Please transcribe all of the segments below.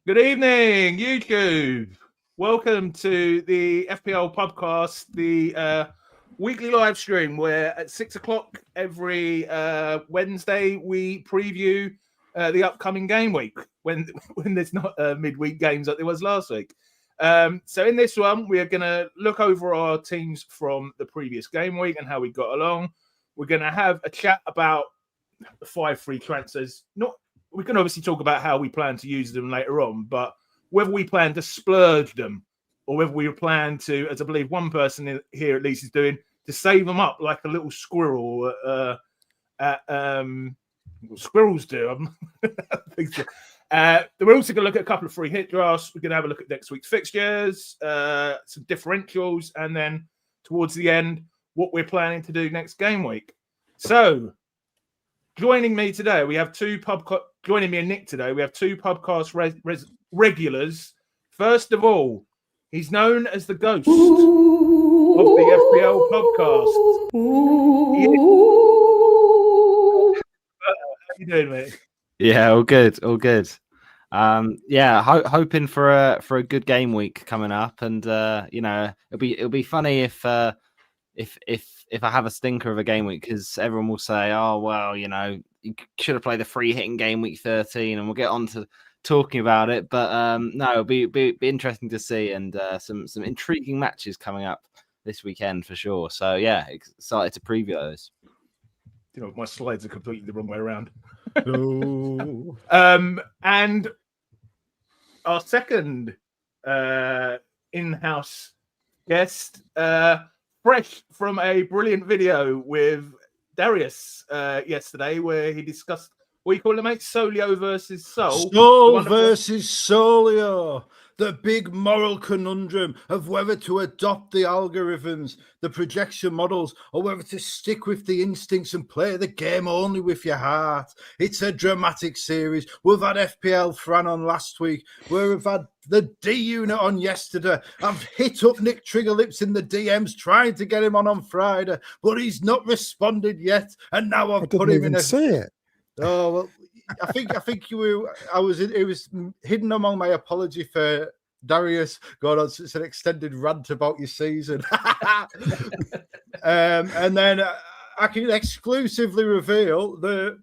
Good evening, YouTube. Welcome to the FPL PubCast, the weekly live stream where at 6 o'clock every Wednesday we preview the upcoming game week when there's not midweek games like there was last week. So in this one, we are going to look over our teams from the previous game week and how we got along. We're going to have a chat about the 5 free transfers. We can obviously talk about how we plan to use them later on, but whether we plan to splurge them or whether we plan to, as I believe one person here at least is doing, to save them up like a little squirrel. Squirrels do. We're also going to look at a couple of free hit drafts. We're going to have a look at next week's fixtures, some differentials, and then towards the end, what we're planning to do next game week. So, joining me today, we have joining me and Nick today, we have two PubCast regulars. First of all, he's known as the ghost of the FPL PubCast. How you doing, mate? Yeah, all good. Hoping for a good game week coming up, and it'll be funny if I have a stinker of a game week, because everyone will say, oh well, you should have played the free hitting game week 13, and we'll get on to talking about it. But no, it'll be interesting to see, and some intriguing matches coming up this weekend for sure. So yeah, excited to preview those. My slides are completely the wrong way around. No. And our second in-house guest, fresh from a brilliant video with Darius yesterday, where he discussed what you call it, mate? Solio versus Sol. Sol versus Solio. The big moral conundrum of whether to adopt the algorithms, the projection models, or whether to stick with the instincts and play the game only with your heart. It's a dramatic series. We've had FPL Fran on last week. We've had the D unit on yesterday. I've hit up Nick Triggerlips in the DMs trying to get him on Friday, but he's not responded yet. And now I've put him in a... see it. Oh, well, I think it was hidden among my apology for Darius going on such an extended rant about your season. And then I can exclusively reveal the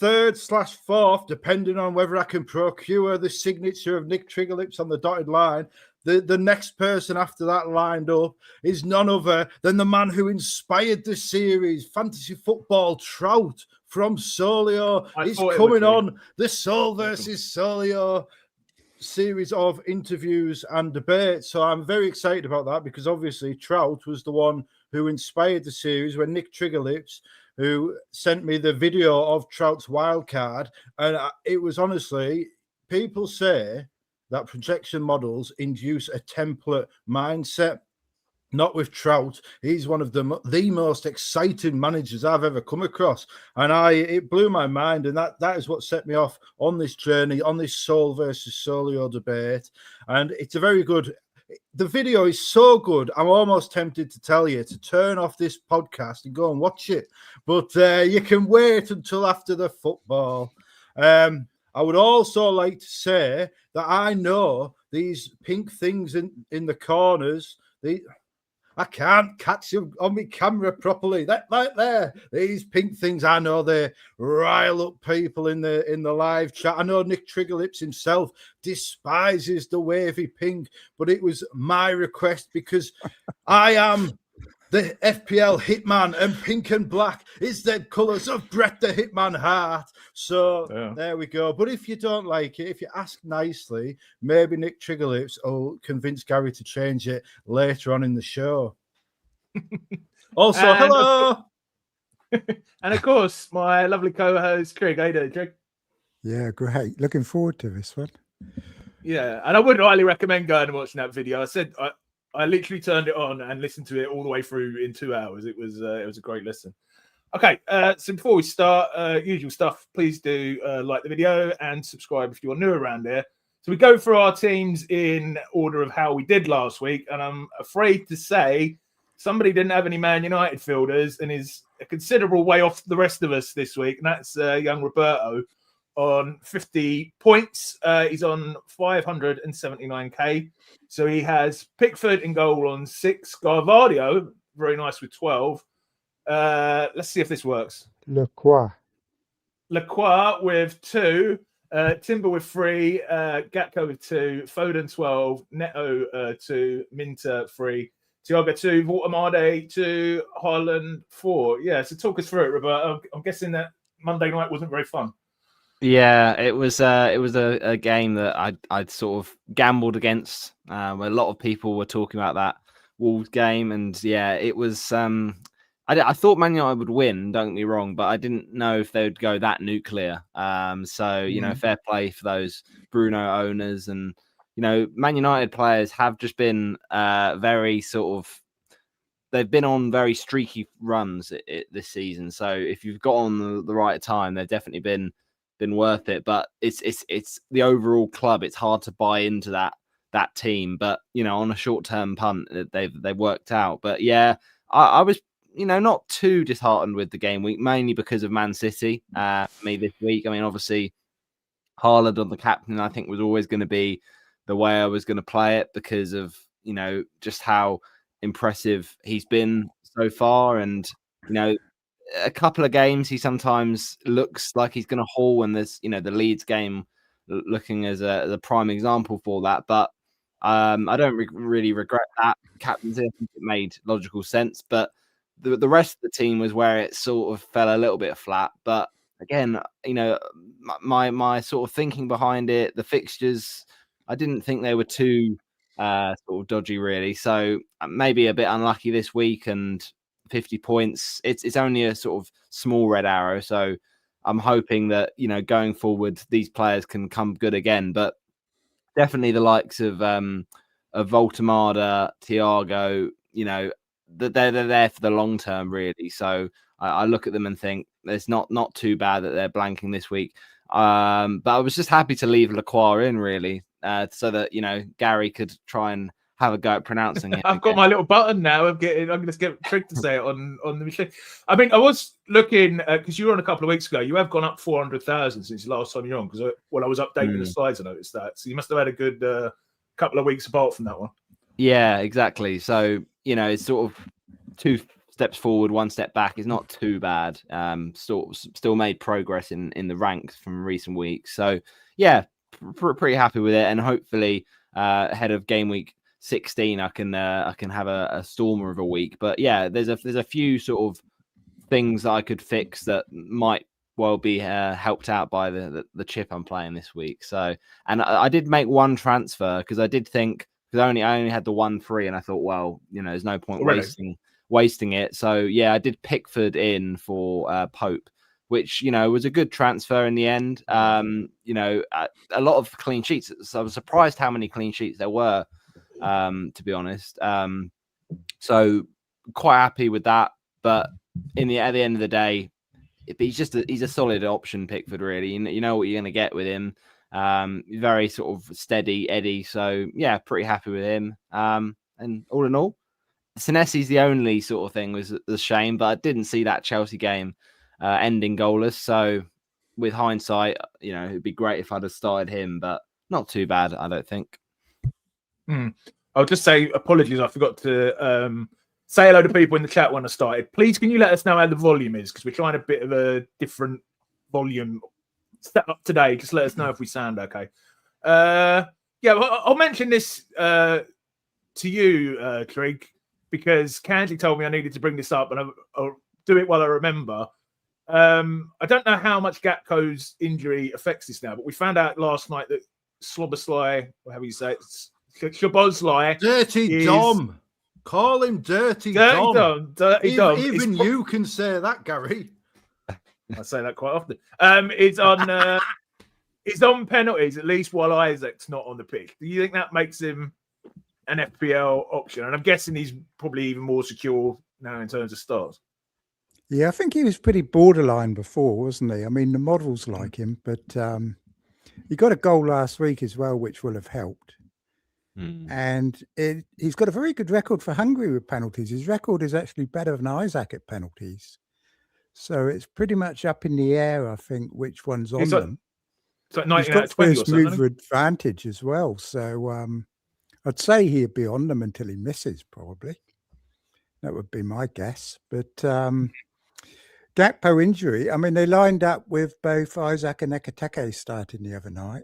3rd/4th, depending on whether I can procure the signature of Nick Triggerlips on the dotted line. The next person after that lined up is none other than the man who inspired the series, Fantasy Football Trout from Solio. He's coming on the Sol versus Solio series of interviews and debates. So I'm very excited about that, because obviously Trout was the one who inspired the series when Nick Triggerlips, who sent me the video of Trout's wildcard. And it was honestly, people say that projection models induce a template mindset. Not with Trout. He's one of the most exciting managers I've ever come across. And it blew my mind. And that is what set me off on this journey, on this Sol versus Solio debate. And it's a very good... The video is so good, I'm almost tempted to tell you to turn off this podcast and go and watch it. But you can wait until after the football. I would also like to say that I know these pink things in the corners. I can't catch them on my camera properly. That right there, these pink things, I know they rile up people in the live chat. I know Nick Triggerlips himself despises the wavy pink, but it was my request because I am the FPL Hitman, and pink and black is the colours of Brett the Hitman Hart. So There we go. But if you don't like it, if you ask nicely, maybe Nick Triggerlips will convince Gary to change it later on in the show. Also, hello! And of course, my lovely co-host, Trig. How you doing, Trig? Yeah, great. Looking forward to this one. Yeah, and I would highly recommend going and watching that video. I literally turned it on and listened to it all the way through in 2 hours. It was a great listen. Okay, so before we start, usual stuff, please do like the video and subscribe if you're new around here. So we go through our teams in order of how we did last week, and I'm afraid to say somebody didn't have any Man United fielders and is a considerable way off the rest of us this week, and that's young Roberto. on 50 points. He's on 579k. So he has Pickford in goal on 6. Garvadio, very nice with 12. Let's see if this works. Lacroix. with 2. Timber with 3. Gatko with 2. Foden 12. Neto 2. Minter 3. Thiago 2. Voltemade 2. Haaland 4. Yeah, so talk us through it, Roberto. I'm guessing that Monday night wasn't very fun. Yeah, it was a game that I'd sort of gambled against. Where a lot of people were talking about that Wolves game, and yeah, it was. I thought Man United would win. Don't get me wrong, but I didn't know if they would go that nuclear. So you know, fair play for those Bruno owners, and you know, Man United players have just been very sort of. They've been on very streaky runs this season. So if you've got on the right time, they've definitely been worth it. But it's the overall club. It's hard to buy into that team. But you know, on a short term punt, they've worked out. But yeah, I was not too disheartened with the game week, mainly because of Man City. Me this week. I mean, obviously, Haaland on the captain, I think, was always going to be the way I was going to play it because of just how impressive he's been so far, and a couple of games he sometimes looks like he's going to haul, and there's the Leeds game looking as a prime example for that. But I don't really regret that captaincy. I think it made logical sense, but the rest of the team was where it sort of fell a little bit flat. But again, my sort of thinking behind it, the fixtures, I didn't think they were too sort of dodgy, really. So maybe a bit unlucky this week, and 50 points. It's only a sort of small red arrow. So I'm hoping that going forward, these players can come good again. But definitely the likes of Voltemade, Thiago, they're there for the long term, really. So I look at them and think it's not too bad that they're blanking this week. But I was just happy to leave Lacroix in, really, so that Gary could try and have a go at pronouncing it. I've got my little button now. I'm going to get Trig to say it on the machine. I mean, I was looking because you were on a couple of weeks ago. You have gone up 400,000 since the last time you're on. Because when I was updating the slides, I noticed that. So you must have had a good couple of weeks apart from that one. Yeah, exactly. So it's sort of 2 steps forward, 1 step back. It's not too bad. Still made progress in the ranks from recent weeks. So yeah, pretty happy with it, and hopefully ahead of game week 16, I can have a stormer of a week. But yeah, there's a few sort of things that I could fix that might well be helped out by the chip I'm playing this week. So, and I did make 1 transfer because I did think, because I only had the 1 free, and I thought, well, there's no point wasting it. So yeah, I did Pickford in for Pope, which was a good transfer in the end. A lot of clean sheets. So I was surprised how many clean sheets there were, to be honest. So quite happy with that. But at the end of the day, he's a solid option, Pickford. Really, you know what you're going to get with him. Very sort of steady Eddie. So yeah, pretty happy with him. And all in all, Senesi's the only sort of thing was a shame, but I didn't see that Chelsea game ending goalless. So with hindsight, it'd be great if I'd have started him, but not too bad, I don't think. I'll just say apologies. I forgot to say hello to people in the chat when I started. Please, can you let us know how the volume is? Because we're trying a bit of a different volume set up today. Just let us know if we sound okay. Yeah, I'll mention this to you, Trig, because Kanji told me I needed to bring this up, and I'll do it while I remember. I don't know how much Gatko's injury affects this now, but we found out last night that Szoboszlai, or however you say it, Szoboszlai, Dirty Dom. Call him Dirty Dom. Dirty Dom. Even you can say that, Gary. I say that quite often. It's on penalties, at least while Isaac's not on the pitch. Do you think that makes him an FPL option? And I'm guessing he's probably even more secure now in terms of starts. Yeah, I think he was pretty borderline before, wasn't he? I mean, the models like him, but he got a goal last week as well, which will have helped. And he's got a very good record for Hungary with penalties. His record is actually better than Isaac at penalties. So it's pretty much up in the air, I think, which one's on them. So he's 19 out got of 20 or first something. mover advantage as well. So I'd say he'd be on them until he misses, probably. That would be my guess. But Gakpo injury, I mean, they lined up with both Isaac and Ekateke starting the other night,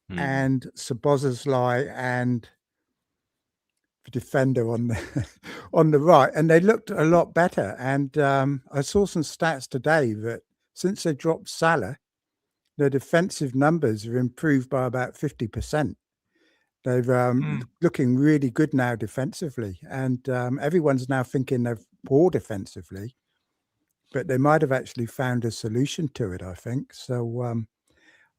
and Szoboszlai and the defender on the on the right, and they looked a lot better. And I saw some stats today that since they dropped Salah, their defensive numbers have improved by about 50%. They've looking really good now defensively, and everyone's now thinking they're poor defensively, but they might have actually found a solution to it, I think. So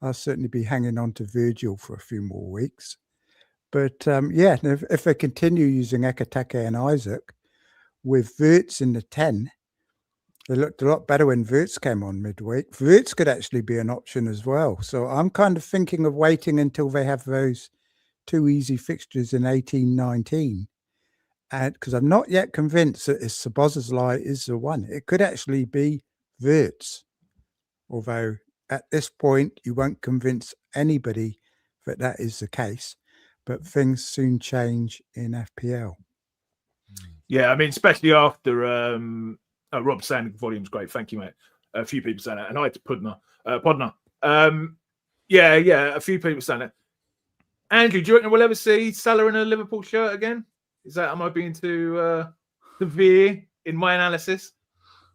I'll certainly be hanging on to Virgil for a few more weeks. But yeah, if they continue using Ekateke and Isaac with Wirtz in the 10, they looked a lot better when Wirtz came on midweek. Wirtz could actually be an option as well. So I'm kind of thinking of waiting until they have those 2 easy fixtures in 18-19. And because I'm not yet convinced that Szoboszlai is the one. It could actually be Wirtz. Although at this point, you won't convince anybody that is the case. But things soon change in FPL. Yeah, I mean, especially after Rob saying the volume's great. Thank you, mate. A few people saying that. And hi to Podner. Yeah, a few people saying that. Andrew, do you reckon we'll ever see Salah in a Liverpool shirt again? Am I being too severe in my analysis?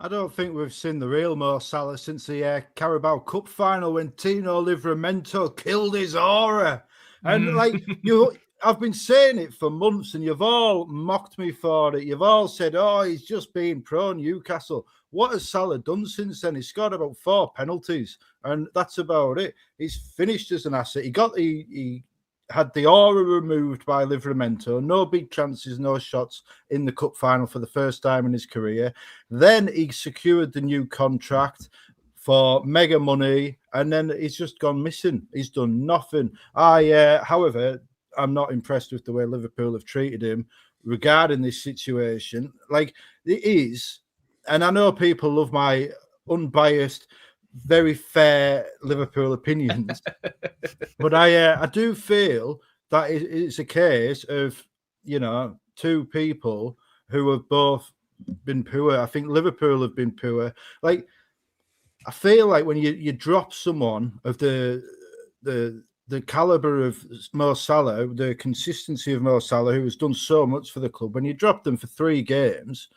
I don't think we've seen the real Mo Salah since the Carabao Cup final when Tino Livramento killed his aura. And I've been saying it for months, and you've all mocked me for it. You've all said, "Oh, he's just being pro Newcastle." What has Salah done since then? He scored about 4 penalties, and that's about it. He's finished as an asset. He had the aura removed by Livramento. No big chances, no shots in the cup final for the first time in his career. Then he secured the new contract for mega money, and then he's just gone missing. He's done nothing. However, I'm not impressed with the way Liverpool have treated him regarding this situation. Like, it is, and I know people love my unbiased, very fair Liverpool opinions, but I do feel that it's a case of, two people who have both been poor. I think Liverpool have been poor. Like, I feel like when you drop someone of the caliber of Mo Salah, the consistency of Mo Salah, who has done so much for the club, when you drop them for 3 games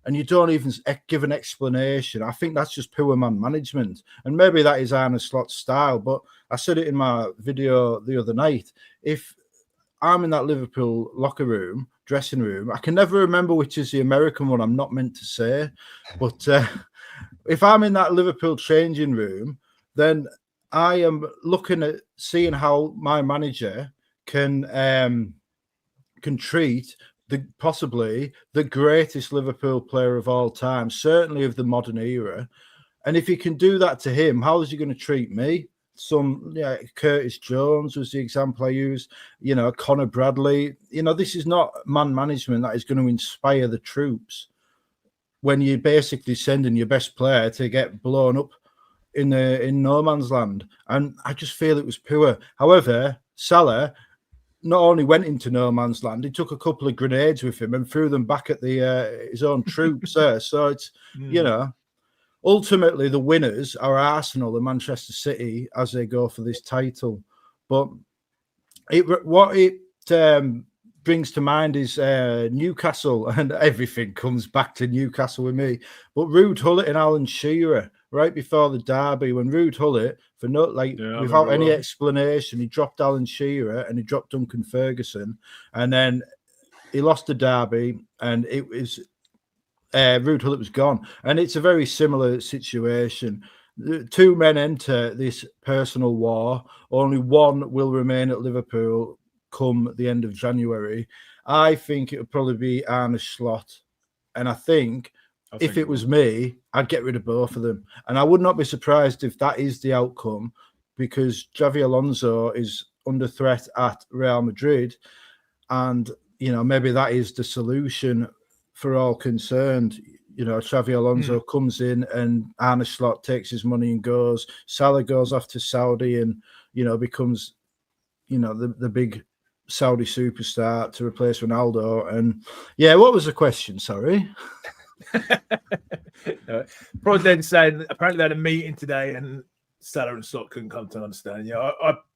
and you don't even give an explanation, I think that's just poor man management. And maybe that is Arne Slot's style, but I said it in my video the other night. If I'm in that Liverpool dressing room, I can never remember which is the American one I'm not meant to say, but if I'm in that Liverpool changing room, then I am looking at seeing how my manager can treat possibly the greatest Liverpool player of all time, certainly of the modern era. And if he can do that to him, how is he going to treat me? Curtis Jones was the example I used, Conor Bradley. This is not man management that is going to inspire the troops when you're basically sending your best player to get blown up in no man's land. And I just feel it was poor. However, Salah not only went into no man's land, he took a couple of grenades with him and threw them back at his own troops there. So it's, ultimately the winners are Arsenal and Manchester City as they go for this title. But what it brings to mind is Newcastle, and everything comes back to Newcastle with me. But Ruud Gullit and Alan Shearer, right before the derby, when Ruud Gullit, without any explanation, he dropped Alan Shearer and he dropped Duncan Ferguson, and then he lost the derby, and it was Ruud Gullit was gone. And it's a very similar situation. The 2 men enter this personal war. Only one will remain at Liverpool come the end of January. I think it would probably be Arne Slot. And I think if it was me, I'd get rid of both of them. And I would not be surprised if that is the outcome, because Xavi Alonso is under threat at Real Madrid. And, maybe that is the solution for all concerned. Xavi Alonso comes in and Arne Slot takes his money and goes. Salah goes off to Saudi, and becomes, the big Saudi superstar to replace Ronaldo. And yeah, what was the question? Sorry. Probably then saying apparently they had a meeting today and Salah and Slot couldn't come to an understanding. Yeah,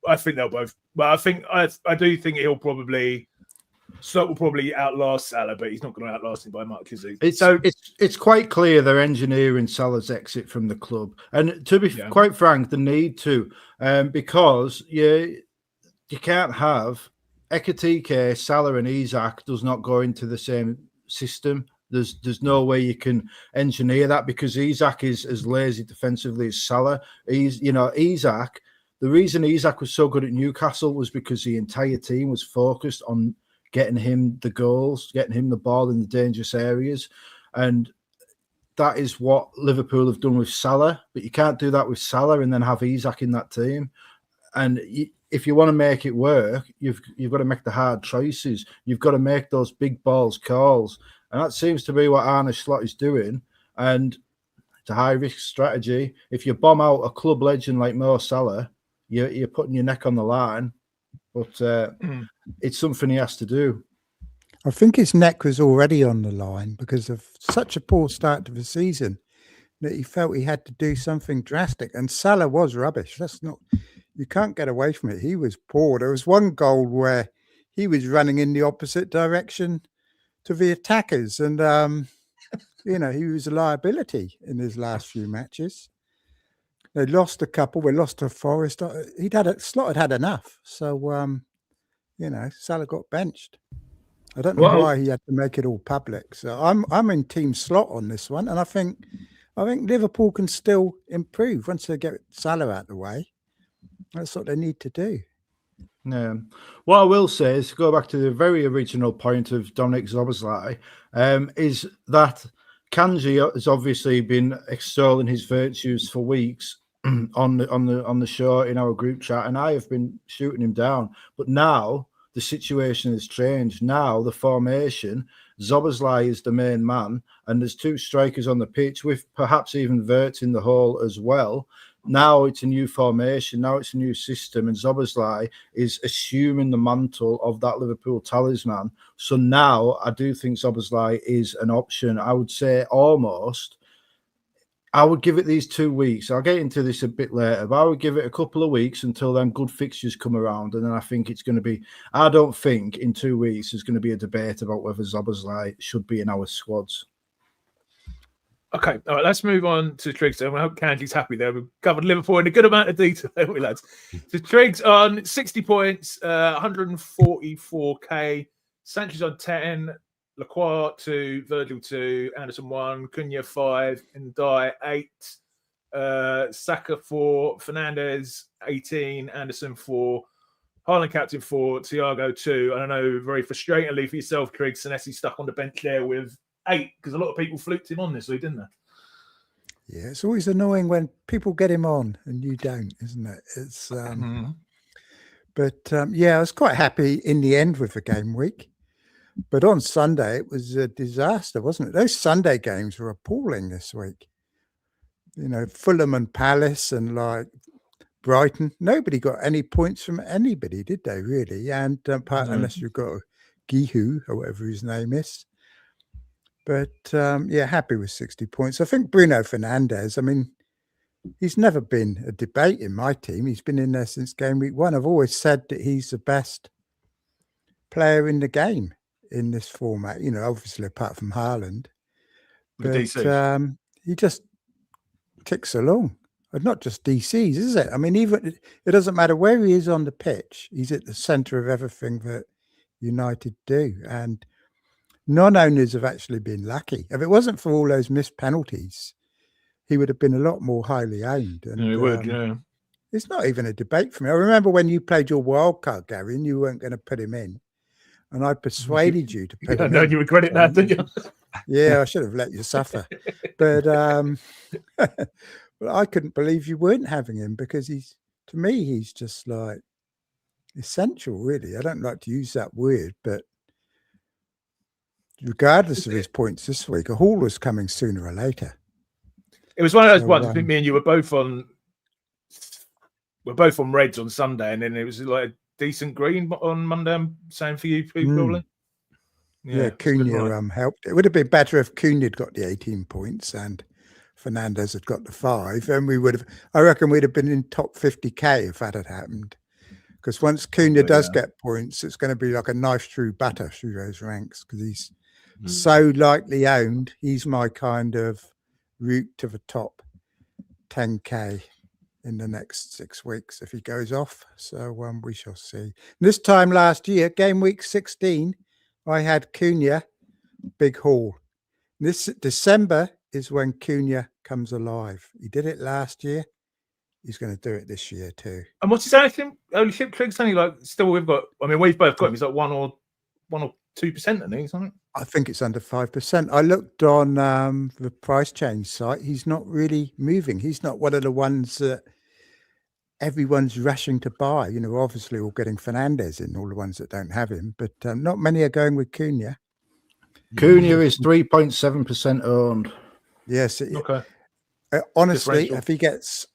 I think they'll both. Well, I do think Slot will probably outlast Salah, but he's not going to outlast him by much, is he? It's quite clear they're engineering Salah's exit from the club, and to be quite frank, they need to, because you can't have Ekitike, Salah, and Isak does not go into the same system. There's no way you can engineer that, because Isak is as lazy defensively as Salah. Isak. The reason Isak was so good at Newcastle was because the entire team was focused on getting him the goals, getting him the ball in the dangerous areas. And that is what Liverpool have done with Salah. But you can't do that with Salah and then have Isak in that team. And if you want to make it work, you've got to make the hard choices. You've got to make those big balls calls. And that seems to be what Arne Slot is doing. And it's a high-risk strategy. If you bomb out a club legend like Mo Salah, you're putting your neck on the line. But it's something he has to do. I think his neck was already on the line because of such a poor start to the season that he felt he had to do something drastic. And Salah was rubbish. You can't get away from it. He was poor. There was one goal where he was running in the opposite direction to the attackers. And, he was a liability in his last few matches. They lost a couple. We lost to Forest. Slot had enough. So, Salah got benched. I don't know why he had to make it all public. So I'm in Team Slot on this one, and I think Liverpool can still improve once they get Salah out of the way. That's what they need to do. Yeah. What I will say is, go back to the very original point of Dominic Szoboszlai, is that Kanji has obviously been extolling his virtues for weeks on the show in our group chat, and I have been shooting him down. But now the situation has changed. Now the formation, Szoboszlai is the main man, and there's two strikers on the pitch with perhaps even Wirtz in the hole as well. Now it's a new formation. Now it's a new system, and Szoboszlai is assuming the mantle of that Liverpool talisman. So now I do think Szoboszlai is an option. I would say almost. I would give it these 2 weeks. I'll get into this a bit later, but I would give it a couple of weeks until then good fixtures come around. And then I think it's going to be, I don't think in 2 weeks there's going to be a debate about whether Szoboszlai should be in our squads. Okay, all right, let's move on to Triggs. I hope Kanji's happy there. We've covered Liverpool in a good amount of detail, haven't we, lads? So Triggs on 60 points, 144k. Sanchez on 10. Lacroix 2, Virgil 2, Anderson 1, Cunha 5, Ndai 8, Saka 4, Fernandez 18, Anderson 4, Haaland captain 4, Thiago 2. And I know very frustratingly for yourself, Craig, Senesi stuck on the bench there with 8 because a lot of people fluked him on this week, didn't they? Yeah, it's always annoying when people get him on and you don't, isn't it? It's But I was quite happy in the end with the game week. But on Sunday, it was a disaster, wasn't it? Those Sunday games were appalling this week. Fulham and Palace and Brighton. Nobody got any points from anybody, did they, really? And unless you've got Gihu, or whatever his name is. But, happy with 60 points. I think Bruno Fernandes, he's never been a debate in my team. He's been in there since game week 1. I've always said that he's the best player in the game in this format, obviously apart from Haaland. But he just ticks along. And not just DCs, is it? Even it doesn't matter where he is on the pitch. He's at the centre of everything that United do. And non-owners have actually been lucky. If it wasn't for all those missed penalties, he would have been a lot more highly owned. And he would, yeah. It's not even a debate for me. I remember when you played your wild card, Gary, and you weren't going to put him in. And I persuaded you to put him in. You regret it now, didn't you? Yeah, I should have let you suffer. But but I couldn't believe you weren't having him because he's just essential, really. I don't like to use that word, but regardless of his points this week, a haul was coming sooner or later. It was one of those ones. I think me and you were both on we're both on reds on Sunday, and then it was like a decent green on Monday. Same for you, Pete, probably. Yeah, Cunha helped. It would have been better if Cunha had got the 18 points and Fernandez had got the 5, and we would have. I reckon we'd have been in top 50k if that had happened. Because once Cunha does get points, it's going to be like a knife through butter through those ranks because he's so lightly owned. He's my kind of route to the top 10k in the next 6 weeks if he goes off. So we shall see. This time last year, game week 16, I had Cunha, big haul. This December is when Cunha comes alive. He did it last year. He's going to do it this year too. And what's his ownership? Trig's only like still we've got. I mean, we've both got him. He's like 1 or 2%, I think, something. I think it's under 5%. I looked on the price change site. He's not really moving. He's not one of the ones that everyone's rushing to buy. You know, obviously all getting Fernandez in, all the ones that don't have him, but not many are going with Cunha. Cunha is 3.7% owned. Yes. Okay. Honestly, if he gets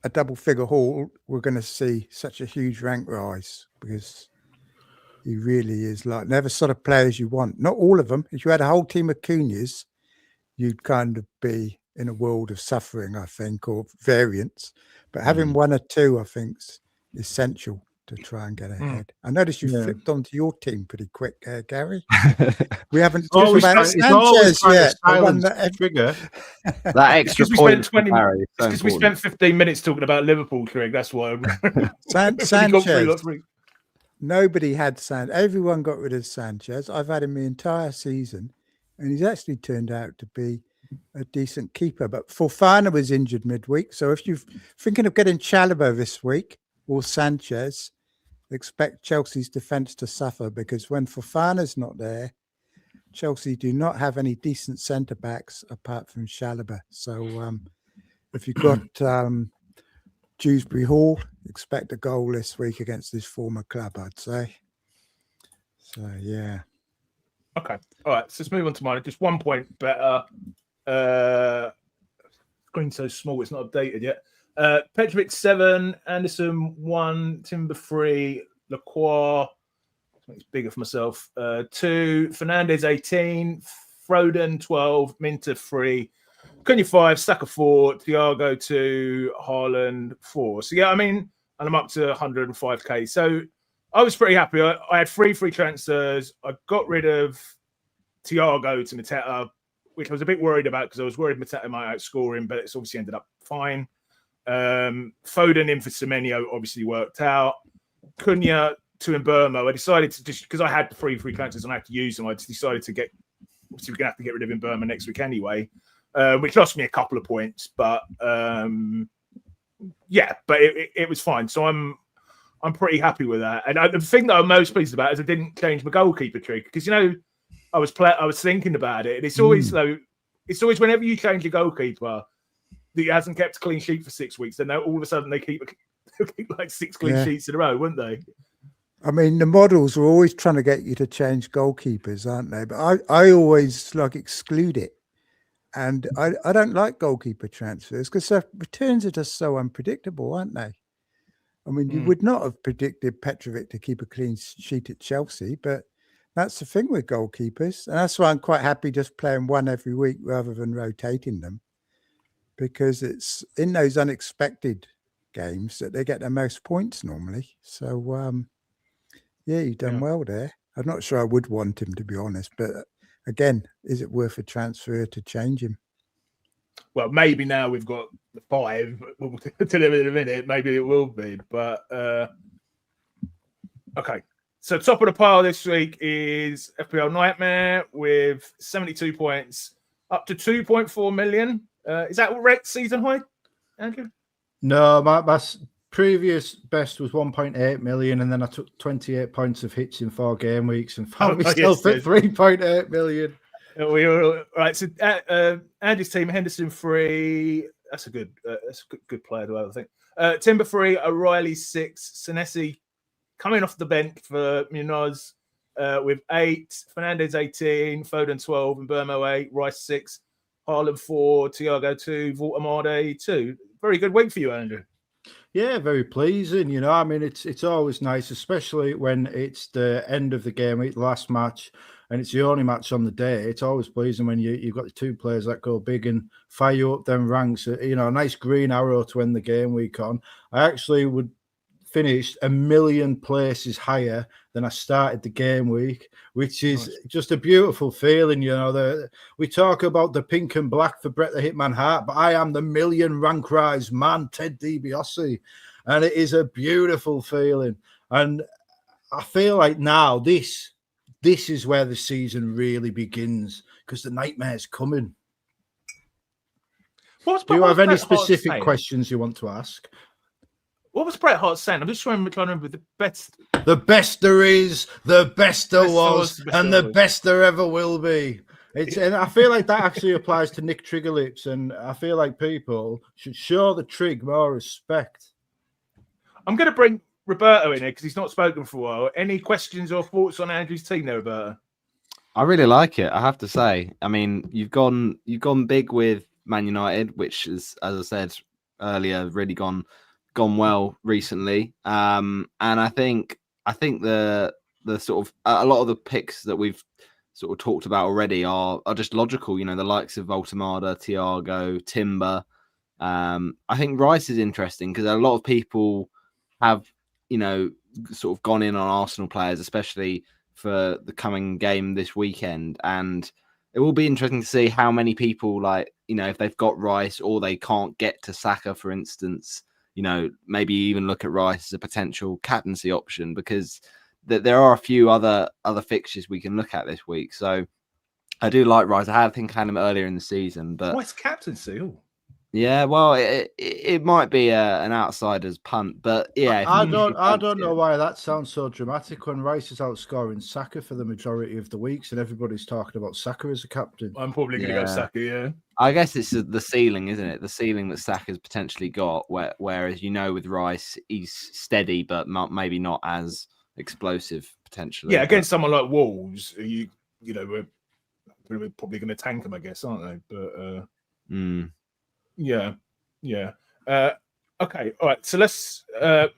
a double figure haul, we're going to see such a huge rank rise because he really is like never sort of players you want. Not all of them. If you had a whole team of Cunhas, you'd kind of be in a world of suffering, I think, or variance. But having 1 or 2, I think, is essential to try and get ahead. I noticed you flipped onto your team pretty quick, Gary. We haven't talked about Sanchez yet. Trigger. That extra point because we spent 15 minutes talking about Liverpool, Trig. That's why. Sanchez. Nobody had Sanchez. Everyone got rid of Sanchez. I've had him the entire season, and he's actually turned out to be a decent keeper. But Fofana was injured midweek, so if you're thinking of getting Chalobah this week or Sanchez, expect Chelsea's defence to suffer because when Fofana's not there, Chelsea do not have any decent centre backs apart from Chalobah. So if you've got Dewsbury Hall, expect a goal this week against his former club, I'd say. So yeah. Okay. All right. So let's move on to mine. Just 1 point better. Screen's so small it's not updated yet. Petrovic 7, Anderson 1, Timber 3, Lacroix. It's bigger for myself. 2, Fernandez 18, Foden 12, Minter 3, Cunha 5, Saka 4, Thiago 2, Haaland 4. So yeah, I mean, and I'm up to 105k. So I was pretty happy. I had 3 free transfers. I got rid of Thiago to Mateta, which I was a bit worried about because I was worried Mateta might outscore him, but it's obviously ended up fine. Foden in for Semenyo obviously worked out. Cunha to Mbeumo. I decided to just because I had the 3 free transfers and I had to use them. I just decided to get. Obviously, we're gonna have to get rid of Mbeumo next week anyway, which lost me a couple of points. But yeah, but it was fine. So I'm pretty happy with that. And the thing that I'm most pleased about is I didn't change my goalkeeper trick because I was thinking about it, and it's always it's always whenever you change your goalkeeper that hasn't kept a clean sheet for 6 weeks, then all of a sudden they keep like 6 clean sheets in a row, wouldn't they? I mean, the models are always trying to get you to change goalkeepers, aren't they? But I always exclude it, and I don't like goalkeeper transfers because their returns are just so unpredictable, aren't they? I mean, you would not have predicted Petrovic to keep a clean sheet at Chelsea, but that's the thing with goalkeepers. And that's why I'm quite happy just playing 1 every week rather than rotating them, because it's in those unexpected games that they get the most points normally. So, yeah, you've done well there. I'm not sure I would want him, to be honest. But again, is it worth a transfer to change him? Well, maybe now we've got the 5. We'll tell him in a minute. Maybe it will be. But okay. So top of the pile this week is FPL Nightmare with 72 points, up to 2.4 million. Is that what season high, Andrew? No, my previous best was 1.8 million, and then I took 28 points of hits in 4 game weeks and found myself at 3.8 million. We were right. So Andy's team, Henderson 3. That's a good player, I think. Timber 3, O'Reilly 6, Senesi coming off the bench for Munoz with 8, Fernandez 18, Foden 12, and Mbeumo 8, Rice 6, Haaland 4, Thiago 2, Voltemade 2. Very good week for you, Andrew. Yeah, very pleasing. You know, I mean, it's always nice, especially when it's the end of the game, the last match, and it's the only match on the day. It's always pleasing when you've got the two players that go big and fire you up them ranks. You know, a nice green arrow to end the game week on. I actually would finish 1 million places higher than I started the game week, which is just a beautiful feeling. You know, we talk about the pink and black for Bret the Hitman Hart, but I am the 1 million rank rise man, Ted DiBiase, and it is a beautiful feeling. And I feel like now this is where the season really begins, because the nightmare's coming. Do you have any specific questions you want to ask? What was Bret Hart saying? I'm just trying to remember the best. The best there is, the best there was, and the best there ever will be. And I feel like that actually applies to Nick Triggerlips, and I feel like people should show the Trig more respect. I'm going to bring Roberto in here because he's not spoken for a while. Any questions or thoughts on Andrew's team there, Roberto? I really like it, I have to say. I mean, you've gone big with Man United, which is, as I said earlier, really gone well recently, and I think the sort of a lot of the picks that we've sort of talked about already are just logical. You know, the likes of Voltemada, Thiago, Timber. I think Rice is interesting because a lot of people have, you know, sort of gone in on Arsenal players, especially for the coming game this weekend, and it will be interesting to see how many people, like, you know, if they've got Rice or they can't get to Saka, for instance. You know, maybe even look at Rice as a potential captaincy option, because there are a few other fixtures we can look at this week. So I do like Rice. I think I had him earlier in the season, but what's captaincy? Ooh. Yeah, well, it might be an outsider's punt, but yeah. I don't know why that sounds so dramatic when Rice is outscoring Saka for the majority of the weeks, and everybody's talking about Saka as a captain. I'm probably going to go Saka, yeah. I guess it's the ceiling, isn't it? The ceiling that Saka's potentially got, whereas, you know, with Rice, he's steady, but maybe not as explosive potentially. Yeah, against someone like Wolves, you know, we're probably going to tank them, I guess, aren't they? But yeah. Okay, all right. So let's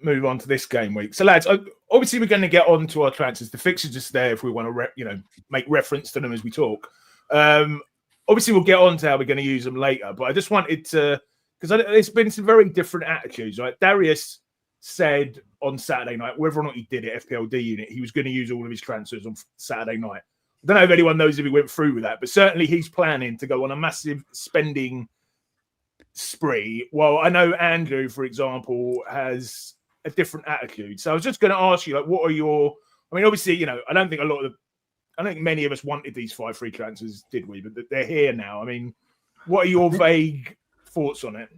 move on to this game week. So, lads, obviously we're going to get on to our transfers. The fixtures are just there if we want to, make reference to them as we talk. Obviously, we'll get on to how we're going to use them later. But I just wanted to, because it's been some very different attitudes. Right, Darius said on Saturday night, whether or not he did it, FPLD unit, he was going to use all of his transfers on Saturday night. I don't know if anyone knows if he went through with that, but certainly he's planning to go on a massive spending spree. Well, I know Andrew, for example, has a different attitude. So I was just going to ask you, like, what are your? I mean, obviously, I don't think many of us wanted these 5 free transfers, did we? But they're here now. I mean, what are your vague thoughts on it?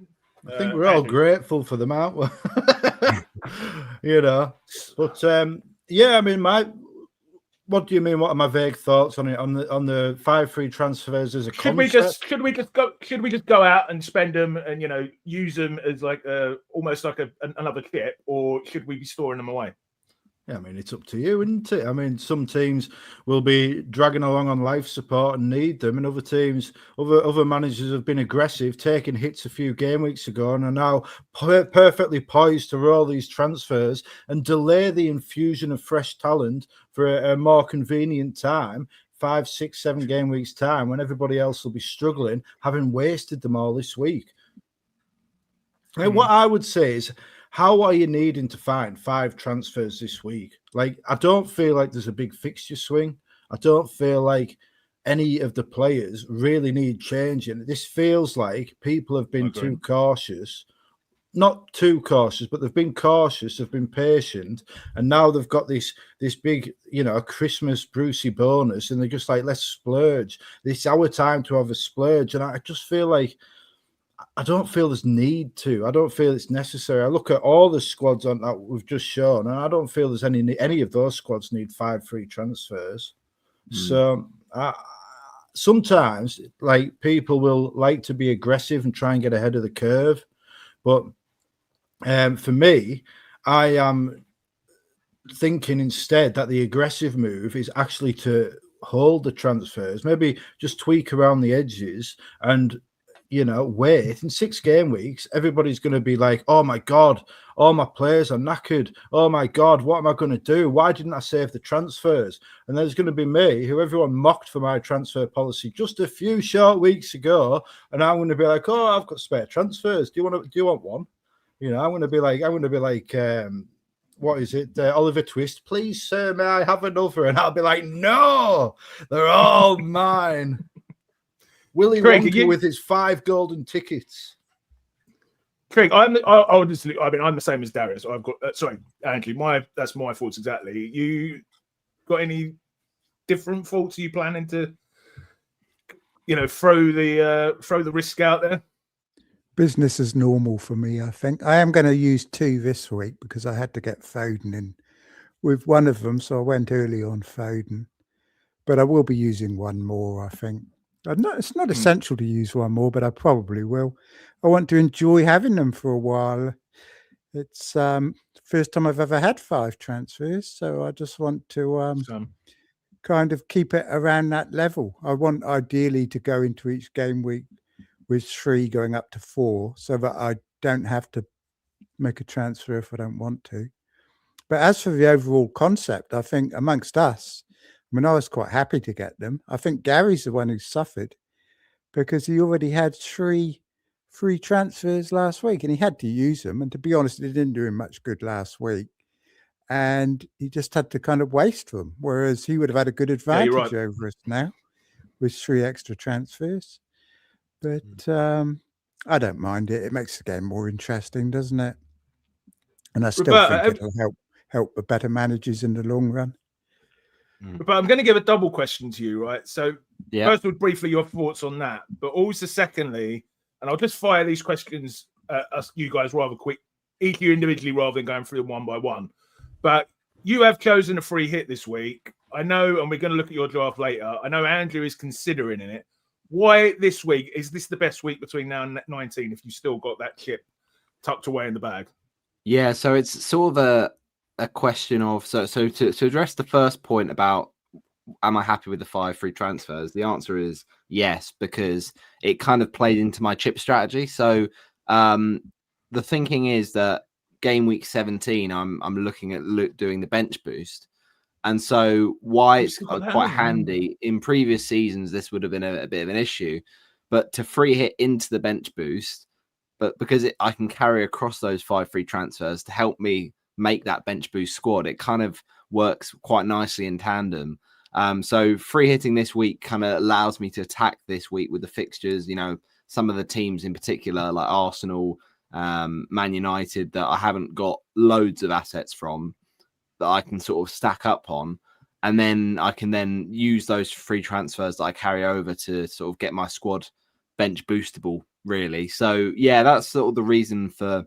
I think we're all grateful for them, aren't we? But yeah, I mean, what do you mean? What are my vague thoughts on it? On the 5 free transfers as a concept? Should we just go out and spend them and use them as like almost like another kit, or should we be storing them away? Yeah, I mean, it's up to you, isn't it? I mean, some teams will be dragging along on life support and need them, and other teams, other managers have been aggressive, taking hits a few game weeks ago, and are now perfectly poised to roll these transfers and delay the infusion of fresh talent for a more convenient time, 5, 6, 7 game weeks time, when everybody else will be struggling, having wasted them all this week. And what I would say is, how are you needing to find 5 transfers this week? Like, I don't feel like there's a big fixture swing. I don't feel like any of the players really need changing. This feels like people have been too cautious. Not too cautious, but they've been cautious, they've been patient, and now they've got this big, Christmas Brucey bonus, and they're just like, let's splurge. It's our time to have a splurge. And I just feel like I don't feel there's need to. I don't feel it's necessary. I look at all the squads on that we've just shown, and I don't feel there's any of those squads need 5 free transfers. So sometimes, like, people will like to be aggressive and try and get ahead of the curve, but for me, I am thinking instead that the aggressive move is actually to hold the transfers, maybe just tweak around the edges and wait. In 6 game weeks, everybody's going to be like, oh my God, all my players are knackered. Oh my God, what am I going to do? Why didn't I save the transfers? And there's going to be me, who everyone mocked for my transfer policy just a few short weeks ago. And I'm going to be like, oh, I've got spare transfers. Do you want one? I'm going to be like, what is it? Oliver Twist, please, sir, may I have another? And I'll be like, no, they're all mine. Willy Wonka with his 5 golden tickets. Trig, I'm the same as Darius. I've got Andrew. That's my thoughts exactly. You got any different thoughts? Are you planning to, throw the risk out there? Business as normal for me, I think. I am going to use 2 this week because I had to get Foden in with one of them, so I went early on Foden. But I will be using one more, I think. It's not essential to use one more, but I probably will. I want to enjoy having them for a while. It's the first time I've ever had 5 transfers, so I just want to kind of keep it around that level. I want ideally to go into each game week with 3 going up to 4 so that I don't have to make a transfer if I don't want to. But as for the overall concept, I think amongst us, I was quite happy to get them. I think Gary's the one who suffered because he already had 3 free transfers last week and he had to use them. And to be honest, it didn't do him much good last week. And he just had to kind of waste them, whereas he would have had a good advantage over us now with 3 extra transfers. But I don't mind it. It makes the game more interesting, doesn't it? And I still think it'll help the better managers in the long run. But I'm going to give a double question to you, right? So, first of all, briefly, your thoughts on that. But also, secondly, and I'll just fire these questions at you guys rather quick, each of you individually rather than going through them one by one. But you have chosen a free hit this week. I know, and we're going to look at your draft later. I know Andrew is considering it. Why this week? Is this the best week between now and 19 if you still got that chip tucked away in the bag? Yeah, so it's sort of a question of so to address the first point about am I happy with the 5 free transfers, the answer is yes, because it kind of played into my chip strategy. So the thinking is that game week 17 I'm looking at doing the bench boost, and so why it's quite handy. In previous seasons this would have been a bit of an issue, but to free hit into the bench boost, but because I can carry across those 5 free transfers to help me make that bench boost squad, it kind of works quite nicely in tandem. So free hitting this week kind of allows me to attack this week with the fixtures, some of the teams in particular like Arsenal, Man United, that I haven't got loads of assets from that I can sort of stack up on, and then I can then use those free transfers that I carry over to sort of get my squad bench boostable, really. So yeah, that's sort of the reason for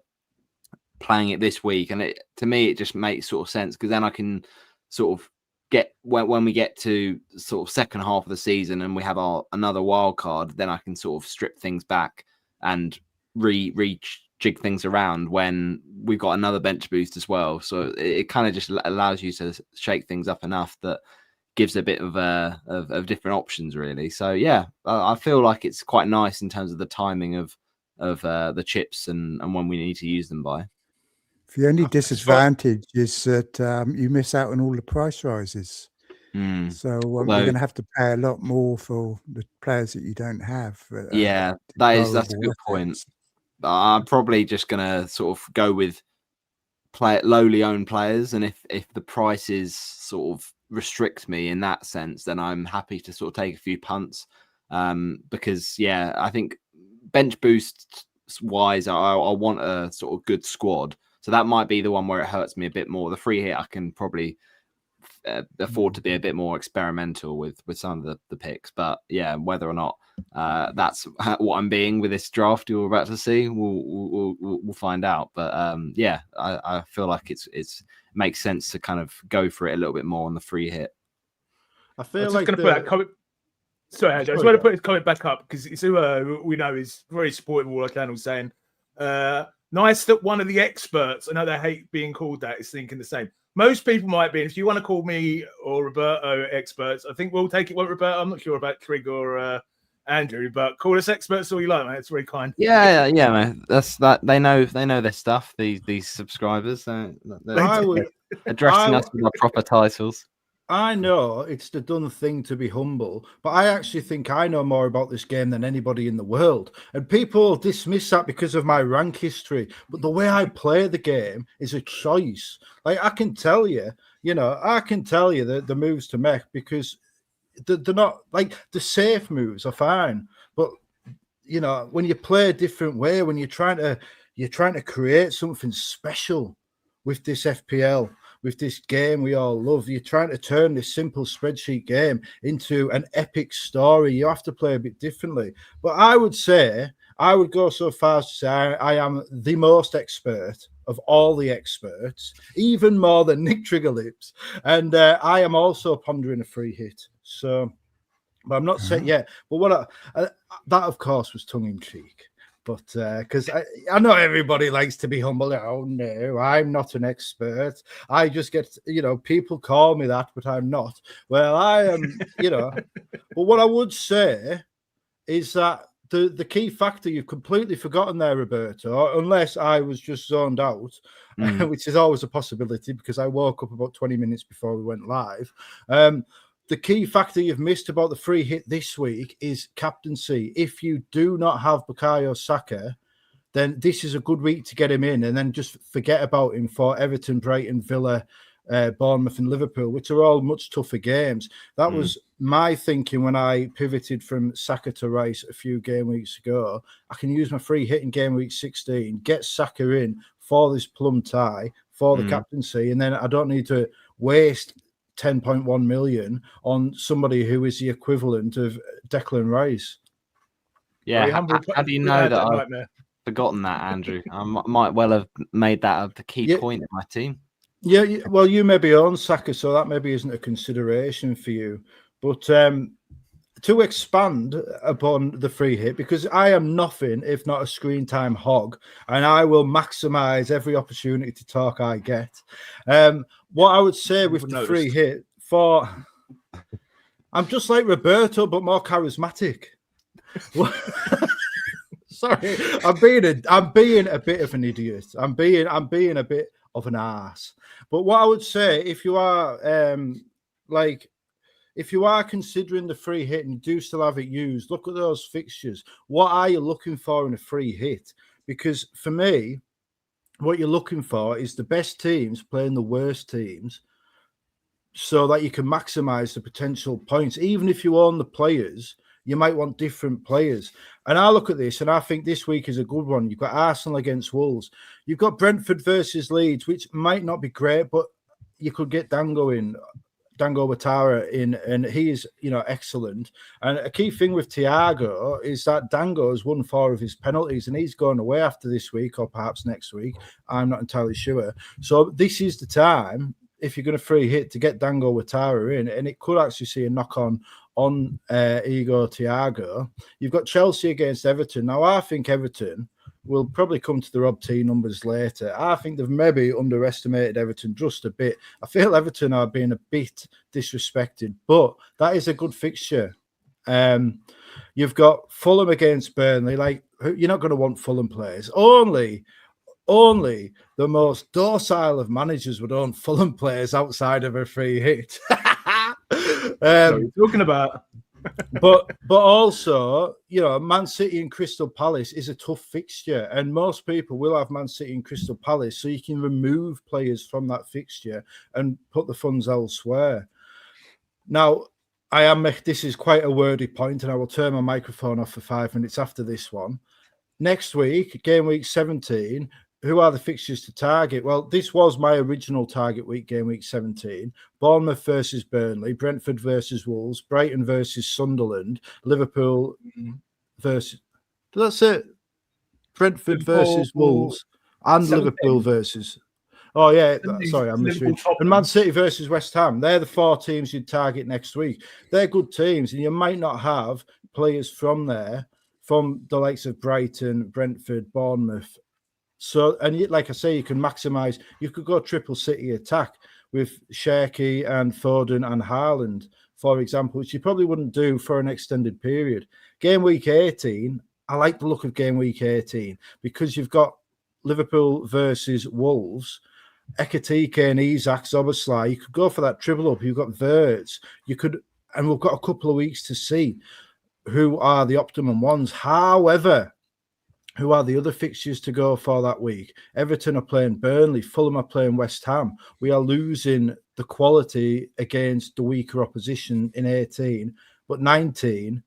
playing it this week, and to me it just makes sort of sense because then I can sort of get when we get to sort of second half of the season and we have another wild card, then I can sort of strip things back and jig things around when we've got another bench boost as well. So it kind of just allows you to shake things up enough that gives a bit of different options, really. So yeah, I feel like it's quite nice in terms of the timing of the chips and when we need to use them by. The only disadvantage is that you miss out on all the price rises. So you're going to have to pay a lot more for the players that you don't have. That's a good point. I'm probably just going to sort of go with lowly owned players, and if the prices sort of restrict me in that sense, then I'm happy to sort of take a few punts. Because I think bench boost wise, I want a sort of good squad. So that might be the one where it hurts me a bit more. The free hit, I can probably afford to be a bit more experimental with some of the picks. But yeah, whether or not that's what I'm being with this draft you're about to see, we'll find out. But I feel like it's makes sense to kind of go for it a little bit more on the free hit. I feel I'm like just going to put that comment. Sorry, Andrew, I just want to put his comment back up because it's who we know is very supportive of all our channels, saying nice that one of the experts, I know they hate being called that, is thinking the same. Most people might be, and if you want to call me or Roberto experts, I think we'll take it. Roberto, I'm not sure about Trig or Andrew, but call us experts all you like, mate. It's very kind. Yeah, man. That's that. They know their stuff. These subscribers, they're addressing us with our proper titles. I know it's the done thing to be humble, but I actually think I know more about this game than anybody in the world. And people dismiss that because of my rank history. But the way I play the game is a choice. Like I can tell you the moves to make because they're not like the safe moves are fine. But when you play a different way, when you're trying to create something special with this FPL. With this game we all love, you're trying to turn this simple spreadsheet game into an epic story. You have to play a bit differently. But I would go so far as to say I am the most expert of all the experts, even more than Nick Triggerlips. And I am also pondering a free hit. So, but I'm not set yet. But that, of course, was tongue in cheek. But because I know everybody likes to be humble. Oh, no, I'm not an expert. I just get, people call me that, but I'm not. Well, I am, But what I would say is that the key factor you've completely forgotten there, Roberto, unless I was just zoned out, which is always a possibility because I woke up about 20 minutes before we went live. The key factor you've missed about the free hit this week is captaincy. If you do not have Bukayo Saka, then this is a good week to get him in and then just forget about him for Everton, Brighton, Villa, Bournemouth and Liverpool, which are all much tougher games. That was my thinking when I pivoted from Saka to Rice a few game weeks ago. I can use my free hit in game week 16, get Saka in for this plum tie, for the captaincy, and then I don't need to waste 10.1 million on somebody who is the equivalent of Declan Rice. Yeah, how do you know that I've forgotten that, Andrew? I might well have made that the key point in my team. Yeah, well, you maybe own Saka, so that maybe isn't a consideration for you. But to expand upon the free hit, because I am nothing if not a screen time hog, and I will maximize every opportunity to talk I get. What I would say with the free hit I'm just like Roberto, but more charismatic. Sorry, I'm being a bit of an idiot. I'm being a bit of an ass. But what I would say, if you are considering the free hit and you do still have it used, look at those fixtures. What are you looking for in a free hit? Because for me, what you're looking for is the best teams playing the worst teams so that you can maximize the potential points. Even if you own the players, you might want different players. And I look at this and I think this week is a good one. You've got Arsenal against Wolves. You've got Brentford versus Leeds, which might not be great, but you could get Dango Ouattara in, and he is, excellent. And a key thing with Thiago is that Dango has won 4 of his penalties and he's going away after this week or perhaps next week. I'm not entirely sure. So this is the time, if you're going to free hit, to get Dango Ouattara in, and it could actually see a knock on Igor Thiago. You've got Chelsea against Everton. Now, I think Everton will probably come to the Rob T numbers later. I think they've maybe underestimated Everton just a bit. I feel Everton are being a bit disrespected, but that is a good fixture. You've got Fulham against Burnley. Like, you're not going to want Fulham players. Only the most docile of managers would own Fulham players outside of a free hit. What are you talking about? but also, Man City and Crystal Palace is a tough fixture, and most people will have Man City and Crystal Palace, so you can remove players from that fixture and put the funds elsewhere. Now, this is quite a wordy point, and I will turn my microphone off for 5 minutes after this one. Next week, game week 17, who are the fixtures to target? Well, this was my original target week, game week 17. Bournemouth versus Burnley, Brentford versus Wolves, Brighton versus Sunderland, Liverpool versus... That's it. Brentford versus Wolves and 17. Liverpool versus... Oh, yeah. Sorry, I misread. And Man City versus West Ham. They're the 4 teams you'd target next week. They're good teams, and you might not have players from there, from the likes of Brighton, Brentford, Bournemouth. So, and like I say, you can maximize. You could go triple City attack with Sherky and Foden and Haaland for example, which you probably wouldn't do for an extended period. Game week 18, I like the look of game week 18 because you've got Liverpool versus Wolves, Ekatike and Isak, Szoboszlai. You could go for that triple up. You've got Verts. You could, and we've got a couple of weeks to see who are the optimum ones. However, who are the other fixtures to go for that week? Everton are playing Burnley. Fulham are playing West Ham. We are losing the quality against the weaker opposition in 18. But 19,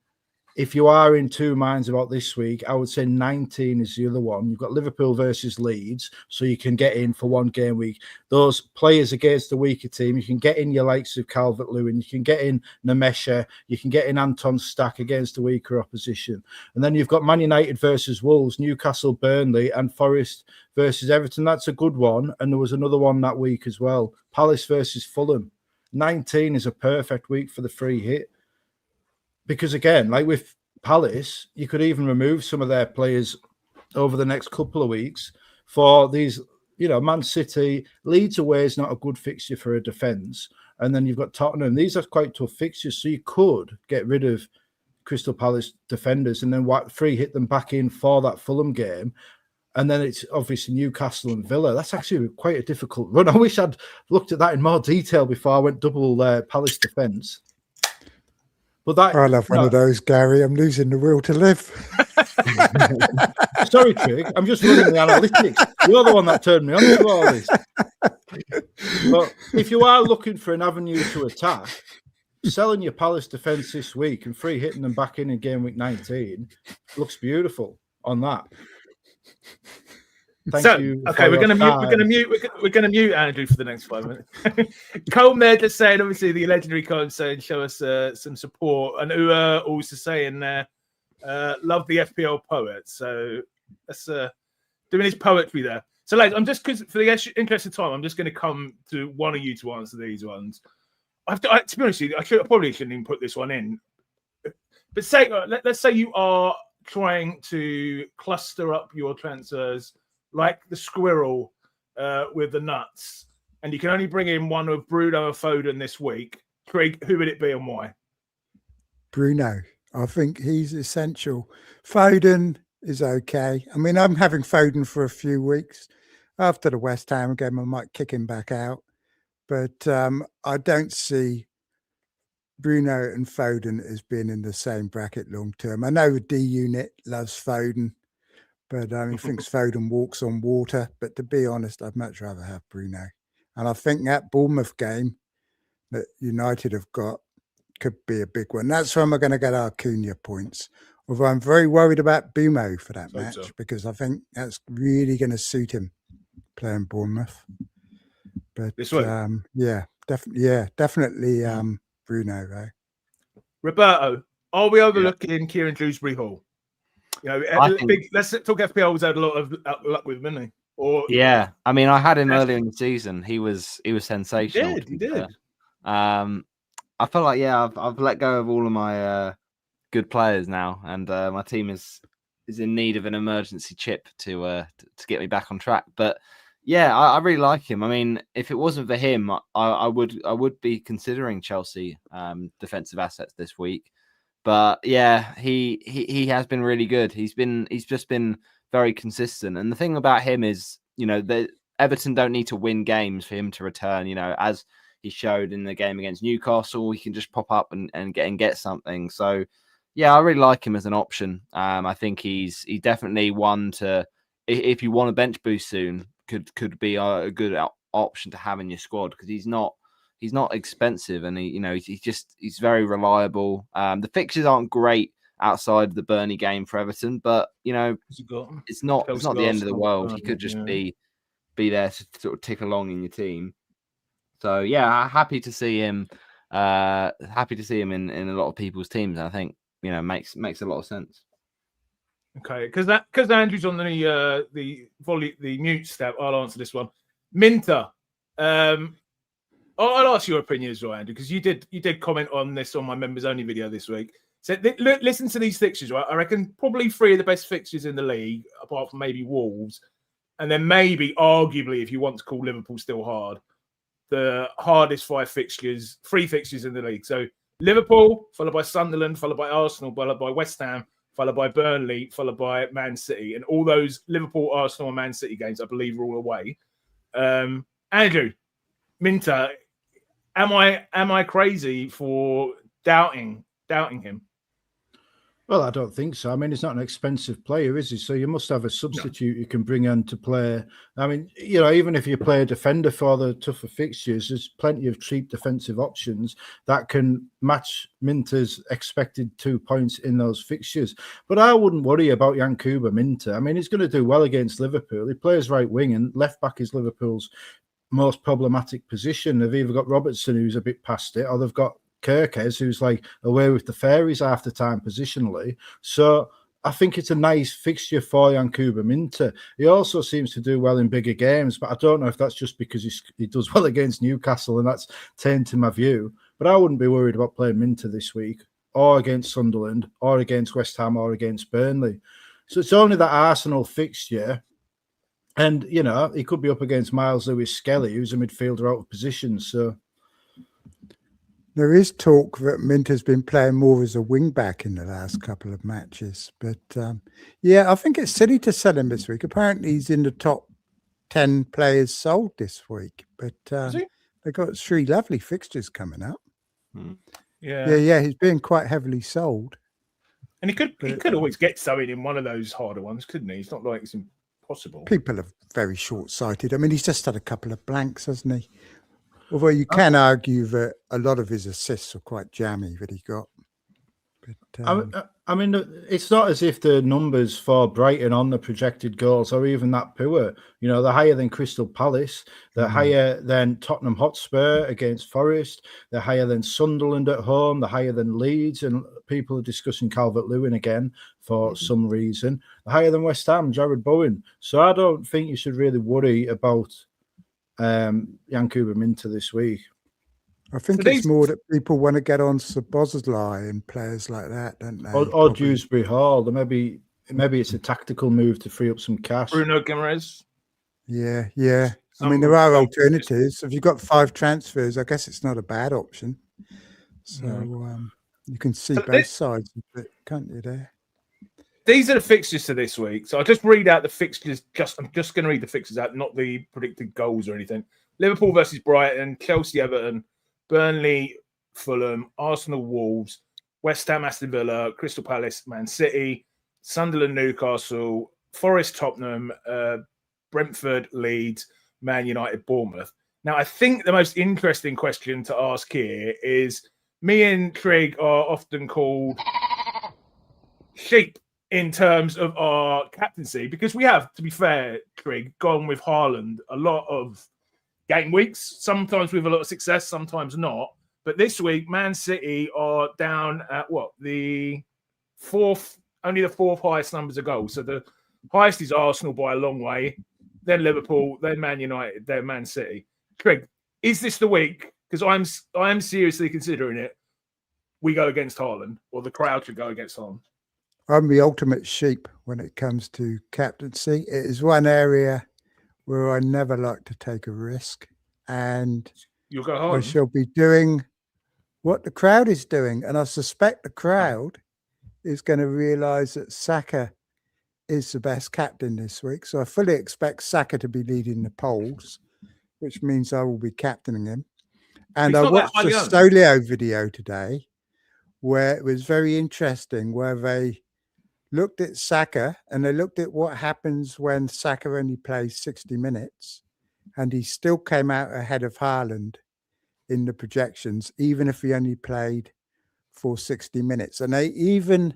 if you are in two minds about this week, I would say 19 is the other one. You've got Liverpool versus Leeds, so you can get in for one game week. Those players against the weaker team, you can get in your likes of Calvert-Lewin, you can get in Nemesha, you can get in Anton Stack against the weaker opposition. And then you've got Man United versus Wolves, Newcastle, Burnley, and Forest versus Everton. That's a good one. And there was another one that week as well. Palace versus Fulham. 19 is a perfect week for the free hit. Because again, like with Palace, you could even remove some of their players over the next couple of weeks for these, Man City. Leeds away is not a good fixture for a defence. And then you've got Tottenham. These are quite tough fixtures. So you could get rid of Crystal Palace defenders and then free hit them back in for that Fulham game. And then it's obviously Newcastle and Villa. That's actually quite a difficult run. I wish I'd looked at that in more detail before I went double Palace defence. But I'll have one of those, Gary. I'm losing the will to live. Sorry, Trig. I'm just running the analytics. You're the one that turned me on to all this. But if you are looking for an avenue to attack, selling your Palace defence this week and free hitting them back in game week 19 looks beautiful on that. Thank you. Okay, we're going to mute Andrew for the next 5 minutes. Cole Med just saying, obviously, the legendary Cole saying, show us some support, and Ua also saying, love the FPL poet. So that's doing his poetry there. So, lads, I'm just because for the interest of time, I'm just going to come to one of you to answer these ones. To be honest with you, I probably shouldn't even put this one in. But say, let's say you are trying to cluster up your transfers like the squirrel with the nuts, and you can only bring in one of Bruno or Foden this week. Trig, who would it be and why? Bruno. I think he's essential. Foden is okay. I mean, I'm having Foden for a few weeks. After the West Ham game, I might kick him back out. But I don't see Bruno and Foden as being in the same bracket long term. I know the D unit loves Foden, but he thinks Foden walks on water. But to be honest, I'd much rather have Bruno. And I think that Bournemouth game that United have got could be a big one. That's where I'm going to get our Cunha points. Although I'm very worried about Bumo for that match because I think that's really going to suit him playing Bournemouth. But definitely Bruno though. Roberto, are we overlooking Kieran Dewsbury Hall? Let's talk FPL. Was had a lot of luck with him, didn't he? I mean, I had him earlier in the season. He was sensational. He did. I feel like I've let go of all of my good players now, and my team is in need of an emergency chip to get me back on track. But I really like him. I mean, if it wasn't for him, I would be considering Chelsea defensive assets this week. But he has been really good. He's just been very consistent. And the thing about him is, that Everton don't need to win games for him to return. As he showed in the game against Newcastle, he can just pop up and get something. So I really like him as an option. I think he's definitely one to, if you want a bench boost soon, could be a good option to have in your squad because he's not expensive and he's very reliable. The fixtures aren't great outside the Burnley game for Everton, but it's not the end of the world. He could just be there to sort of tick along in your team. So happy to see him. Happy to see him in a lot of people's teams. I think makes a lot of sense. Okay, because Andrew's on the mute step, I'll answer this one. Minter, I'll ask your opinion as well, Andrew, because you did comment on this on my members only video this week. So listen to these fixtures, right? I reckon probably 3 of the best fixtures in the league, apart from maybe Wolves, and then maybe arguably, if you want to call Liverpool still hard, the hardest 3 fixtures in the league. So Liverpool, followed by Sunderland, followed by Arsenal, followed by West Ham, followed by Burnley, followed by Man City. And all those Liverpool, Arsenal, and Man City games, I believe, are all away. Andrew, Minter, am I crazy for doubting him? Well, I don't think so. I mean, he's not an expensive player, is he? So you must have a substitute you can bring in to play. I mean, even if you play a defender for the tougher fixtures, there's plenty of cheap defensive options that can match Minter's expected 2 points in those fixtures. But I wouldn't worry about Yankuba Minter. I mean, he's going to do well against Liverpool. He plays right wing, and left back is Liverpool's most problematic position. They've either got Robertson, who's a bit past it, or they've got Kirkes, who's like away with the fairies half the time positionally. So I think it's a nice fixture for Yankuba Minter. He also seems to do well in bigger games, but I don't know if that's just because he does well against Newcastle and that's tainted my view. But I wouldn't be worried about playing Minter this week, or against Sunderland, or against West Ham, or against Burnley. So it's only that Arsenal fixture. And, he could be up against Miles Lewis-Skelly, who's a midfielder out of position. So there is talk that Minter's been playing more as a wing-back in the last couple of matches. But, I think it's silly to sell him this week. Apparently, he's in the top 10 players sold this week. But they've got 3 lovely fixtures coming up. Yeah, he's being quite heavily sold. And he could always get something in one of those harder ones, couldn't he? It's not like it's impossible. People are very short-sighted. I mean, he's just had a couple of blanks, hasn't he? Although you can argue that a lot of his assists are quite jammy that he got. But, I mean, it's not as if the numbers for Brighton on the projected goals are even that poor. They're higher than Crystal Palace. They're higher than Tottenham Hotspur against Forest. They're higher than Sunderland at home. They're higher than Leeds. And people are discussing Calvert-Lewin again for some reason. They're higher than West Ham, Jared Bowen. So I don't think you should really worry about Yankuba Minter this week. I think it's more that people want to get on Szoboszlai and players like that, don't they? Or Dewsbury Hall. Maybe it's a tactical move to free up some cash. Bruno Guimaraes. Yeah. I mean, there are alternatives. If you've got 5 transfers, I guess it's not a bad option. So you can see both sides of it, can't you, there? These are the fixtures for this week. So I'll just read out the fixtures. I'm just going to read the fixtures out, not the predicted goals or anything. Liverpool versus Brighton, Chelsea Everton, Burnley Fulham, Arsenal Wolves, West Ham Aston Villa, Crystal Palace Man City, Sunderland Newcastle, Forest Tottenham, Brentford Leeds, Man United Bournemouth. Now, I think the most interesting question to ask here is, me and Trig are often called sheep in terms of our captaincy, because we have, to be fair, Trig, gone with Haaland a lot of game weeks, sometimes with a lot of success, sometimes not. But this week, Man City are down at only the 4th highest numbers of goals. So the highest is Arsenal by a long way, then Liverpool, then Man United, then Man City. Trig, is this the week? Because I'm seriously considering it. We go against Haaland, or the crowd should go against Haaland. I'm the ultimate sheep when it comes to captaincy. It is one area where I never like to take a risk, and you'll go home. I shall be doing what the crowd is doing, and I suspect the crowd is going to realise that Saka is the best captain this week. So I fully expect Saka to be leading the polls, which means I will be captaining him. And I watched the Solio video today, where it was very interesting, where they looked at Saka and they looked at what happens when Saka only plays 60 minutes, and he still came out ahead of Haaland in the projections, even if he only played for 60 minutes. And they even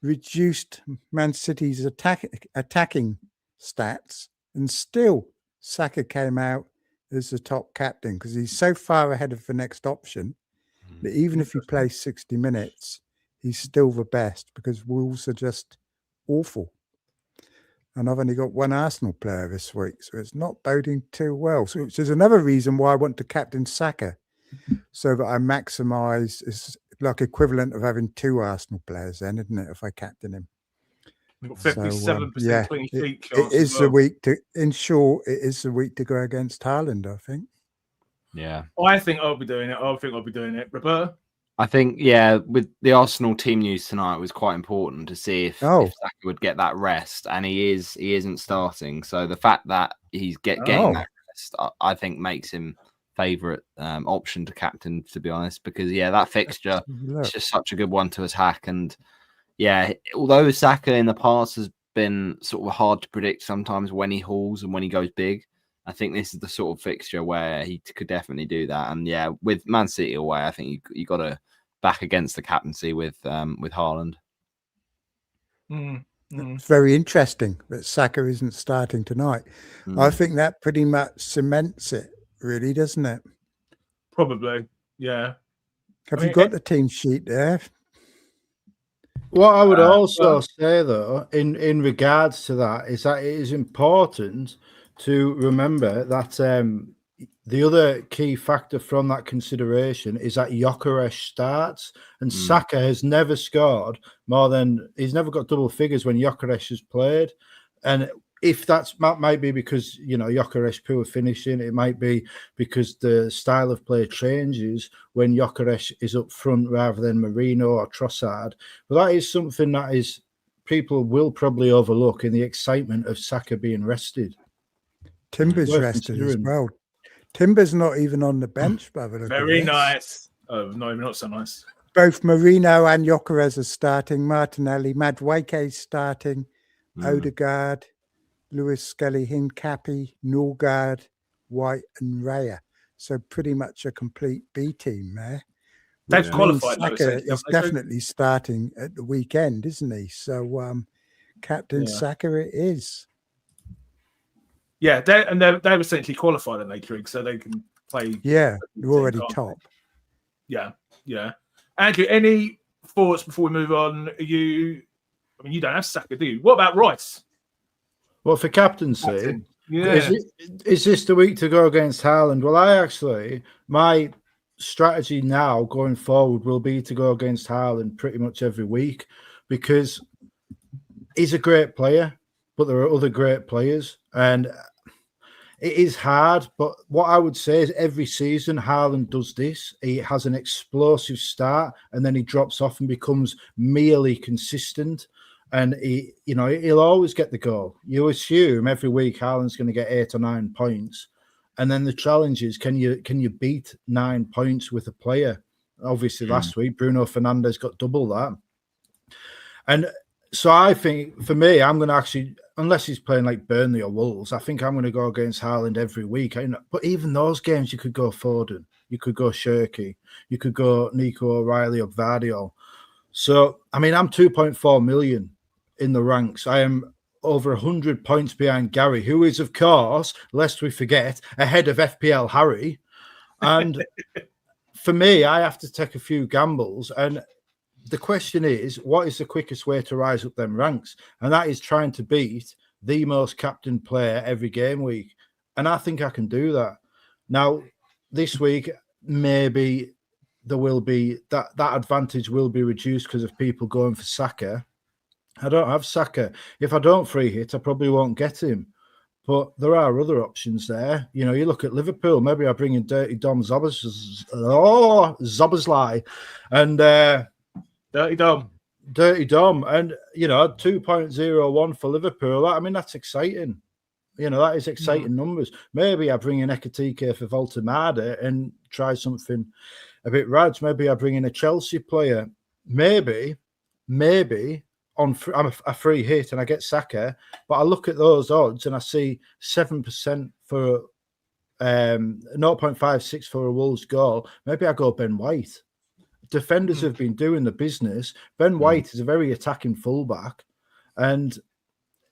reduced Man City's attacking stats, and still Saka came out as the top captain because he's so far ahead of the next option that even if he plays 60 minutes, he's still the best, because Wolves are just awful. And I've only got one Arsenal player this week, so it's not boding too well. So which is another reason why I want to captain Saka, so that I maximise. It's like equivalent of having 2 Arsenal players then, isn't it, if I captain him? 57% clean sheet chance. It is the week to, in short, it is the week to go against Haaland, I think. Yeah. I think I'll be doing it. Roberto? I think, with the Arsenal team news tonight, it was quite important to see if Saka would get that rest, and he isn't starting. So the fact that he's getting that rest, I think, makes him favourite option to captain, to be honest, because that fixture is just such a good one to attack. And although Saka in the past has been sort of hard to predict sometimes when he hauls and when he goes big, I think this is the sort of fixture where he could definitely do that. And with Man City away, I think you got to back against the captaincy with Haaland. It's very interesting that Saka isn't starting tonight. I think that pretty much cements it, really, doesn't it? Probably, yeah. Have you got the team sheet there? What I would also say, though, in regards to that, is that it is important to remember that the other key factor from that consideration is that Gyökeres starts, and Saka has never scored he's never got double figures when Gyökeres has played. And if that might be because, Gyökeres poor finishing, it might be because the style of play changes when Gyökeres is up front rather than Merino or Trossard. But that is something that people will probably overlook in the excitement of Saka being rested. Timber's rested as well. Timber's not even on the bench, brother. Very nice. Oh, no, not so nice. Both Merino and Gyökeres are starting. Martinelli, Madueke's starting. Odegaard, Lewis Skelly, Hincapi, Norgard, White, and Raya. So pretty much a complete B team there. They've qualified. Saka is definitely starting at the weekend, isn't he? So Captain Saka it is. Yeah, they've essentially qualified in Trig, so they can play. Yeah, they're already top. Yeah. Andrew, any thoughts before we move on? You don't have Saka, do you? What about Rice? Well, for captaincy, yeah. Is this the week to go against Haaland? Well, my strategy now going forward will be to go against Haaland pretty much every week, because he's a great player, but there are other great players, and it is hard. But what I would say is every season Haaland does this. He has an explosive start, and then he drops off and becomes merely consistent. And he'll always get the goal. You assume every week Haaland's going to get 8 or 9 points, and then the challenge is, can you beat 9 points with a player? Obviously, last week Bruno Fernandes got double that, and so I think for me, I'm going to actually, unless he's playing like Burnley or Wolves, I think I'm going to go against Haaland every week. But even those games, you could go Foden, you could go Shirky, you could go Nico O'Reilly or Gvardiol. So, I'm 2.4 million in the ranks. I am over 100 points behind Gary, who is, of course, lest we forget, ahead of FPL Harry. And for me, I have to take a few gambles. And the question is, what is the quickest way to rise up them ranks? And that is trying to beat the most captain player every game week. And I think I can do that. Now, this week, maybe there will be that advantage will be reduced because of people going for Saka. I don't have Saka. If I don't free hit, I probably won't get him. But there are other options there. You look at Liverpool. Maybe I bring in Dirty Dom Szoboszlai, and Dirty Dom, and 2.01 for Liverpool. That's exciting. That is exciting numbers. Maybe I bring in Ekatike for Voltemade and try something a bit rads. Maybe I bring in a Chelsea player. Maybe on a free hit and I get Saka, but I look at those odds and I see 7% for 0.56 for a Wolves goal. Maybe I go Ben White. Defenders have been doing the business. Ben White is a very attacking fullback, and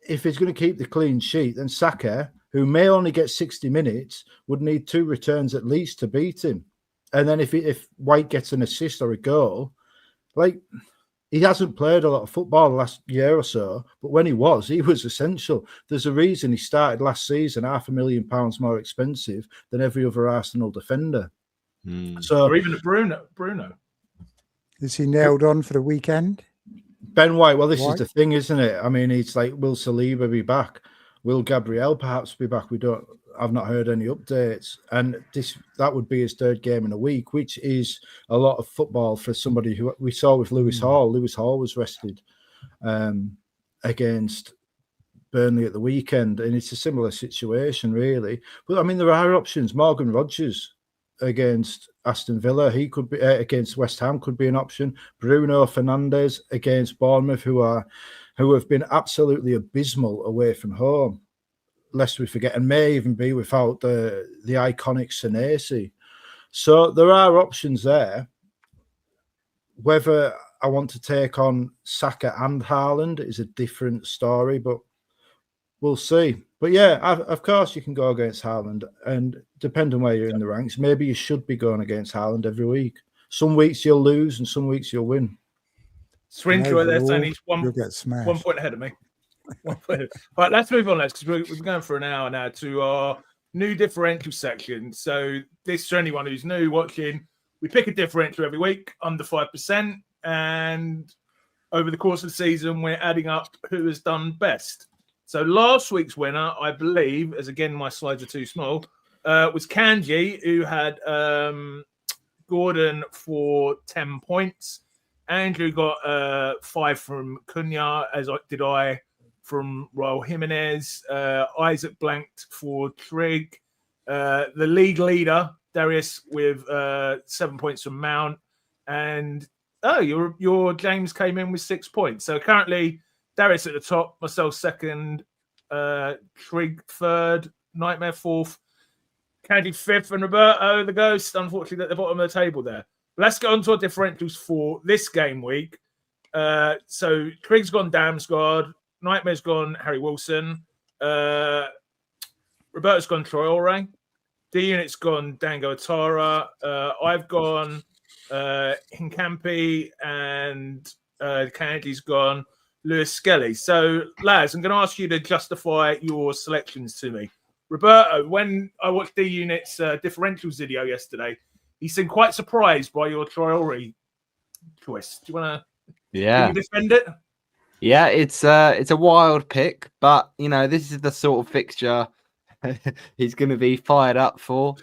if he's going to keep the clean sheet, then Saka, who may only get 60 minutes, would need 2 returns at least to beat him. And then if White gets an assist or a goal, he hasn't played a lot of football the last year or so, but when he was essential. There's a reason he started last season £500,000 more expensive than every other Arsenal defender. So, or even Bruno. Is he nailed on for the weekend? Ben White, well, this is the thing, isn't it? It's like, will Saliba be back? Will Gabriel perhaps be back? We don't. I've not heard any updates. And that would be his third game in a week, which is a lot of football for somebody who we saw with Lewis Hall. Lewis Hall was rested against Burnley at the weekend, and it's a similar situation, really. But I mean, there are options. Morgan Rogers against Aston Villa, he could be against West Ham, could be an option. Bruno Fernandes against Bournemouth, who have been absolutely abysmal away from home, lest we forget, and may even be without the iconic Senesi. So there are options there. Whether I want to take on Saka and Haaland is a different story, but we'll see. But yeah, of course you can go against Haaland, and depending on where you're in the ranks, maybe you should be going against Haaland every week. Some weeks you'll lose and some weeks you'll win. Swindler, they're saying he's you'll get smashed. 1 point ahead of me. 1 point ahead. Right, let's move on, because we've been going for an hour now to our new differential section. So this, for anyone who's new watching, we pick a differential every week under 5%, and over the course of the season, we're adding up who has done best. So last week's winner, I believe, as again my slides are too small, was Kanji, who had Gordon for 10 points. Andrew got 5 from Cunha, as did I from Raul Jimenez. Isaac blanked for Trig. The league leader, Darius, with 7 points from Mount. And your James came in with 6 points. So currently, Darius at the top, myself second, Trig third, Nightmare fourth, Candy fifth, and Roberto, the ghost, unfortunately, at the bottom of the table there. Let's go on to our differentials for this game week. So Trig's gone Damsgaard, Nightmare's gone Harry Wilson, Roberto's gone Traore, D-Unit's gone Dango Atara, I've gone Hincampi, and Candy's gone Lewis Skelly. So, lads, I'm going to ask you to justify your selections to me. Roberto, when I watched D-Unit's differentials video yesterday, he seemed quite surprised by your Traore choice. Do you want to defend it? Yeah, it's a wild pick, but, you know, this is the sort of fixture he's going to be fired up for.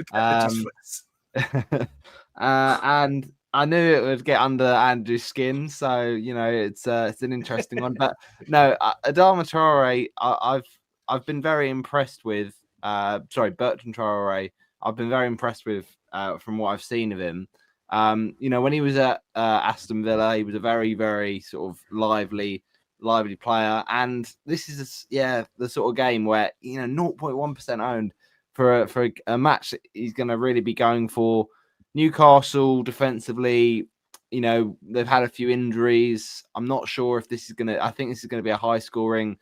And I knew it would get under Andrew's skin, so you know it's an interesting one. But no, Adama Traore, I've been very impressed with. Bertrand Traore, I've been very impressed with from what I've seen of him. You know, when he was at Aston Villa, he was a very, very sort of lively player, and this is the sort of game where 0.1% owned for a match that he's going to really be going for. Newcastle defensively, you know, they've had a few injuries. I'm not sure if this is going to. I think this is going to be a high-scoring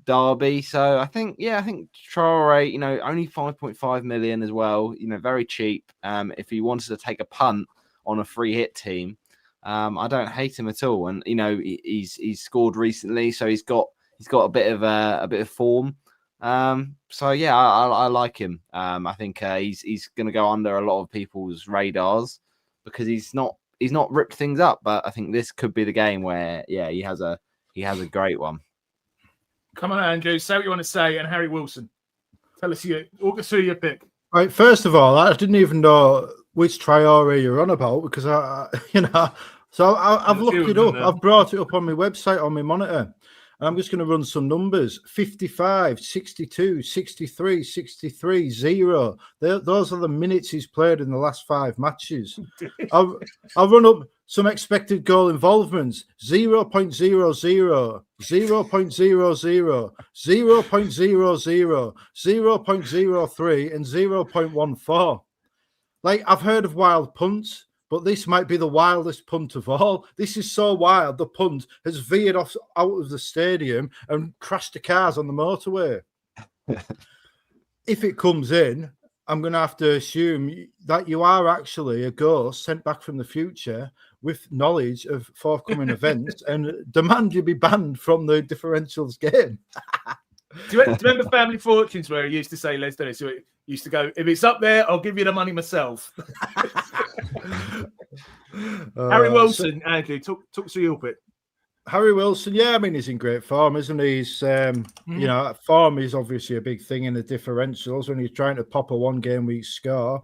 derby. So I think Traore, you know, only 5.5 million as well. You know, very cheap. If he wanted to take a punt on a free hit team, I don't hate him at all. And you know, he's scored recently, so he's got a bit of form. So yeah, I like him. I think he's going to go under a lot of people's radars because he's not ripped things up. But I think this could be the game where he has a great one. Come on, Andrew, say what you want to say. And Harry Wilson, tell us walk us through your pick. Right, first of all, I didn't even know which Traore you're on about because I've looked it up. I've brought it up on my website on my monitor. I'm just going to run some numbers. 55, 62, 63, 63, 0. Those are the minutes he's played in the last 5 matches. I'll run up some expected goal involvements. 0.00, 0.00, 0.00, 0.03, and 0.14. Like, I've heard of wild punts, but this might be the wildest punt of all. This is so wild, the punt has veered out of the stadium and crashed the cars on the motorway. If it comes in, I'm going to have to assume that you are actually a ghost sent back from the future with knowledge of forthcoming events and demand you be banned from the differentials game. Do you remember Family Fortunes where he used to say, Les Dennis, he used to go, if it's up there, I'll give you the money myself. Harry Wilson, Andrew, talk to your pick. Harry Wilson, yeah, I mean, he's in great form, isn't he? He's, form is obviously a big thing in the differentials when he's trying to pop a 1 game week score.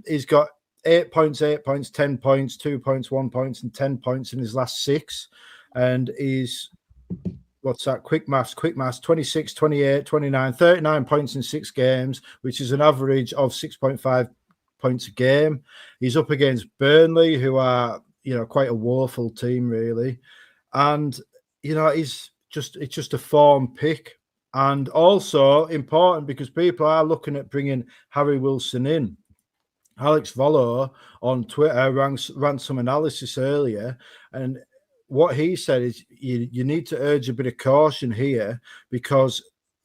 He's got 8 points, 10 points, 2 points, 1 point, and 10 points in his last 6. And he's, what's that? Quick maths, 26, 28, 29, 39 points in 6 games, which is an average of 6.5 points a game. He's up against Burnley, who are, quite a woeful team, really. And, it's just a form pick. And also important because people are looking at bringing Harry Wilson in. Alex Vollo on Twitter ran some analysis earlier, and what he said is you need to urge a bit of caution here because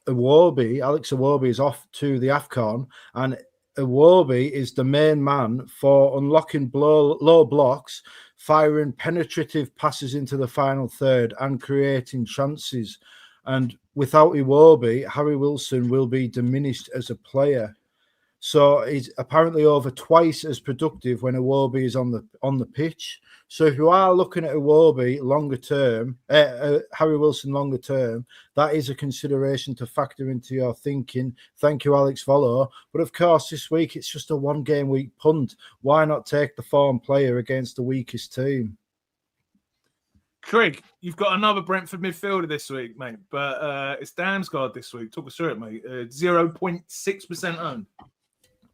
Alex Iwobi is off to the AFCON, and Iwobi is the main man for unlocking low blocks, firing penetrative passes into the final third and creating chances. And without Iwobi, Harry Wilson will be diminished as a player. So he's apparently over twice as productive when Iwobi is on the pitch. So if you are looking at Iwobi longer term, Harry Wilson longer term, that is a consideration to factor into your thinking. Thank you, Alex Vollo. But of course, this week it's just a 1 game week punt. Why not take the form player against the weakest team? Trig, you've got another Brentford midfielder this week, mate. But it's Damsgaard this week. Talk us through it, mate. 0.6% owned.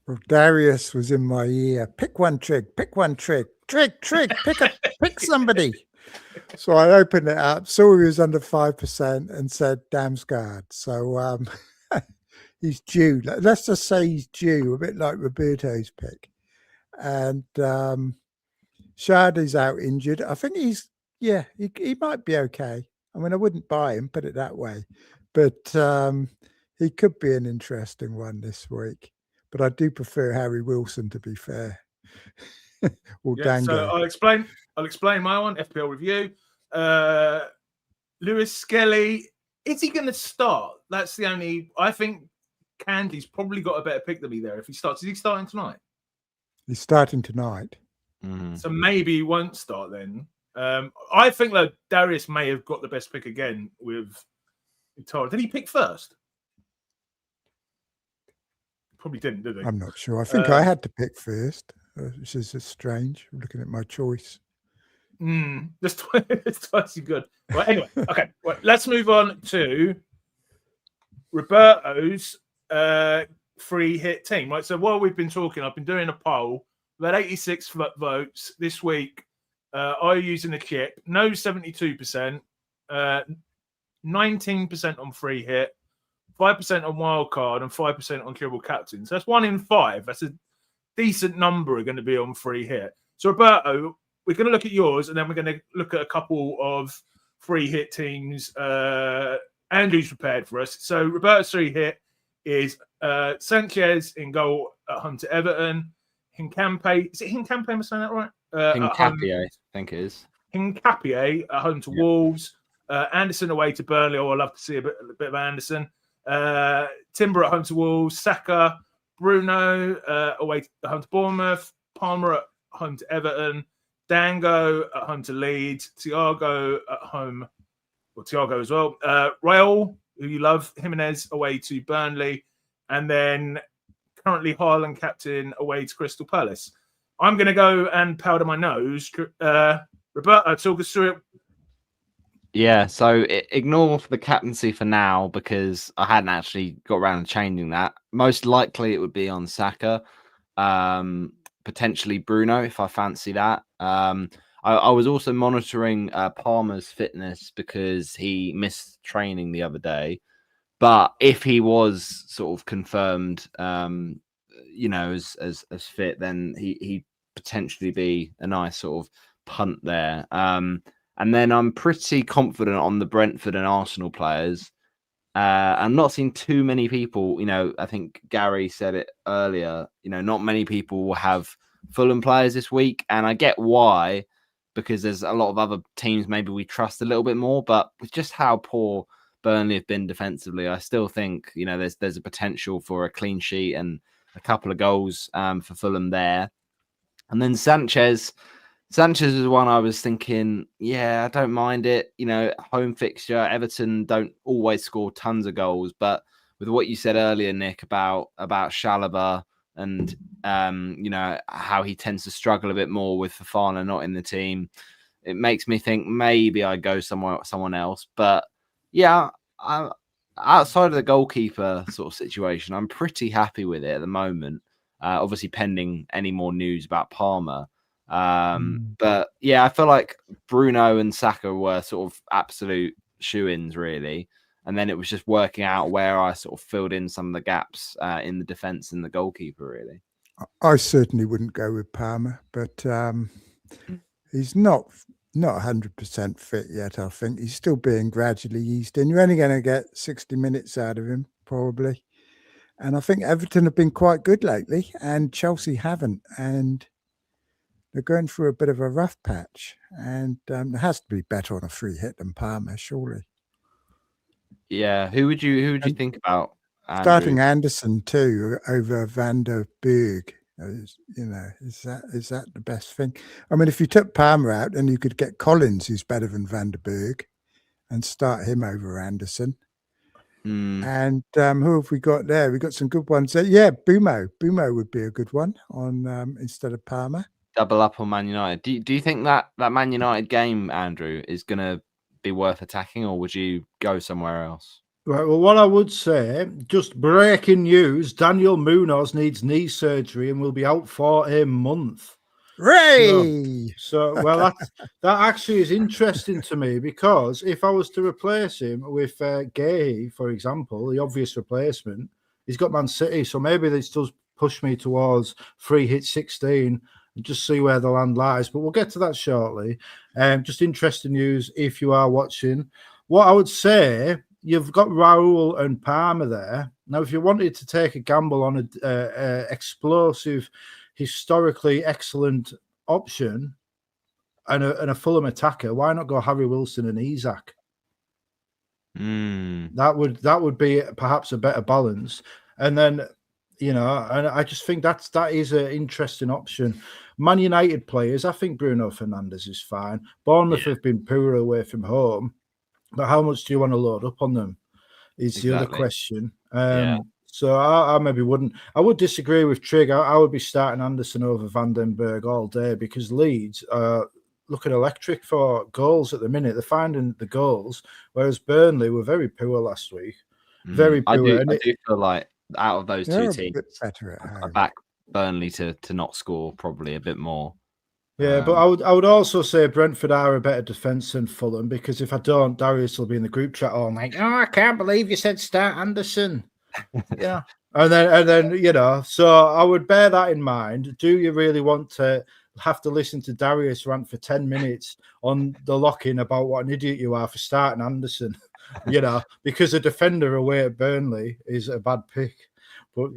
Well, Darius was in my ear. Pick one, Trig. Pick one, Trig. Trig. Pick somebody. So I opened it up, saw he was under 5%, and said Damsgaard. So he's due. Let's just say he's due, a bit like Roberto's pick. And Shardy's out injured. I think he might be okay. I mean, I wouldn't buy him, put it that way. But he could be an interesting one this week. But I do prefer Harry Wilson, to be fair. Or Dango. So I'll explain my one. FPL review. Lewis Skelly. Is he going to start? That's the only. I think Candy's probably got a better pick than me there. If he starts, is he starting tonight? He's starting tonight. Mm-hmm. So maybe he won't start then. I think that Darius may have got the best pick again with Tara. Did he pick first? Probably didn't, did he? I'm not sure. I think I had to pick first, which is strange. Looking at my choice. That's twice as good. Well, anyway, okay. Well, let's move on to Roberto's free hit team. Right. So while we've been talking, I've been doing a poll. We've had 86 votes this week. Are you using the chip? No, 72%. 19% on free hit. 5% on wildcard and 5% on curable captain. So that's 1 in 5. That's a decent number are going to be on free hit. So Roberto, we're going to look at yours and then we're going to look at a couple of free hit teams Andrew's prepared for us. So Roberto's free hit is Sanchez in goal at home to Everton. Hincapie, is it Hincapie? Am I saying that right? Hincapie, I think it is. Hincapie at home to Wolves. Anderson away to Burnley. Oh, I'd love to see a bit of Anderson. Timber at home to Wolves, Saka, Bruno away at home to Bournemouth, Palmer at home to Everton, Dango at home to Leeds, Thiago at home, or Thiago as well, Raul, who you love, Jimenez away to Burnley, and then currently Haaland captain away to Crystal Palace. I'm going to go and powder my nose. Roberto, talk us through it. Yeah, so ignore the captaincy for now because I hadn't actually got around to changing that. Most likely it would be on Saka, potentially Bruno if I fancy that. I was also monitoring Palmer's fitness because he missed training the other day. But if he was sort of confirmed, as fit, then he'd potentially be a nice sort of punt there. And then I'm pretty confident on the Brentford and Arsenal players. I'm not seeing too many people, I think Gary said it earlier, not many people will have Fulham players this week. And I get why, because there's a lot of other teams maybe we trust a little bit more. But with just how poor Burnley have been defensively, I still think, there's a potential for a clean sheet and a couple of goals for Fulham there. And then Sanchez, Sanchez is one I was thinking, yeah, I don't mind it. You know, home fixture. Everton don't always score tons of goals, but with what you said earlier, Nick, about Chalobah and you know, how he tends to struggle a bit more with Fofana not in the team, it makes me think maybe I go someone else. But yeah, outside of the goalkeeper sort of situation, I'm pretty happy with it at the moment. Obviously, pending any more news about Palmer. But yeah, I feel like Bruno and Saka were sort of absolute shoo-ins, really. And then it was just working out where I sort of filled in some of the gaps in the defence and the goalkeeper, really. I certainly wouldn't go with Palmer, but he's not 100% fit yet. I think he's still being gradually eased in. You're only going to get 60 minutes out of him, probably. And I think Everton have been quite good lately, and Chelsea haven't. And they're going through a bit of a rough patch. And it has to be better on a free hit than Palmer, surely. Yeah, who would you think about? Andrew? Starting Anderson too over Van der Berg. You know, is that the best thing? I mean, if you took Palmer out, then you could get Collins, who's better than Van der Berg, and start him over Anderson. And who have we got there? We got some good ones. Yeah, Bumo would be a good one on instead of Palmer. Double up on Man United. Do you think that Man United game, Andrew, is going to be worth attacking, or would you go somewhere else? Right, well, what I would say, just breaking news, Daniel Munoz needs knee surgery and will be out for a month. Ray! So well, that actually is interesting to me, because if I was to replace him with Gay, for example, the obvious replacement, he's got Man City, so maybe this does push me towards free hit 16 and just see where the land lies. But we'll get to that shortly. Just interesting news if you are watching. What I would say, you've got Raul and Palmer there. Now, if you wanted to take a gamble on an explosive, historically excellent option and a Fulham attacker, why not go Harry Wilson and Isak? That would be perhaps a better balance. And then, you know, and I just think that is an interesting option. Man United players, I think Bruno Fernandes is fine. Bournemouth have been poor away from home, but how much do you want to load up on them is the other question. So I maybe wouldn't. I would disagree with Trig. I would be starting Anderson over Van den Berg all day, because Leeds are looking electric for goals at the minute. They're finding the goals, whereas Burnley were very poor last week. Very poor. I do feel like out of those two teams, better at I home. back Burnley to not score probably a bit more. Yeah, but I would also say Brentford are a better defence than Fulham, because if I don't, Darius will be in the group chat all night. Oh, I can't believe you said start Anderson. Yeah. And then, you know, so I would bear that in mind. Do you really want to have to listen to Darius rant for 10 minutes on the lock-in about what an idiot you are for starting Anderson? You know, because a defender away at Burnley is a bad pick. But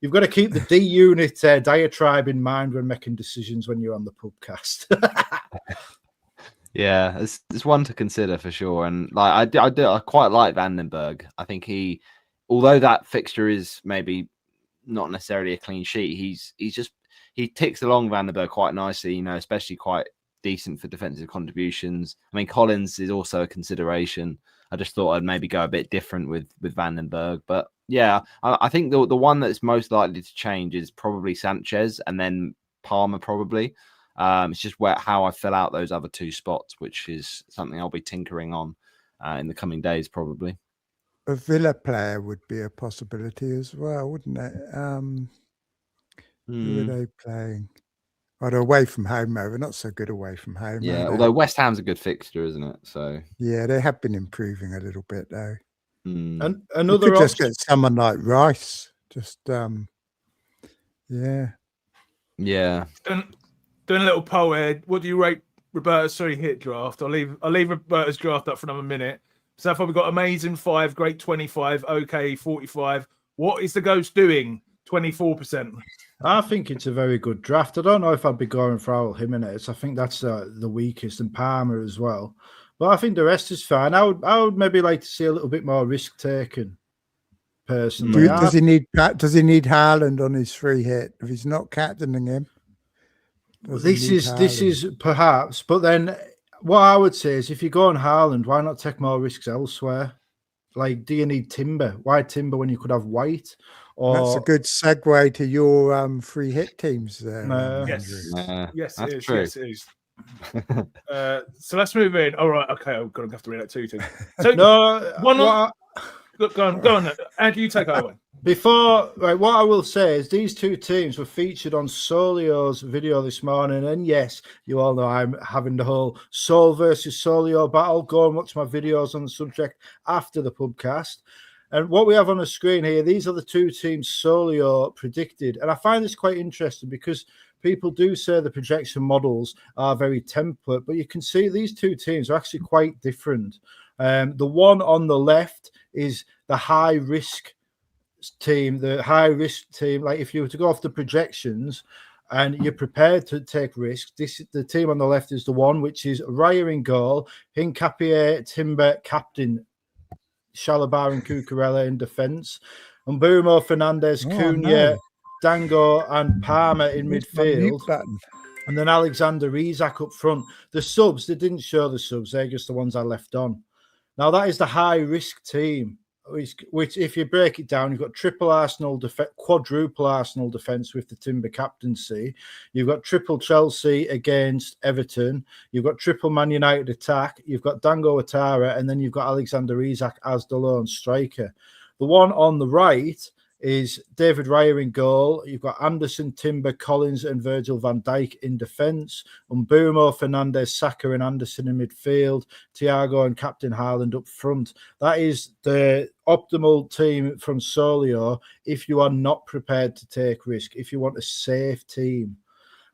you've got to keep the D unit diatribe in mind when making decisions when you're on the podcast. Yeah, it's one to consider for sure. And like I quite like Van den Berg. I think although that fixture is maybe not necessarily a clean sheet, he ticks along Van den Berg quite nicely, you know, especially quite decent for defensive contributions. I mean, Collins is also a consideration. I just thought I'd maybe go a bit different with Van den Berg. But yeah, I think the one that's most likely to change is probably Sanchez, and then Palmer probably. It's just how I fill out those other two spots, which is something I'll be tinkering on in the coming days probably. A Villa player would be a possibility as well, wouldn't it? Who are they playing? Oh, they're away from home, though. They're not so good away from home. Yeah, although West Ham's a good fixture, isn't it? So yeah, they have been improving a little bit, though. And another could just get someone like Rice. Just yeah. Doing a little poll here. What do you rate Roberto's hit draft? I'll leave Roberto's draft up for another minute. So far, we've got amazing 5, great 25, okay 45. What is the Ghost doing? 24%. I think it's a very good draft. I don't know if I'd be going for Raul Jimenez. I think that's the weakest, and Palmer as well. But I think the rest is fine. I would maybe like to see a little bit more risk taken. Personally, does he need Haaland on his free hit if he's not captaining him? This is perhaps, but then what I would say is if you go on Haaland, why not take more risks elsewhere? Like, do you need Timber? Why Timber when you could have White? Or that's a good segue to your free hit teams there. Yes, that's it is. true. Yes, it is. So let's move in. All right, okay, I'm gonna have to read that too. So go on. Andy, you take over. Before, right, what I will say is these two teams were featured on Solio's video this morning, and yes, you all know I'm having the whole Sol versus Solio battle. Go and watch my videos on the subject after the pubcast. And what we have on the screen here, these are the two teams Solio predicted, and I find this quite interesting because people do say the projection models are very template, but you can see these two teams are actually quite different. The one on the left is the high risk team, like if you were to go off the projections and you're prepared to take risks, the team on the left is the one which is Raya in goal, Hincapié, Timber, captain, Shalabar and Cucurella in defence, and Bruno Fernandes, Cunha, Dango and Palmer in midfield, and then Alexander Isak up front. The subs, they didn't show the subs, they're just the ones I left on. Now that is the high risk team, which if you break it down, you've got triple Arsenal defense, quadruple Arsenal defense with the Timber captaincy. You've got triple Chelsea against Everton. You've got triple Man United attack. You've got Dango Ouattara, and then you've got Alexander Isak as the lone striker. The one on the right is David Raya in goal. You've got Anderson, Timber, Collins, and Virgil van Dijk in defence. Mbeumo, Fernandes, Saka, and Anderson in midfield. Thiago and Captain Haaland up front. That is the optimal team from Solio if you are not prepared to take risk, if you want a safe team.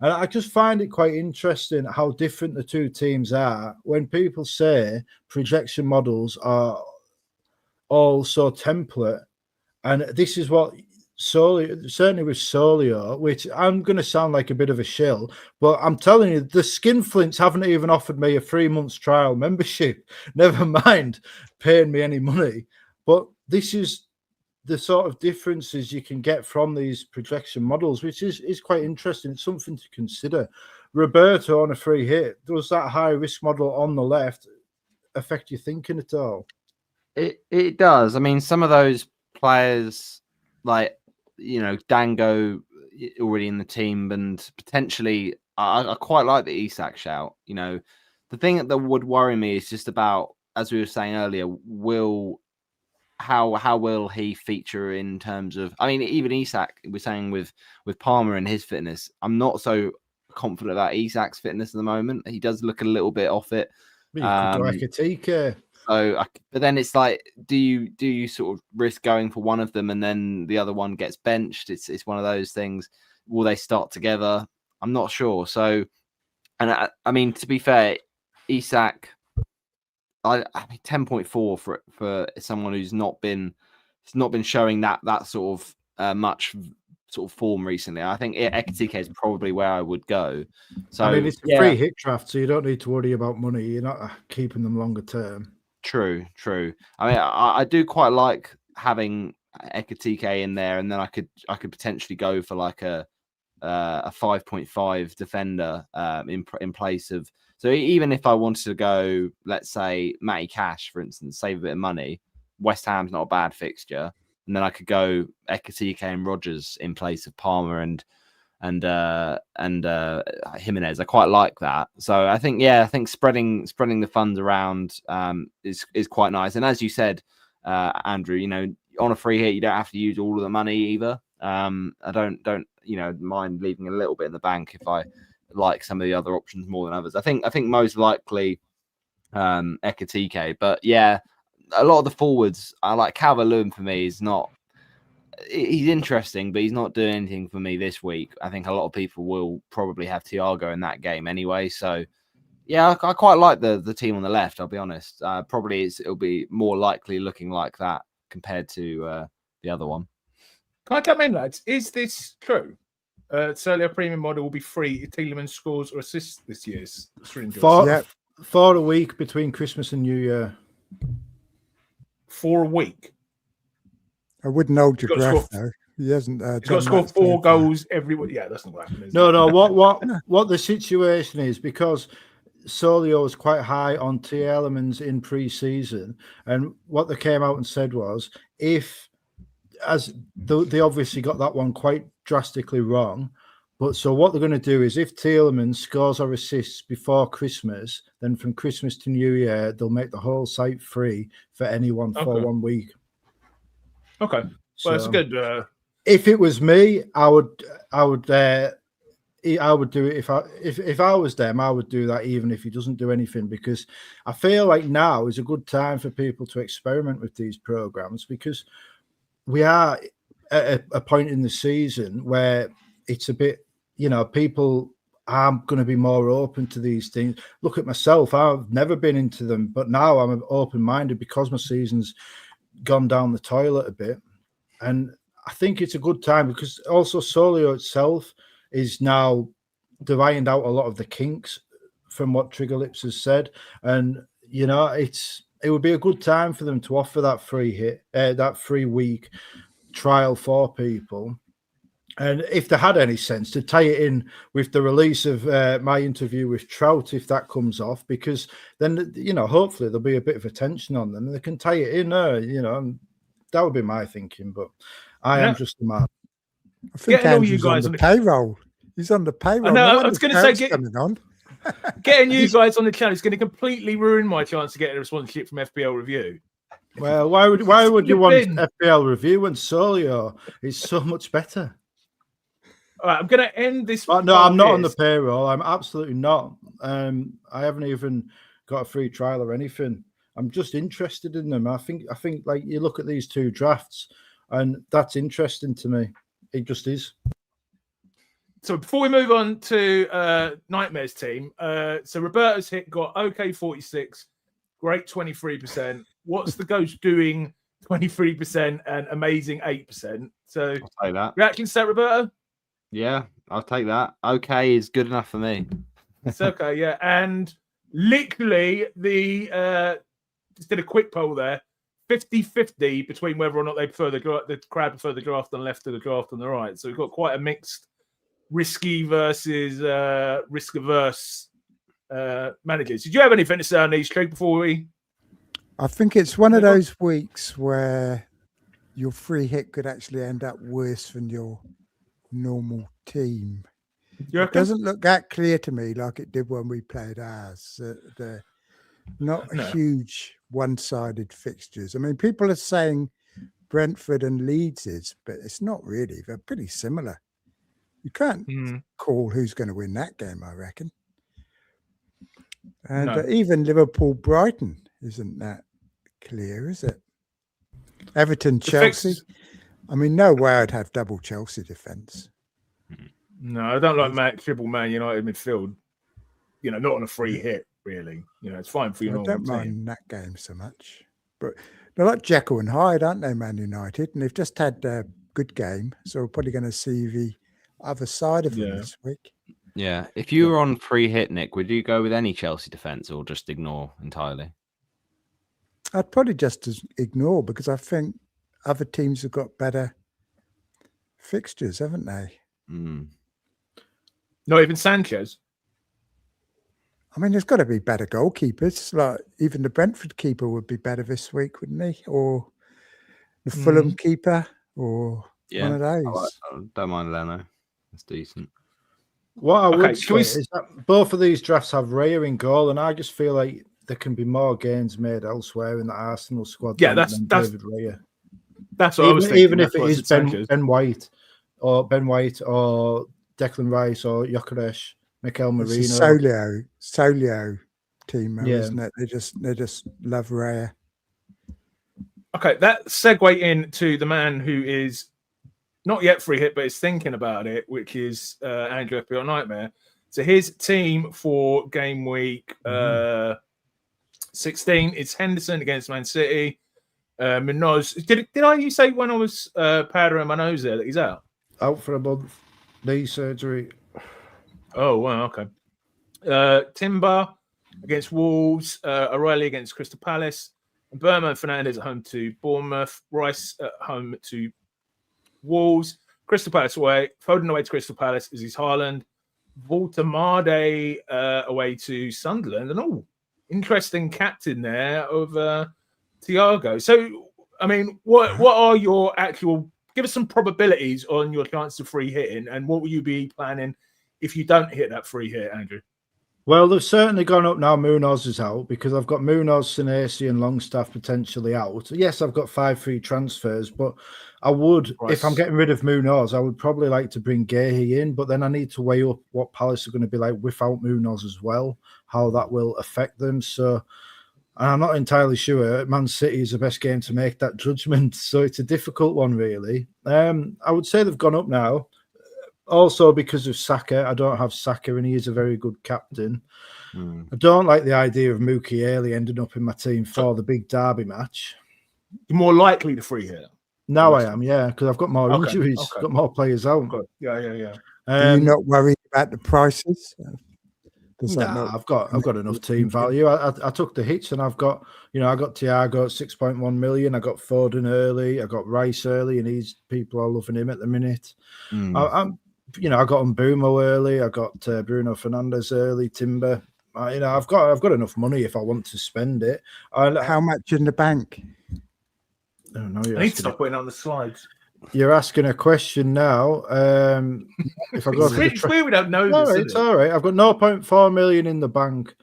And I just find it quite interesting how different the two teams are when people say projection models are all so template. And this is what Solio, certainly with Solio, which I'm going to sound like a bit of a shill, but I'm telling you, the Skinflints haven't even offered me a 3 months trial membership, never mind paying me any money. But this is the sort of differences you can get from these projection models, which is quite interesting. It's something to consider. Roberto on a free hit, does that high risk model on the left affect your thinking at all? It does. I mean, some of those players like, Dango already in the team, and potentially I quite like the Isak shout. The thing that would worry me is just about, as we were saying earlier, how will he feature in terms of, I mean, even Isak, we're saying with Palmer and his fitness, I'm not so confident about Isak's fitness at the moment. He does look a little bit off it. You could go Ekitike. So, but then it's like, do you sort of risk going for one of them and then the other one gets benched? It's one of those things. Will they start together? I'm not sure. So, and I mean, to be fair, Isak, I mean, 10.4 for someone who's not been showing that sort of much sort of form recently. I think Ekitike is probably where I would go. So, I mean, it's a free hit draft, so you don't need to worry about money. You're not keeping them longer term. True. I mean, I do quite like having Ekitike in there, and then I could potentially go for like a 5.5 defender in place of. So even if I wanted to go, let's say Matty Cash, for instance, save a bit of money, West Ham's not a bad fixture, and then I could go Ekitike and Rodgers in place of Palmer and Jimenez. I quite like that. So I think spreading the funds around is quite nice. And as you said, Andrew, on a free hit, you don't have to use all of the money either. I don't mind leaving a little bit in the bank if I like some of the other options more than others. I think most likely Ekitike, but yeah, a lot of the forwards, I like Calvert-Lewin. For me, is not. He's interesting, but he's not doing anything for me this week. I think a lot of people will probably have Thiago in that game anyway. So, yeah, I quite like the team on the left, I'll be honest. Probably it'll be more likely looking like that compared to the other one. Can I come in, lads? Is this true? Solio Premium model will be free if Tielemans scores or assists this year's for a week between Christmas and New Year. For a week? I wouldn't hold your breath, though. He hasn't. He's got to score 4 goals every week. Yeah, that's not what happens. No. What the situation is, because Solio was quite high on T elements in pre-season, and what they came out and said was, they obviously got that one quite drastically wrong. But so what they're going to do is, if Tielemans scores or assists before Christmas, then from Christmas to New Year, they'll make the whole site free for anyone for 1 week. Okay, well, that's good. If it was me, I would do it. If I was them, I would do that even if he doesn't do anything, because I feel like now is a good time for people to experiment with these programs, because we are at a point in the season where it's a bit, people are going to be more open to these things. Look at myself. I've never been into them, but now I'm open-minded because my season's gone down the toilet a bit. And I think it's a good time, because also Solio itself is now dividing out a lot of the kinks from what Trigger Lips has said. And, it would be a good time for them to offer that that 3 week trial for people. And if they had any sense, to tie it in with the release of my interview with Trout, if that comes off, because then, hopefully there'll be a bit of attention on them and they can tie it in there, and that would be my thinking. But I am just a man. I think Andrew's on the payroll. He's on the payroll. I was going to say, getting you guys on the channel is going to completely ruin my chance of getting a sponsorship from FPL Review. Well, why would you want FPL Review when Solio is so much better? All right, I'm going to end this. No, I'm not on the payroll. I'm absolutely not. I haven't even got a free trial or anything. I'm just interested in them. I think like you look at these 2 drafts, and that's interesting to me. It just is. So before we move on to Nightmare's team, so Roberto's hit got okay 46, great 23%. What's the Ghost doing 23% and amazing 8%? So I'll take that. Reactions to that, Roberto? Yeah, I'll take that. Okay is good enough for me. It's okay, yeah. And literally just did a quick poll there. 50-50 between whether or not they prefer the crowd prefer the draft on the left or the draft on the right. So we've got quite a mixed risky versus risk-averse managers. Did you have anything to say on these, Trig, before we... I think it's one of those weeks where your free hit could actually end up worse than your normal team. It doesn't look that clear to me like it did when we played ours. They're not huge one-sided fixtures. I mean, people are saying Brentford and Leeds is, but it's not really. They're pretty similar. You can't call who's going to win that game, I reckon. And even Liverpool-Brighton isn't that clear, is it? Everton-Chelsea. I mean, no way I'd have double Chelsea defence. No, I don't like triple Man United midfield. Not on a free hit, really. It's fine for you. I don't mind that game so much. But they're like Jekyll and Hyde, aren't they, Man United? And they've just had a good game, so we're probably going to see the other side of them this week. Yeah. If you were on free hit, Nick, would you go with any Chelsea defence or just ignore entirely? I'd probably just ignore, because I think other teams have got better fixtures, haven't they? Not even Sanchez. I mean, there's got to be better goalkeepers. Like even the Brentford keeper would be better this week, wouldn't he? Or the Fulham keeper, or one of those. I don't mind Leno. That's decent. What I would say is that both of these drafts have Raya in goal, and I just feel like there can be more gains made elsewhere in the Arsenal squad. Yeah, that's David Raya. That's what I was thinking. Even if it is Ben White or Declan Rice or Gyökeres, Mikel Merino. Solio team, isn't it? They just love Raya. Okay, that segue into the man who is not yet free hit, but is thinking about it, which is Andrew FPL Nightmare. So his team for game week 16 is Henderson against Man City. Munoz. Did I say when I was powdering my nose there that he's out? Out for a month. Knee surgery. Oh, wow, okay. Timber against Wolves. O'Reilly against Crystal Palace. And Burma and Fernandez at home to Bournemouth. Rice at home to Wolves, Crystal Palace away, Foden away to Crystal Palace is his Haaland, Voltemade away to Sunderland, and interesting captain there of Thiago. So, I mean, what are your actual? Give us some probabilities on your chance of free hitting, and what will you be planning if you don't hit that free hit, Andrew? Well, they've certainly gone up now. Munoz is out because I've got Munoz, Senesi, and Longstaff potentially out. Yes, I've got 5 free transfers, but I would, if I'm getting rid of Munoz, I would probably like to bring Gehi in, but then I need to weigh up what Palace are going to be like without Munoz as well, how that will affect them. So I'm not entirely sure. Man City is the best game to make that judgment, so it's a difficult one, really. I would say they've gone up now. Also, because of Saka, I don't have Saka, and he is a very good captain. I don't like the idea of Mukiele ending up in my team for the big derby match. You're more likely to free hit. Now I am, yeah, because I've got more injuries, got more players out. Yeah. Are you not worried about the prices? I've got enough team value. I took the hits, and I've got, I got Thiago at 6.1 million. I got Foden early. I got Rice early, and people are loving him at the minute. I got Mbumo early. I got Bruno Fernandes early. Timber. I've got enough money if I want to spend it. How much in the bank? I don't know. I need to stop putting on the slides. You're asking a question now. If I go it's weird we don't know this. It's all right. I've got 0.4 million in the bank,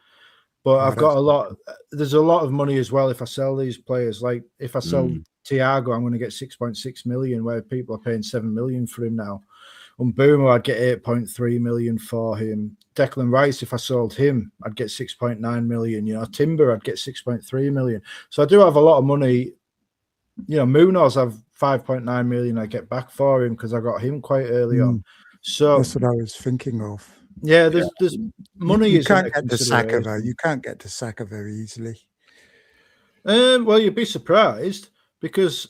but I've got a lot. There's a lot of money as well if I sell these players. Like if I sell Thiago, I'm going to get 6.6 million, where people are paying 7 million for him now. On Boomer, I'd get 8.3 million for him. Declan Rice, if I sold him, I'd get 6.9 million. Timber, I'd get 6.3 million. So I do have a lot of money. Munoz, I've 5.9 million I get back for him because I got him quite early on. So that's what I was thinking of. Yeah, there's money. You can't get to Saka though. You can't get to Saka very easily. Well, you'd be surprised because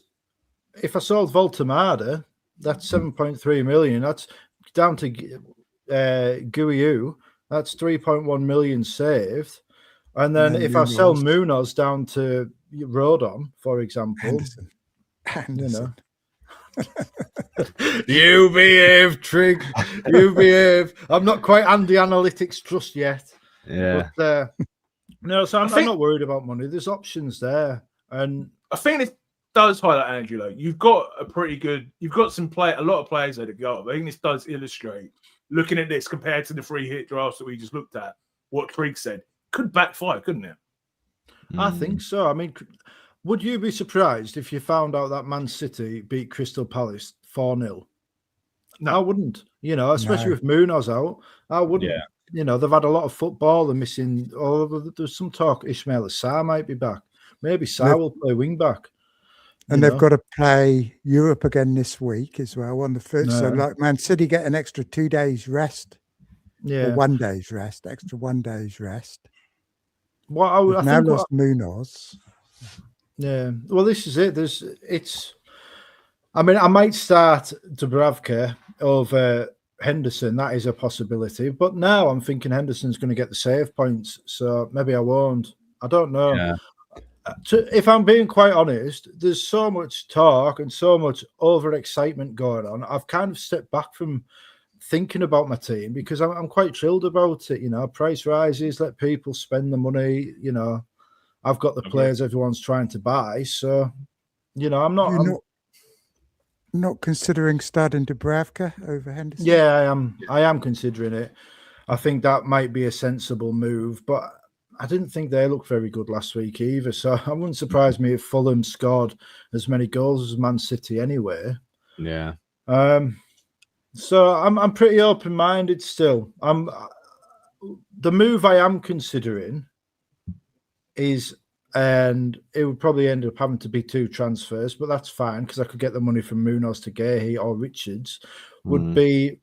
if I sold Voltemade, that's 7.3 million. That's down to Guiu. That's 3.1 million saved. And then if I sell Munoz down to Rodon, for example, Henderson. You behave, Trig. You behave. I'm not quite Andy Analytics just yet. Yeah. But, so I'm not worried about money. There's options there, and I think this does highlight, Angelo. You've got a lot of players there to go. I think this does illustrate, looking at this compared to the free hit drafts that we just looked at, what Trig said could backfire, couldn't it? I think so. I mean, would you be surprised if you found out that Man City beat Crystal Palace 4-0? No, I wouldn't. Especially with Munoz out, I wouldn't. Yeah. They've had a lot of football. They're missing. There's some talk Ismail Assar might be back. Maybe Sarr will play wing back. And they've got to play Europe again this week as well on the first. So, like Man City get an extra 2 days rest. Yeah, 1 day's rest, extra 1 day's rest. Well, I now think lost Munoz. Yeah, well, this is it. I mean, I might start Dubravka over Henderson. That is a possibility. But now I'm thinking Henderson's going to get the save points, so maybe I won't. I don't know. Yeah. If I'm being quite honest, there's so much talk and so much overexcitement going on. I've kind of stepped back from thinking about my team because I'm quite chilled about it. Price rises, let people spend the money. I've got the players everyone's trying to buy, so I'm not considering starting Dubravka over Henderson. Yeah, I am considering it. I think that might be a sensible move, but I didn't think they looked very good last week either. So it wouldn't surprise me if Fulham scored as many goals as Man City anyway. Yeah. So I'm pretty open-minded still. The move I am considering is, and it would probably end up having to be 2 transfers, but that's fine because I could get the money from Munoz to Gehi or Richards, would be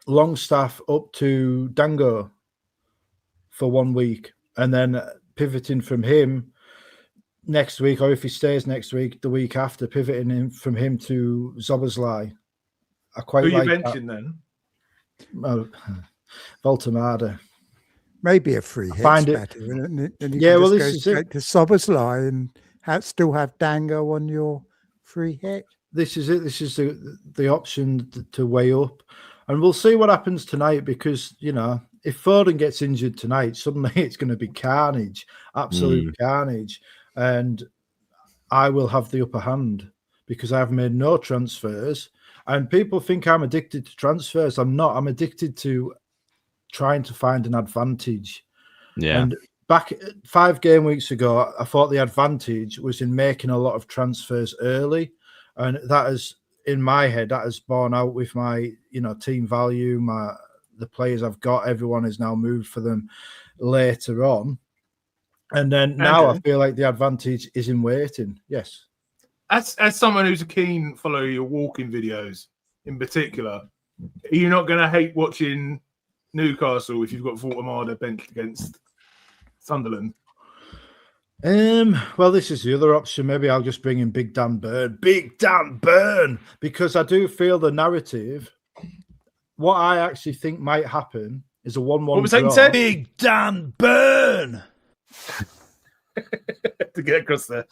Longstaff up to Dango for 1 week, and then pivoting from him next week, or if he stays next week, the week after, pivoting him from him to Szoboszlai. I quite like that. Who you mentioned then? Well, Voltemade. Maybe a free hit better. And well, this is it. To Szoboszlai and still have Dango on your free hit. this is it. This is the option to weigh up, and we'll see what happens tonight. Because if Foden gets injured tonight, suddenly it's going to be carnage, absolute carnage, and I will have the upper hand because I've made no transfers. And people think I'm addicted to transfers. I'm not. I'm addicted to trying to find an advantage. Yeah. And back 5 game weeks ago, I thought the advantage was in making a lot of transfers early. And that is, in my head, that has borne out with my, team value, the players I've got. Everyone is now moved for them later on. And then now I feel like the advantage is in waiting. Yes. As someone who's a keen follower of your walking videos in particular, are you not going to hate watching Newcastle if you've got Vortamada benched against Sunderland? Well, this is the other option. Maybe I'll just bring in Big Dan Burn, because I do feel the narrative. What I actually think might happen is a 1-1 What was that draw. you said? Big Dan Burn. To get across there.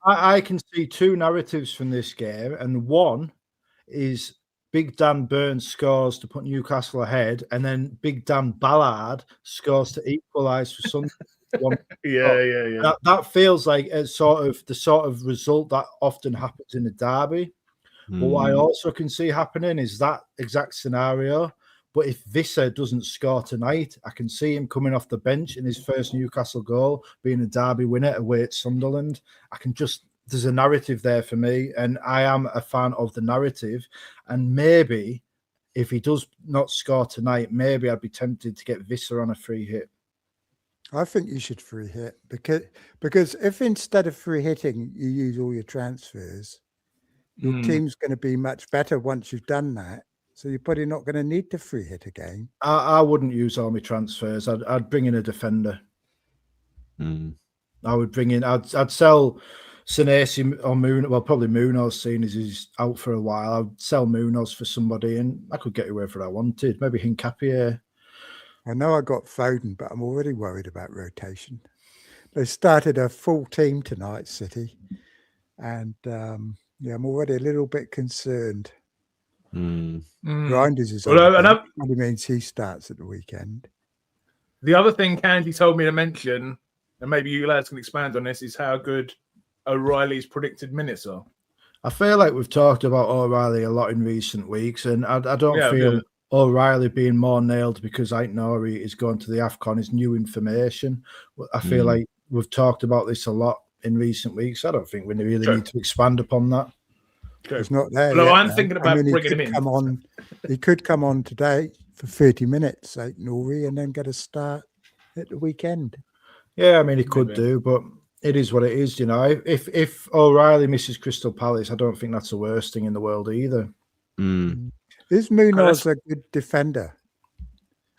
I can see 2 narratives from this game, and one is Big Dan Burns scores to put Newcastle ahead, and then Big Dan Ballard scores to equalise for Sunderland. Yeah. That feels like the sort of result that often happens in a derby. But what I also can see happening is that exact scenario. But if Visser doesn't score tonight, I can see him coming off the bench in his first Newcastle goal, being a derby winner away at Sunderland. There's a narrative there for me, and I am a fan of the narrative. And maybe if he does not score tonight, maybe I'd be tempted to get Visser on a free hit. I think you should free hit because if instead of free hitting, you use all your transfers, your team's going to be much better once you've done that. So you're probably not going to need to free hit again. I wouldn't use all my transfers. I'd bring in a defender. I would bring in. I'd sell Senesi or Munoz. Well, probably Munoz, seeing as he's out for a while. I'd sell Munoz for somebody, and I could get whoever I wanted. Maybe Hincapié. I know I got Foden, but I'm already worried about rotation. They started a full team tonight, City, and I'm already a little bit concerned. Grinders is only means he starts at the weekend. The other thing Candy told me to mention, and maybe you lads can expand on this, is how good O'Reilly's predicted minutes are. I feel like we've talked about O'Reilly a lot in recent weeks, and I don't feel O'Reilly being more nailed because Aït-Nouri is going to the AFCON is new information. I feel like we've talked about this a lot in recent weeks. I don't think we really need to expand upon that. He's not there. Well, yet, I'm thinking about bringing him in. He could come on today for 30 minutes, Aït-Nouri, and then get a start at the weekend. Yeah, I mean, he could do, but it is what it is, If O'Reilly misses Crystal Palace, I don't think that's the worst thing in the world either. Is Munoz a good defender?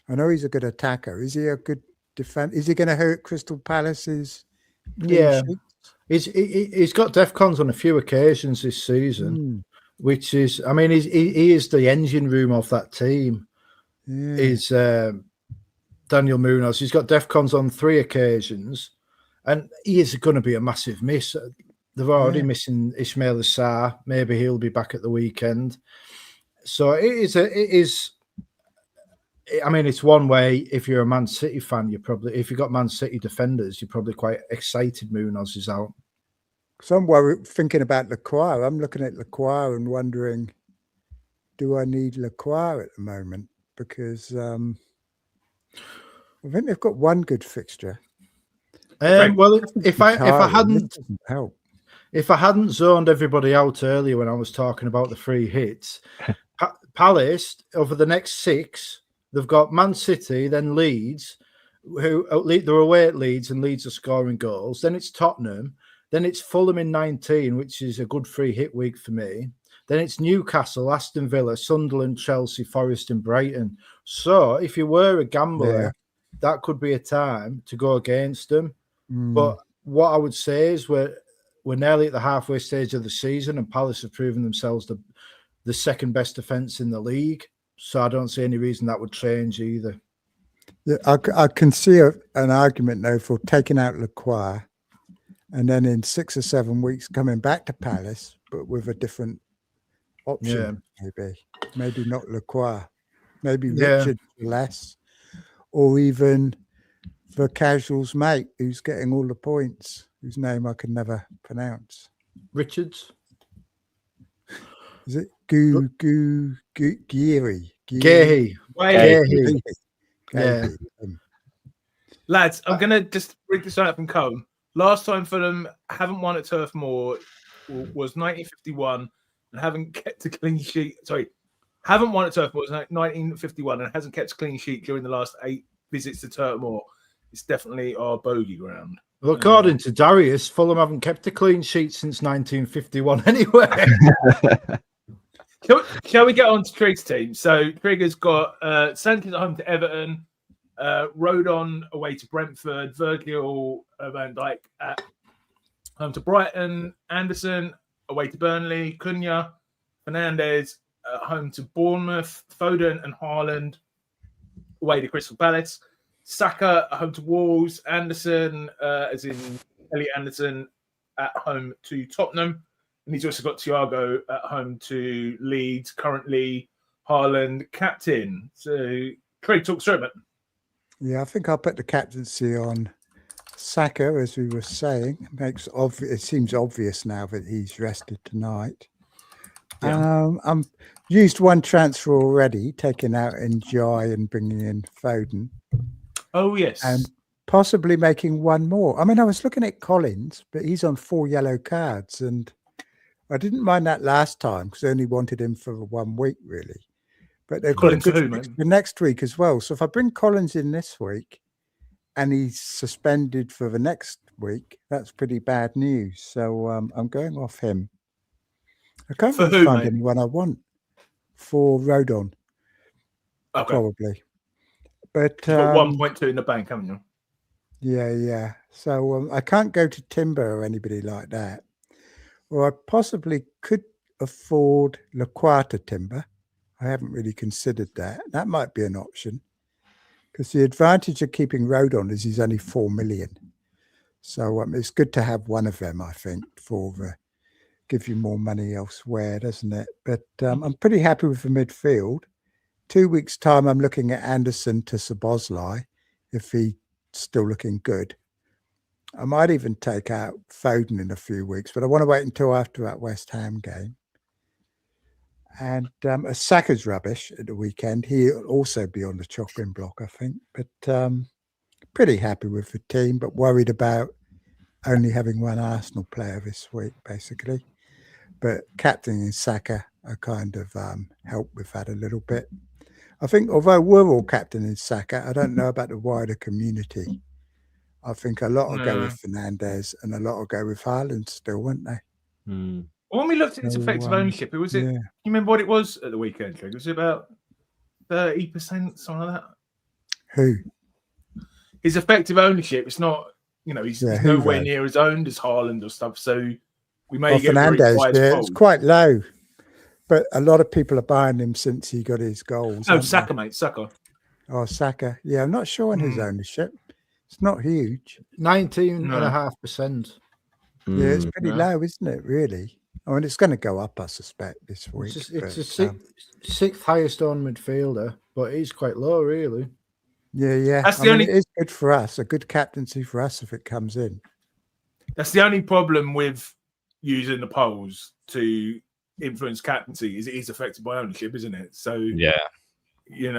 I know he's a good attacker. Is he a good defender? Is he going to hurt Crystal Palace's? Yeah. He's got DEFCONs on a few occasions this season, which is, I mean, he is the engine room of that team. Yeah. Is Daniel Munoz. He's got DEFCONs on 3 occasions, and he is going to be a massive miss. They're already missing Ismail Assar. Maybe he'll be back at the weekend. So it is. I mean, it's one way. If you're a Man City fan, if you've got Man City defenders, you're probably quite excited Munoz is out. So I'm thinking about Lacroix. I'm looking at Lacroix and wondering, do I need Lacroix at the moment? Because I think they've got one good fixture. Well, if I hadn't help. If I hadn't zoned everybody out earlier when I was talking about the free hits, Palace over the next 6. They've got Man City, then Leeds, who they're away at Leeds, and Leeds are scoring goals. Then it's Tottenham. Then it's Fulham in 19, which is a good free hit week for me. Then it's Newcastle, Aston Villa, Sunderland, Chelsea, Forest, and Brighton. So if you were a gambler, that could be a time to go against them. But what I would say is we're nearly at the halfway stage of the season, and Palace have proven themselves the second best defence in the league. So I don't see any reason that would change either. Yeah, I can see an argument though for taking out Lacroix, and then in 6 or 7 weeks coming back to Palace, but with a different option. Maybe not Lacroix, maybe Yeah. Richard less, or even the casuals mate who's getting all the points, whose name I can never pronounce. Richards. Is it Geary? Gahey. Yeah. Lads, I'm going to just read this one up from Cone. Last time Fulham haven't won at Turf Moor was 1951 and haven't kept a clean sheet. Sorry, haven't won at Turf Moor was 1951 and hasn't kept a clean sheet during the last 8 visits to Turf Moor. It's definitely our bogey ground. Well, according to Darius, Fulham haven't kept a clean sheet since 1951 anyway. Shall we get on to Trig's team? So Trig has got Sanchez at home to Everton, Rodon away to Brentford, Virgil Van Dijk at home to Brighton, Anderson away to Burnley, Cunha, Fernandez at home to Bournemouth, Foden and Haaland away to Crystal Palace, Saka at home to Wolves, Anderson, as in Elliot Anderson, at home to Tottenham. And he's also got Thiago at home to Leeds, currently Haaland captain. So, Craig, talk through it. Yeah, I think I'll put the captaincy on Saka, as we were saying. It seems obvious now that he's rested tonight. Yeah. I'm used one transfer already, taking out Njai and bringing in Foden. Oh, yes. And possibly making one more. I mean, I was looking at Collins, but he's on 4 yellow cards, and I didn't mind that last time because I only wanted him for 1 week, really. But they've got a good fix for next week as well. So if I bring Collins in this week and he's suspended for the next week, that's pretty bad news. So I'm going off him. I can't really find anyone I want for Rodon. Okay. Probably. But you've got 1.2 in the bank, haven't you? Yeah. So I can't go to Timber or anybody like that. Or I possibly could afford Lacroix to Timber. I haven't really considered that. That might be an option. Because the advantage of keeping Rodon is he's only 4 million. So it's good to have one of them, I think, for give you more money elsewhere, doesn't it? But I'm pretty happy with the midfield. 2 weeks' time, I'm looking at Anderson to Szoboszlai, if he's still looking good. I might even take out Foden in a few weeks, but I want to wait until after that West Ham game. And Saka's rubbish at the weekend. He'll also be on the chopping block, I think. But pretty happy with the team, but worried about only having one Arsenal player this week, basically. But captaining Saka, I kind of helped with that a little bit. I think although we're all captaining Saka, I don't know about the wider community. I think a lot will go with Fernandez and a lot will go with Haaland still, won't they? Hmm. When we looked at its effective ownership, you remember what it was at the weekend, Trig? Was it about 30%, something like that? Who? His effective ownership, it's not, he's nowhere near as owned as Haaland or stuff. So we may get Fernandez, it's quite low. But a lot of people are buying him since he got his goals. Oh, Saka, mate, Saka. Oh, Saka. Yeah, I'm not sure on his ownership. It's not huge. 19.5%. Yeah, it's pretty low, isn't it, really? I mean, it's going to go up, I suspect, this week. It's the sixth highest on midfielder, but he's quite low, really. Yeah. It is good for us, a good captaincy for us if it comes in. That's the only problem with using the polls to influence captaincy is it is affected by ownership, isn't it? So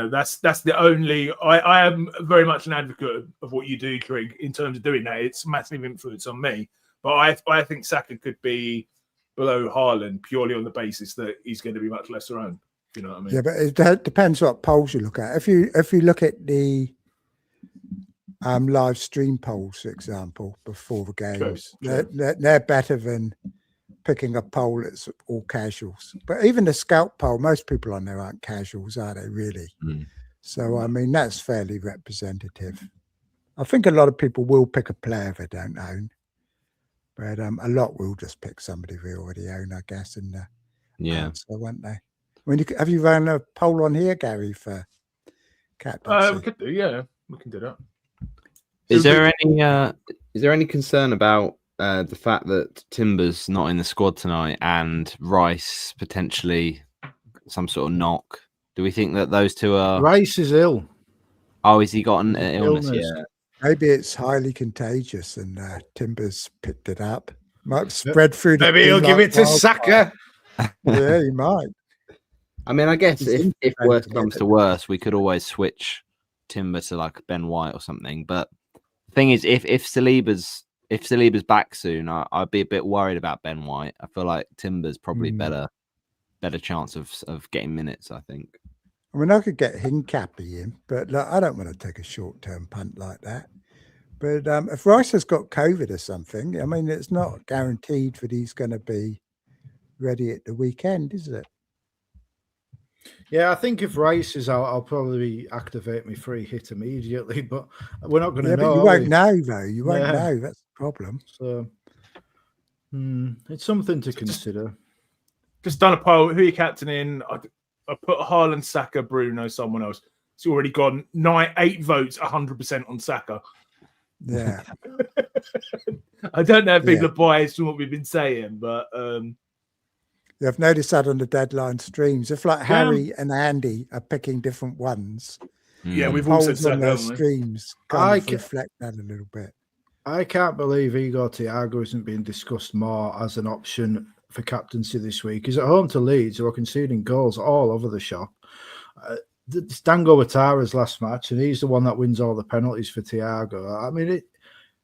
that's the only. I am very much an advocate of what you do, Trig, in terms of doing that. It's massive influence on me, but I think Saka could be below Haaland purely on the basis that he's going to be much lesser owned. You know what I mean? Yeah, but it depends what polls you look at. If you look at the live stream polls, for example, before the games, they're better than picking a poll that's all casuals. But even the scout poll, most people on there aren't casuals, are they really? So, I mean, that's fairly representative. I think a lot of people will pick a player they don't own. But a lot will just pick somebody they already own, I guess. And answer, won't they? I mean, have you run a poll on here, Gary, for captaincy? We could do, yeah. We can do that. Is there any concern about the fact that Timber's not in the squad tonight and Rice potentially some sort of knock. Do we think that those two are? Rice is ill. Oh, has he got an illness? Yeah. Maybe it's highly contagious and Timbers picked it up. Might spread through the Maybe he'll team give like it to wildfire. Saka. Yeah, he might. I mean, I guess He's if integrated worse in comes it. to worse, we could always switch Timber to like Ben White or something. But the thing is, if Saliba's back soon, I'd be a bit worried about Ben White. I feel like Timber's probably better chance of getting minutes, I think. I mean, I could get Hincapie in, but look, I don't want to take a short-term punt like that. But if Rice has got COVID or something, I mean, it's not guaranteed that he's going to be ready at the weekend, is it? Yeah, I think if Rice is out, I'll probably activate my free hit immediately. But we're not going to know. But you won't know, though. You won't know. That's the problem. So it's something to consider. Just done a poll. Who are you captaining? I put Haaland, Saka, Bruno, someone else. It's already gone 8 votes, 100% on Saka. Yeah. I don't know if people are biased from what we've been saying, but I've noticed that on the deadline streams. If like Harry and Andy are picking different ones, we've all said polls on Saka, their haven't we? streams kind of reflect that a little bit. I can't believe Igor Thiago isn't being discussed more as an option for captaincy this week. He's at home to Leeds, who are conceding goals all over the shop. It's Dango Ouattara's last match, and he's the one that wins all the penalties for Thiago. I mean,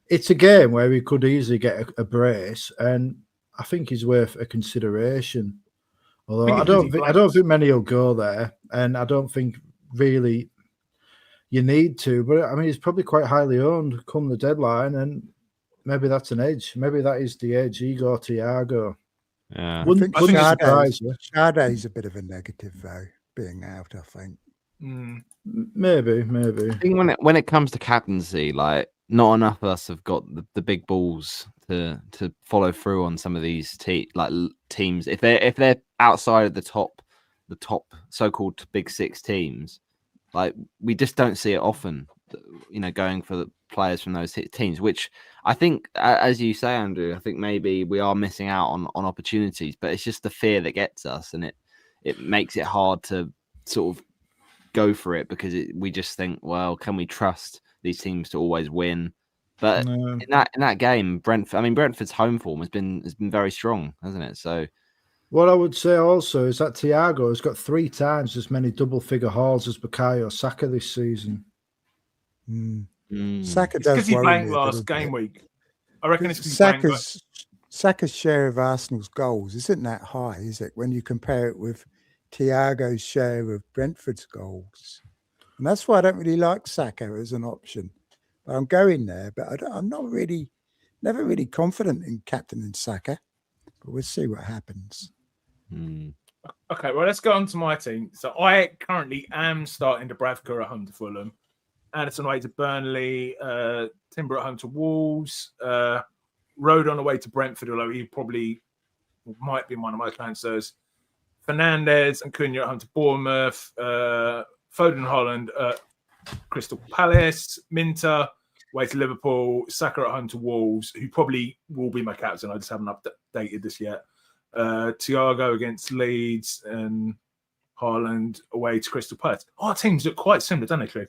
it's a game where he could easily get a brace, and I think he's worth a consideration. Although I don't think many will go there, and I don't think really you need to. But I mean, he's probably quite highly owned come the deadline, and maybe that's an edge. Maybe that is the edge. Igor Thiago. Yeah, Wouldn't surprise you. Sade's a bit of a negative though, being out. I think. Maybe. I think when it comes to captaincy, like not enough of us have got the big balls to follow through on some of these teams. If they're outside of the top so-called big 6 teams, like we just don't see it often. You know, going for the players from those teams, which I think, as you say, Andrew, I think maybe we are missing out on opportunities. But it's just the fear that gets us, and it makes it hard to sort of go for it because we just think, well, can we trust these teams to always win? But in that game, Brentford's home form has been very strong, hasn't it? So what I would say also is that Thiago has got 3 times as many double-figure hauls as Bukayo Saka this season. Saka does because he worry blanked me a last little game bit. week. I reckon it's because Saka's share of Arsenal's goals isn't that high, is it? When you compare it with Thiago's share of Brentford's goals, and that's why I don't really like Saka as an option. But I'm going there, but I'm not really, never really confident in captaining Saka. But we'll see what happens. Okay, well, let's go on to my team. So I currently am starting Dubravka at home to Fulham, Anderson away to Burnley, Timber at home to Wolves, Rodon away to Brentford, although he probably might be one of my transfers. Fernandez and Cunha at home to Bournemouth, Foden Holland at Crystal Palace, Minter away to Liverpool, Saka at home to Wolves, who probably will be my captain. I just haven't updated this yet. Thiago against Leeds and Haaland away to Crystal Palace. Our teams look quite similar, don't they, Trig?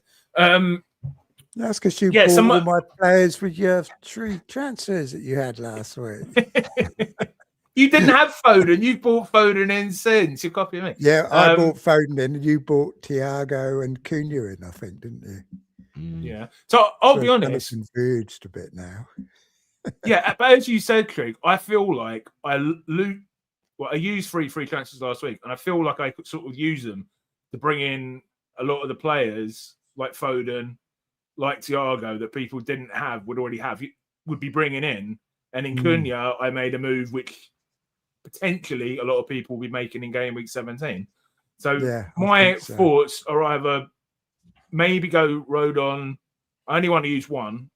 That's because you bought all my players with your 3 transfers that you had last week. You didn't have Foden. You bought Foden in since. You're copying me. Yeah, I bought Foden in and you bought Thiago and Cunha in, I think, didn't you? Yeah. So I'll be honest. Converged a bit now. Yeah, but as you said, Trig, I feel like I used free transfers last week, and I feel like I could sort of use them to bring in a lot of the players like Foden, like Thiago, that people didn't have, would already have, would be bringing in. And in Cunha, I made a move which potentially a lot of people will be making in game week 17. So my thoughts are either maybe go Rodon. I only want to use one.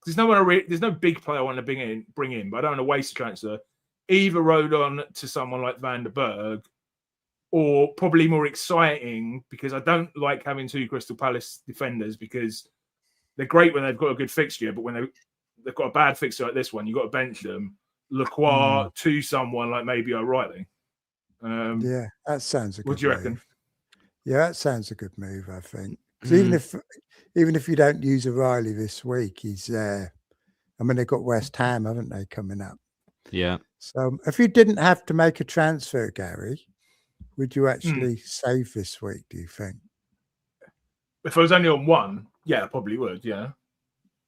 There's no big player I want to bring in, but I don't want to waste a transfer. Either Rodon to someone like Van der Berg, or probably more exciting, because I don't like having 2 Crystal Palace defenders because they're great when they've got a good fixture, but when they've got a bad fixture like this one, you've got to bench them. Lacroix to someone like maybe O'Reilly. Yeah, that sounds a good What do you move. reckon? Yeah, that sounds a good move, I think. 'Cause Mm. even if you don't use O'Reilly this week, he's there. I mean, they've got West Ham, haven't they, coming up? Yeah. So if you didn't have to make a transfer, Gary, would you actually save this week, do you think? If I was only on one, yeah, I probably would, yeah.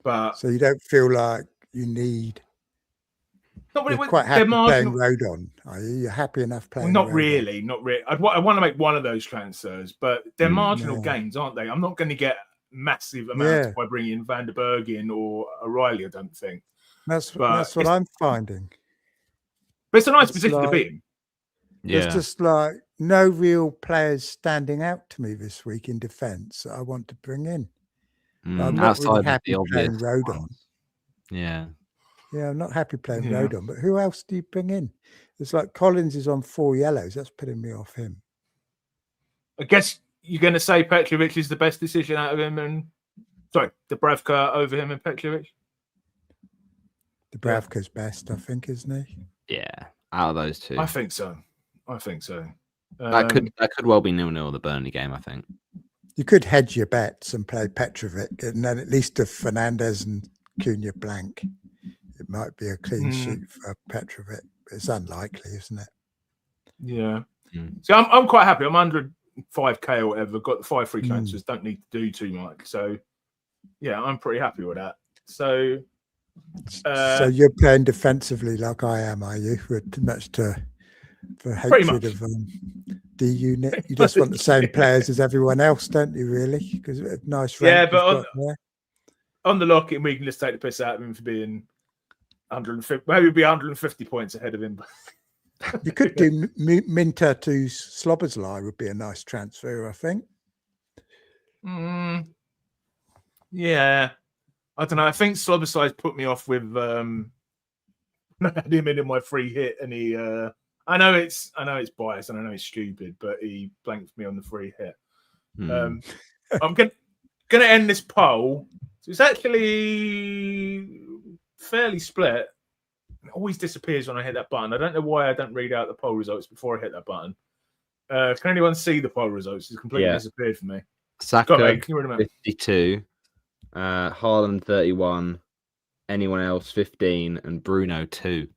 But So you don't feel like you need... You're quite happy playing Rodon, are you? You're happy enough playing not Rodon? really, not really. I want to make one of those transfers, but they're marginal gains, aren't they? I'm not going to get massive amounts by bringing in Van der Bergen or O'Reilly, I don't think. That's what I'm finding. But it's a nice position to be in. Yeah. There's just like no real players standing out to me this week in defence that I want to bring in. I'm not really happy playing Rodon. Yeah. Yeah, I'm not happy playing Rodon, but who else do you bring in? It's like Collins is on 4 yellows. That's putting me off him. I guess you're going to say Petrovic is the best decision out of him and... Sorry, Dubravka over him and Petrovic? Dubravka's best, I think, isn't he? Yeah, out of those two. I think so. That could well be 0-0 the Burnley game, I think. You could hedge your bets and play Petrovic, and then at least if Fernandez and Cunha blank, it might be a clean sheet for Petrovic. It's unlikely, isn't it? Yeah. So I'm quite happy. I'm under 5k or whatever. Got the 5 free transfers. Don't need to do too much. So yeah, I'm pretty happy with that. So you're playing defensively like I am, are you? With much for hatred of D unit. You just want the same players as everyone else, don't you? Really? Because nice. Yeah, but on the lock-in, we can just take the piss out of him for being 150. Maybe be 150 points ahead of him. You could do Minter to Szoboszlai would be a nice transfer, I think. Yeah, I don't know. I think Szoboszlai's put me off with I had him in my free hit, and he. I know it's biased, and I know it's stupid, but he blanked me on the free hit. I'm gonna end this poll. So it's actually fairly split. It always disappears when I hit that button. I don't know why I don't read out the poll results before I hit that button. Can anyone see the poll results? It's completely disappeared for me. Saka 52, Haaland 31, anyone else 15, and Bruno 2.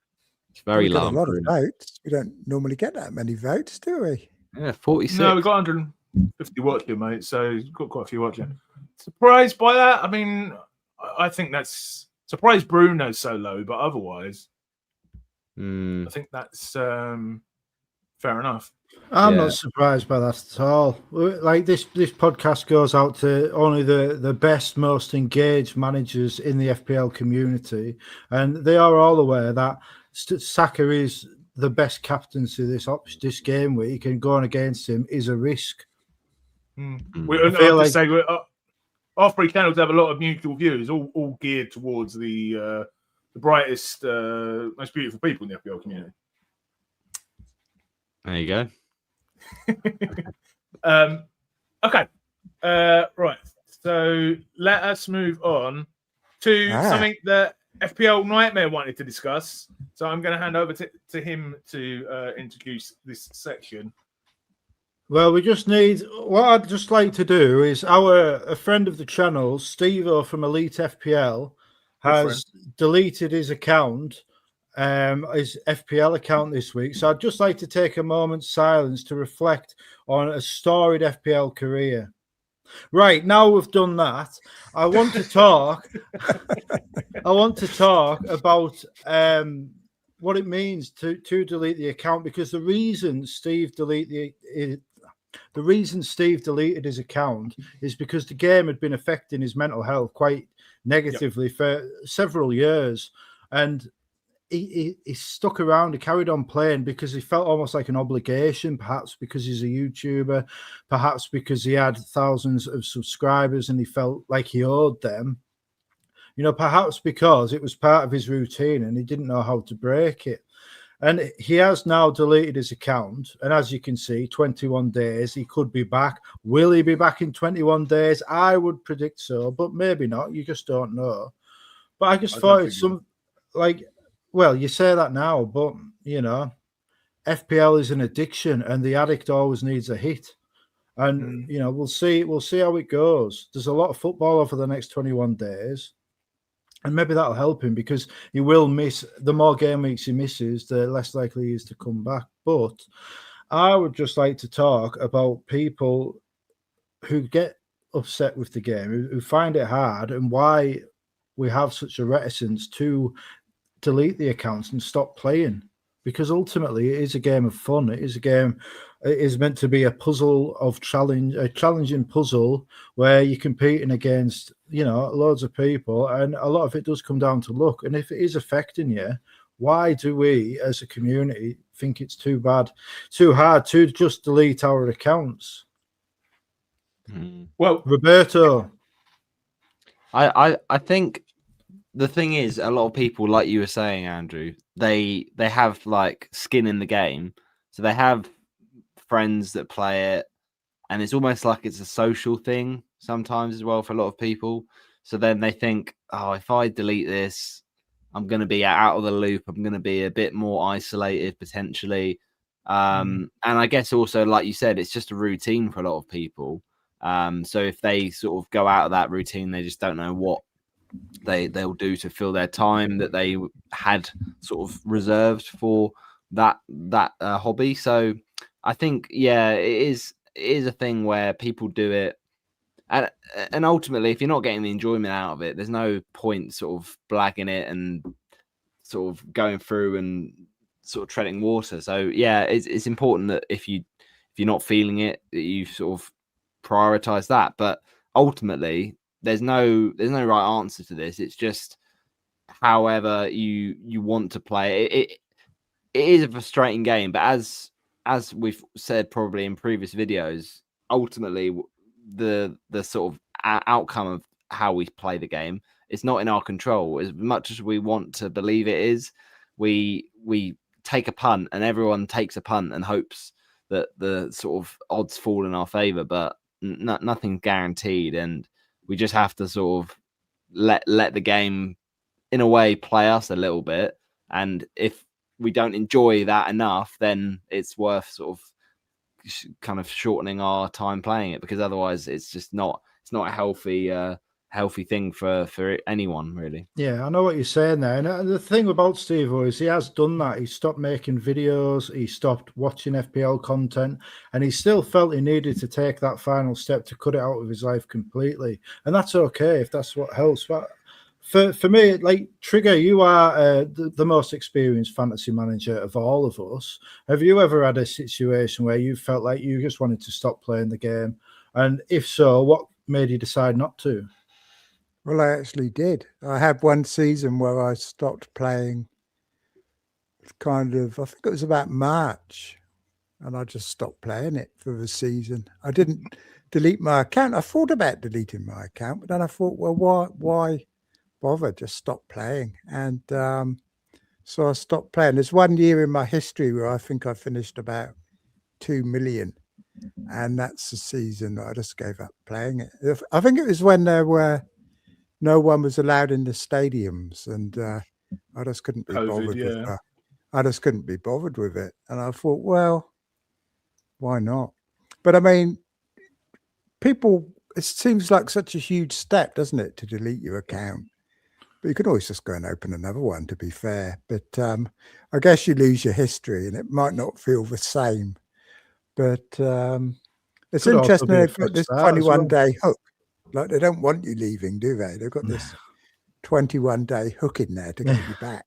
It's very low. A lot of votes. We don't normally get that many votes, do we? Yeah, 46. No, we got 150 watching, mate. So you've got quite a few watching. Surprised by that? I mean, I think that's surprised Bruno's so low, but otherwise, I think that's fair enough. I'm not surprised by that at all. Like this podcast goes out to only the best, most engaged managers in the FPL community, and they are all aware that Saka is the best captaincy this game week, and going against him is a risk. I feel like say our three channels have a lot of mutual views, all geared towards the brightest, most beautiful people in the FPL community. There you go. Okay. Right. So let us move on to something that FPL Nightmare wanted to discuss. So I'm going to hand over to him to introduce this section. Well, we just need... What I'd just like to do is a friend of the channel, Steve-O from Elite FPL, has deleted his account, his FPL account this week. So I'd just like to take a moment's silence to reflect on a storied FPL career. Right, now we've done that, I want to talk about what it means to delete the account, because the reason Steve deleted his account is because the game had been affecting his mental health quite negatively for several years, and he stuck around. He carried on playing because he felt almost like an obligation, perhaps because he's a YouTuber, perhaps because he had thousands of subscribers and he felt like he owed them. You know, perhaps because it was part of his routine and he didn't know how to break it. And he has now deleted his account. And as you can see, 21 days, he could be back. Will he be back in 21 days? I would predict so, but maybe not. You just don't know. But I just I thought don't it's think well, you say that now, but FPL is an addiction, and the addict always needs a hit. And we'll see how it goes. There's a lot of football over the next 21 days. And maybe that'll help him because he will miss. The more game weeks he misses, the less likely he is to come back. But I would just like to talk about people who get upset with the game, who find it hard, and why we have such a reticence to delete the accounts and stop playing. Because ultimately, it is a game of fun. It is a game. It is meant to be a puzzle of a challenging puzzle where you're competing against, loads of people, and a lot of it does come down to luck. And if it is affecting you, why do we, as a community, think it's too hard to just delete our accounts? Well, Roberto, I think the thing is, a lot of people, like you were saying, Andrew, they have like skin in the game, so they have friends that play it, and it's almost like it's a social thing sometimes as well for a lot of people. So then they think, oh, if I delete this, I'm going to be out of the loop. I'm going to be a bit more isolated potentially. And I guess also, like you said, it's just a routine for a lot of people. So if they sort of go out of that routine, they just don't know what they'll do to fill their time that they had sort of reserved for that hobby. So I think, yeah, it is a thing where people do it. And ultimately, if you're not getting the enjoyment out of it, there's no point sort of blagging it and sort of going through and sort of treading water. So yeah, it's important that if you're not feeling it, that you sort of prioritize that. But ultimately, there's no right answer to this. It's just however you want to play it. It is a frustrating game, but as we've said probably in previous videos, ultimately the sort of outcome of how we play the game is not in our control. As much as we want to believe it is, we take a punt, and everyone takes a punt and hopes that the sort of odds fall in our favor, but nothing's guaranteed, and we just have to sort of let the game in a way play us a little bit. And if we don't enjoy that enough, then it's worth sort of kind of shortening our time playing it, because otherwise it's just not a healthy thing for anyone, really. Yeah, I know what you're saying there. And the thing about Steve is he has done that. He stopped making videos, he stopped watching FPL content, and he still felt he needed to take that final step to cut it out of his life completely. And that's okay if that's what helps. But for me, like Trigger, you are the most experienced fantasy manager of all of us. Have you ever had a situation where you felt like you just wanted to stop playing the game? And if so, what made you decide not to? Well, I actually did. I had one season where I stopped playing I think it was about March, and I just stopped playing it for the season. I didn't delete my account. I thought about deleting my account, but then I thought, well, why bother? Just stop playing. And so I stopped playing. There's 1 year in my history where I think I finished about 2 million. And that's the season that I just gave up playing it. I think it was when there were no one was allowed in the stadiums, and I just couldn't be bothered with it. I just couldn't be bothered with it. And I thought, well, why not? But I mean, it seems like such a huge step, doesn't it, to delete your account? But you could always just go and open another one, to be fair. But I guess you lose your history, and it might not feel the same. But it's interesting they've got this 21-day hook. Like, they don't want you leaving, do they? They've got this 21-day hook in there to get you back.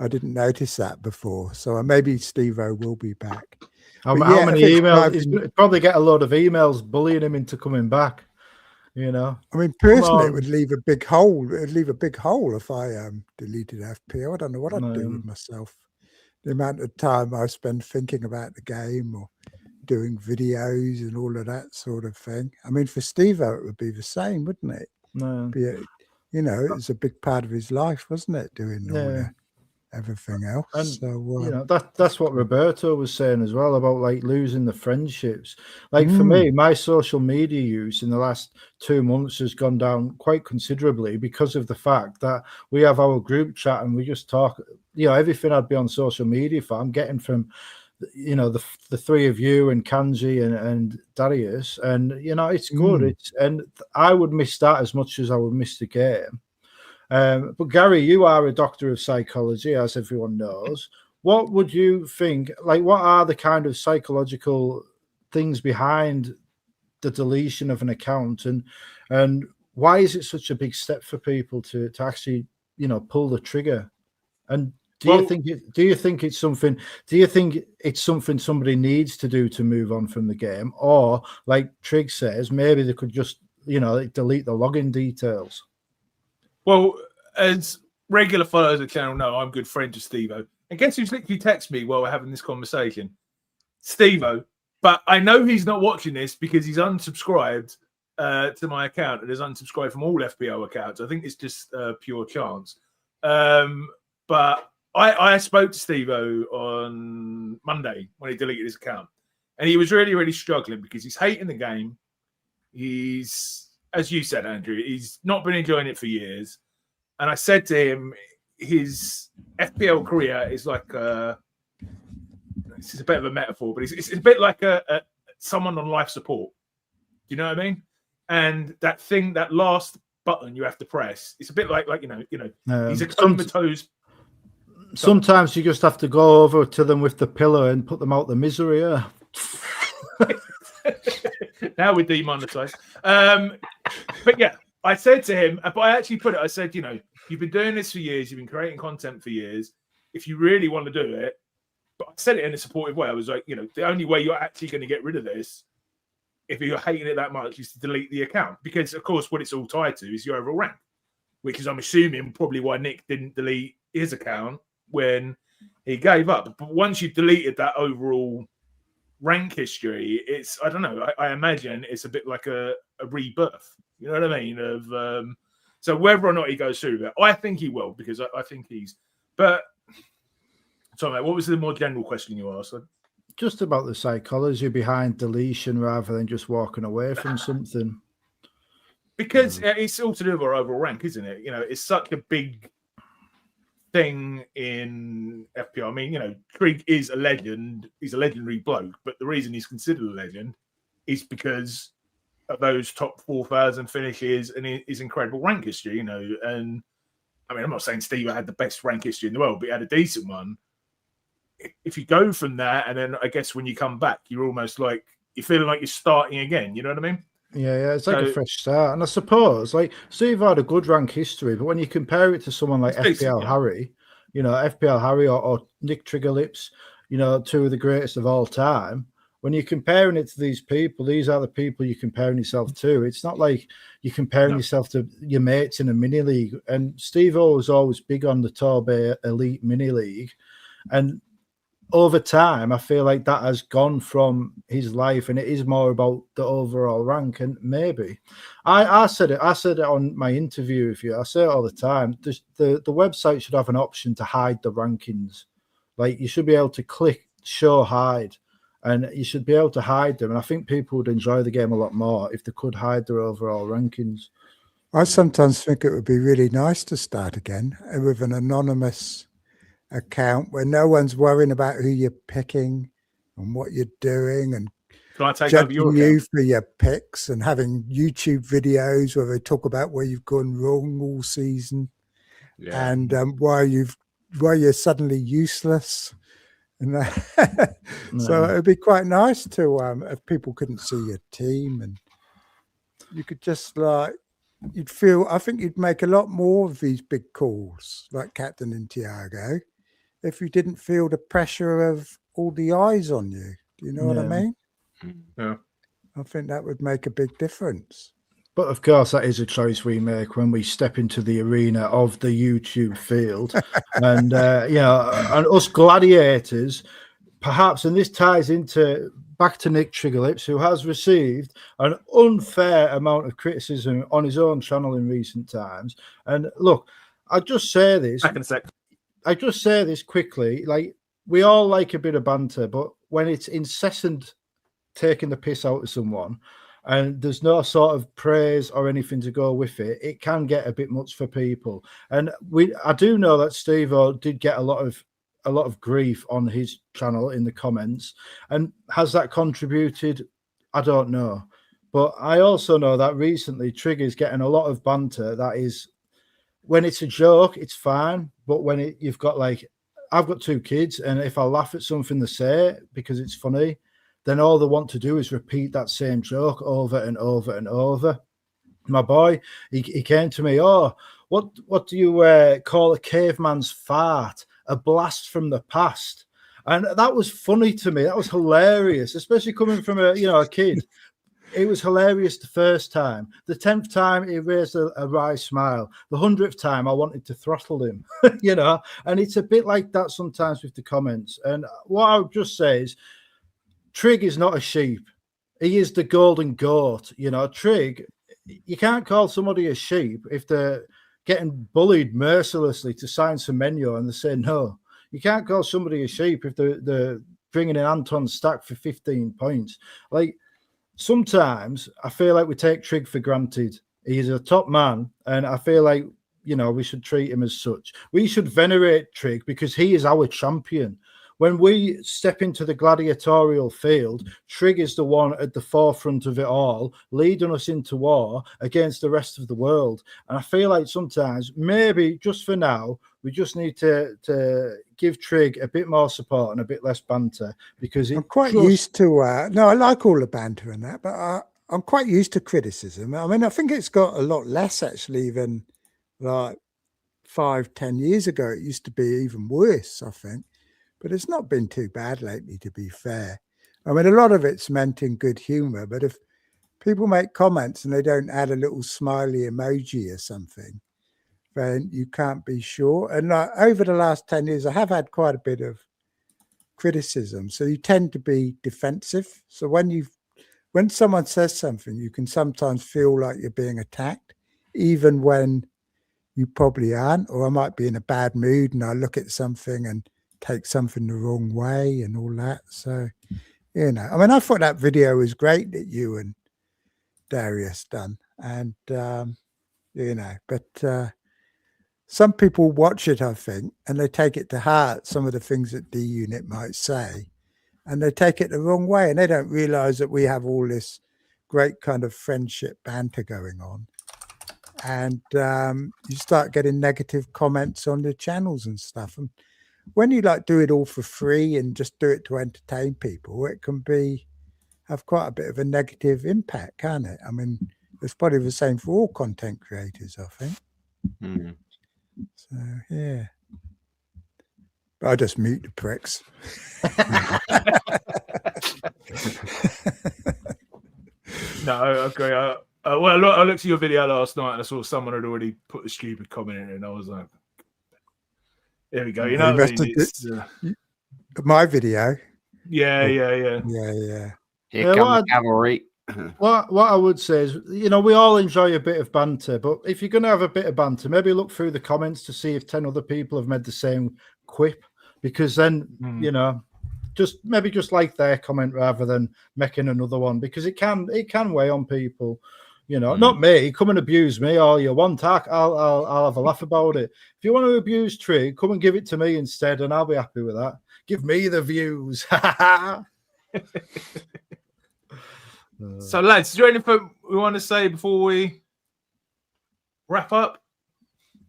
I didn't notice that before. So maybe Steve-O will be back. How many emails? He's probably get a load of emails bullying him into coming back. I mean, personally, it would leave a big hole. It would leave a big hole if I deleted FPL. I don't know what I'd do with myself. The amount of time I spend thinking about the game or doing videos and all of that sort of thing. I mean, for Steve-O, it would be the same, wouldn't it? No. It was a big part of his life, wasn't it? Doing all that. everything else. And so that's what Roberto was saying as well about like losing the friendships. Like for me, my social media use in the last 2 months has gone down quite considerably because of the fact that we have our group chat and we just talk. Everything I'd be on social media for, I'm getting from the three of you and Kanji and Darius, and it's good. And I would miss that as much as I would miss the game. But Gary, you are a doctor of psychology, as everyone knows. What would you think? Like, what are the kind of psychological things behind the deletion of an account, and why is it such a big step for people to actually pull the trigger? And do you think it's something? Do you think it's something somebody needs to do to move on from the game, or like Trig says, maybe they could just delete the login details? Well, as regular followers of the channel know, I'm good friends with Steve-O. And guess who's literally texted me while we're having this conversation? Steve-O. But I know he's not watching this because he's unsubscribed to my account and is unsubscribed from all FPL accounts. I think it's just pure chance. But I spoke to Steve-O on Monday when he deleted his account. And he was really, really struggling because he's hating the game. He's, as you said, Andrew, he's not been enjoying it for years. And I said to him, his FPL career is like this is a bit of a metaphor, but it's a bit like someone on life support. Do you know what I mean? And that thing, that last button you have to press, it's a bit like he's a comatose. Sometimes you just have to go over to them with the pillow and put them out the misery. Yeah. Now we're demonetized. But yeah, I said to him, but I actually put it, I said, you've been doing this for years, you've been creating content for years. If you really want to do it, but I said it in a supportive way. I was like, the only way you're actually going to get rid of this, if you're hating it that much, is to delete the account. Because, of course, what it's all tied to is your overall rank, which is, I'm assuming, probably why Nick didn't delete his account when he gave up. But once you've deleted that overall rank history, it's, I don't know, I imagine it's a bit like a rebirth. You know what I mean? So whether or not he goes through that, I think he will, because I think he's. But sorry, mate, what was the more general question you asked? Just about the psychology behind deletion rather than just walking away from something. Because it's all to do with our overall rank, isn't it? It's such a big thing in FPL. I mean, Trig is a legend. He's a legendary bloke, but the reason he's considered a legend is because of those top 4,000 finishes and his incredible rank history, And I mean, I'm not saying Steve had the best rank history in the world, but he had a decent one. If you go from that, and then I guess when you come back, you're almost like you're feeling like you're starting again. You know what I mean? Yeah, it's like a fresh start. And I suppose, like, Steve had a good rank history, but when you compare it to someone like FPL Harry, FPL Harry or Nick Triggerlips, two of the greatest of all time. When you're comparing it to these people, these are the people you're comparing yourself to. It's not like you're comparing yourself to your mates in a mini league. And Steve-O was always big on the Torbay Elite mini league. And over time, I feel like that has gone from his life, and it is more about the overall rank. And maybe I said it on my interview with you. I say it all the time. The website should have an option to hide the rankings. Like, you should be able to click show hide, and you should be able to hide them. And I think people would enjoy the game a lot more if they could hide their overall rankings. I sometimes think it would be really nice to start again with an anonymous account where no one's worrying about who you're picking and what you're doing and judging you for your picks, and having YouTube videos where they talk about where you've gone wrong all season and why you're suddenly useless. And so it'd be quite nice to if people couldn't see your team, and you could just I think you'd make a lot more of these big calls like Captain and Thiago if you didn't feel the pressure of all the eyes on you. Do you know what I mean? Yeah. I think that would make a big difference. But of course, that is a choice we make when we step into the arena of the YouTube field. And, and us gladiators, perhaps, and this ties into back to Nick Triggerlips, who has received an unfair amount of criticism on his own channel in recent times. And look, I just say this. Back in a sec. I just say this quickly, like we all like a bit of banter, but when it's incessant taking the piss out of someone and there's no sort of praise or anything to go with it, it can get a bit much for people. And I do know that Steve-O did get a lot of grief on his channel in the comments. And has that contributed? I don't know. But I also know that recently Trig is getting a lot of banter that is, when it's a joke, it's fine. But when you've got like, I've got 2 kids, and if I laugh at something they say because it's funny, then all they want to do is repeat that same joke over and over and over. My boy, he came to me, oh, what do you call a caveman's fart? A blast from the past. And that was funny to me. That was hilarious, especially coming from a kid. It was hilarious the first time. The 10th time, he raised a wry smile. The 100th time, I wanted to throttle him, And it's a bit like that sometimes with the comments. And what I would just say is, Trig is not a sheep. He is the golden goat. Trig, you can't call somebody a sheep if they're getting bullied mercilessly to sign some menu and they say no. You can't call somebody a sheep if they're bringing in Anton Stack for 15 points. Like, sometimes I feel like we take Trig for granted. He's a top man, and I feel like, we should treat him as such. We should venerate Trig because he is our champion. When we step into the gladiatorial field, Trig is the one at the forefront of it all, leading us into war against the rest of the world. And I feel like sometimes, maybe just for now, we just need to give Trig a bit more support and a bit less banter, because I'm quite used to. No, I like all the banter and that, but I'm quite used to criticism. I mean, I think it's got a lot less actually than like 5-10 years ago. It used to be even worse, I think. But it's not been too bad lately, to be fair. I mean, a lot of it's meant in good humor, but if people make comments and they don't add a little smiley emoji or something, then you can't be sure. And over the last 10 years, I have had quite a bit of criticism. So you tend to be defensive. So when someone says something, you can sometimes feel like you're being attacked, even when you probably aren't. Or I might be in a bad mood and I look at something and take something the wrong way and all that. So, I mean, I thought that video was great that you and Darius done. And, but some people watch it, I think, and they take it to heart, some of the things that D-Unit might say, and they take it the wrong way. And they don't realize that we have all this great kind of friendship banter going on. And you start getting negative comments on the channels and stuff. And when you do it all for free and just do it to entertain people, it can have quite a bit of a negative impact, can't it? I mean, it's probably the same for all content creators, I think. Mm. So, yeah. But I just mute the pricks. No, I agree. I looked at your video last night and I saw someone had already put a stupid comment in it, and I was like, there we go. You know what I mean? My video. Yeah. Yeah. Here come the cavalry. What I would say is, we all enjoy a bit of banter, but if you're going to have a bit of banter, maybe look through the comments to see if 10 other people have made the same quip, because then, just like their comment rather than making another one, because it can weigh on people. Not me. Come and abuse me, or you want tack. I'll have a laugh about it. If you want to abuse Trig, come and give it to me instead, and I'll be happy with that. Give me the views. So, lads, is there anything we want to say before we wrap up?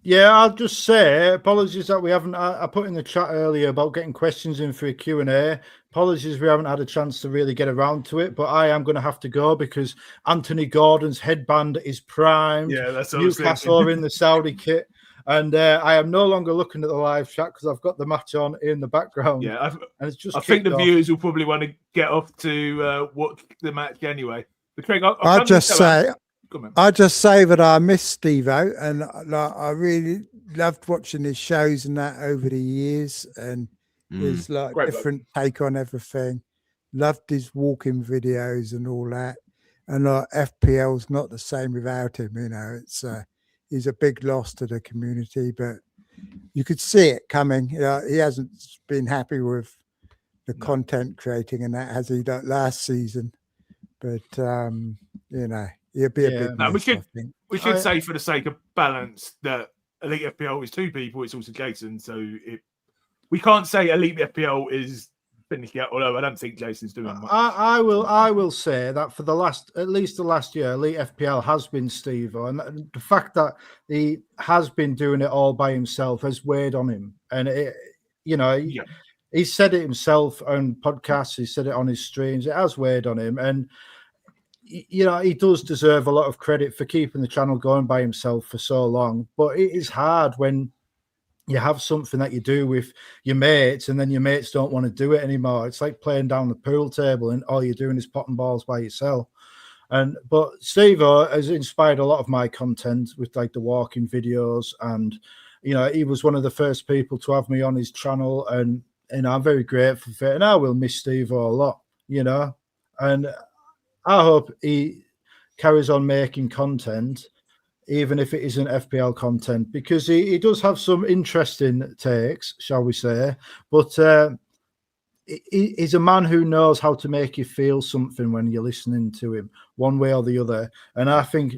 Yeah, I'll just say apologies that we haven't. I put in the chat earlier about getting questions in for a Q&A. Apologies we haven't had a chance to really get around to it, but I am going to have to go because Anthony Gordon's headband is primed. Yeah, that's what Newcastle are in the Saudi kit, and I am no longer looking at the live chat because I've got the match on in the background. Yeah, and it's just. I think the viewers will probably want to get off to watch the match anyway. But Craig, I'll just say that I miss Steve-O, and I really loved watching his shows and that over the years, and his different take on everything. Loved his walking videos and all that, and FPL's not the same without him. It's he's a big loss to the community, but you could see it coming. He hasn't been happy with the content creating and that, has he, that last season? But he'll be a big miss, I think. We should say, for the sake of balance, that Elite FPL is 2 people. It's also Jason, so we can't say Elite FPL is finished yet. Although I don't think Jason's doing much. I will say that for at least the last year, Elite FPL has been Steve, and the fact that he has been doing it all by himself has weighed on him. And he said it himself on podcasts. He said it on his streams. It has weighed on him, and he does deserve a lot of credit for keeping the channel going by himself for so long. But it is hard when you have something that you do with your mates and then your mates don't want to do it anymore. It's like playing down the pool table and all you're doing is potting balls by yourself. But Steve has inspired a lot of my content with like the walking videos, and he was one of the first people to have me on his channel, and I'm very grateful for it. And I will miss Steve a lot, and I hope he carries on making content, even if it isn't FPL content, because he does have some interesting takes, shall we say. But he's a man who knows how to make you feel something when you're listening to him, one way or the other. And I think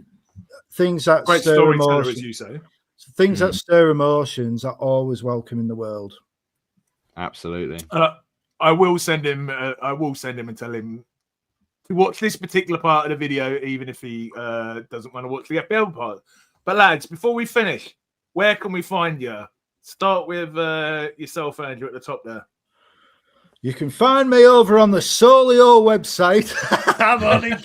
things that stir emotions, as you say, things that stir emotions are always welcome in the world. Absolutely. I will send him and tell him to watch this particular part of the video, even if he doesn't want to watch the FPL part. But lads, before we finish, where can we find you? Start with yourself, Andrew, at the top there. You can find me over on the Solio website. I'm only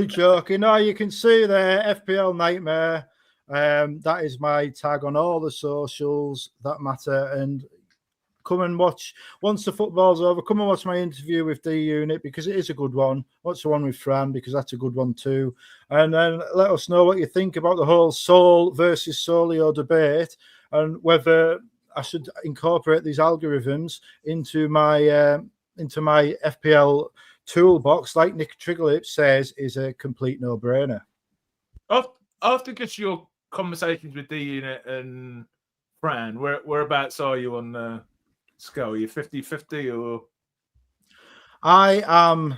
joking. No, you can see there, FPL Nightmare. That is my tag on all the socials that matter. And come and watch, once the football's over, come and watch my interview with D-Unit, because it is a good one. Watch the one with Fran, because that's a good one too. And then let us know what you think about the whole Sol versus Solio debate, and whether I should incorporate these algorithms into my FPL toolbox, like Nick Triggerlip says, is a complete no-brainer. After just your conversations with D-Unit and Fran, whereabouts are you on the scale? Are you 50-50 or? I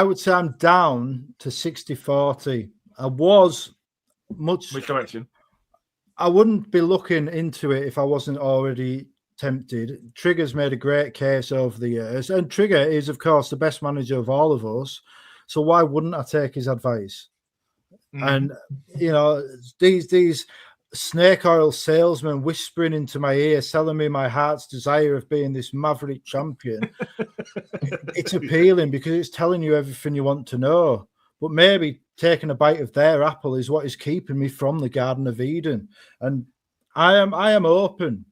would say I'm down to 60-40. I was much. Which direction? I wouldn't be looking into it if I wasn't already tempted. Trigger's made a great case over the years, and Trigger is, of course, the best manager of all of us. So why wouldn't I take his advice? And these snake oil salesmen whispering into my ear, selling me my heart's desire of being this maverick champion. It's appealing because it's telling you everything you want to know. But maybe taking a bite of their apple is what is keeping me from the Garden of Eden. And I am open.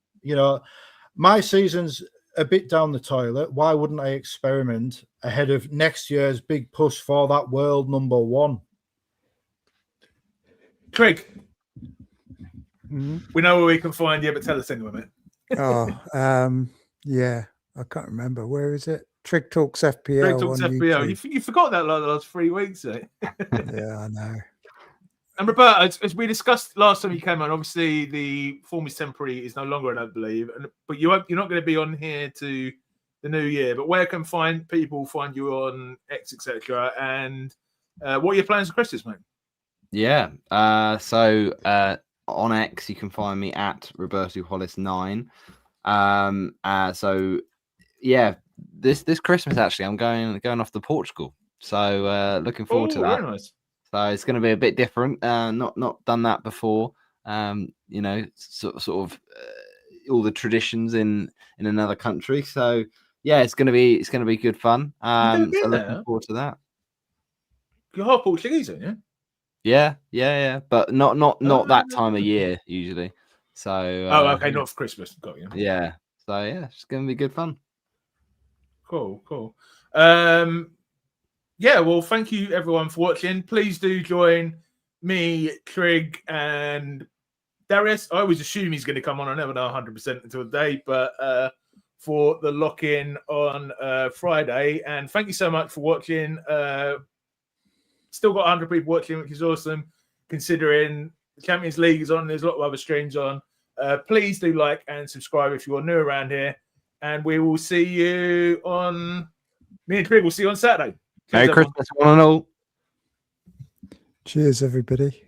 My season's a bit down the toilet. Why wouldn't I experiment ahead of next year's big push for that world number one? Trig, we know where we can find you, but tell us anyway, mate. Yeah, I can't remember. Where is it? Trig Talks FPL. Trig Talks FPL. You forgot that like the last 3 weeks, eh? Yeah, I know. And Roberto, as we discussed last time you came on, obviously the form is temporary, is no longer, I don't believe. But you're not going to be on here to the new year. But where can people find you on X, etc. And what are your plans for Christmas, mate? Yeah. So on X, you can find me at Roberto Hollis 9. So yeah, this Christmas actually, I'm going off to Portugal. So looking forward to that. Very nice. So it's going to be a bit different. Not done that before. Sort of all the traditions in another country. So yeah, it's going to be good fun. So looking forward to that. You're half Portuguese, aren't you? Yeah. But not that time of year usually. So okay, not for Christmas. Got you. Yeah. So yeah, it's going to be good fun. Cool. Yeah, well, thank you everyone for watching. Please do join me, Trig, and Darius. I always assume he's going to come on. I never know 100% until the day, but for the lock-in on Friday. And thank you so much for watching. Still got 100 people watching, which is awesome, considering Champions League is on. There's a lot of other streams on. Please do like and subscribe if you're new around here. And we will see you on... Me and Trig will see you on Saturday. Merry Christmas, one and all. Cheers, everybody.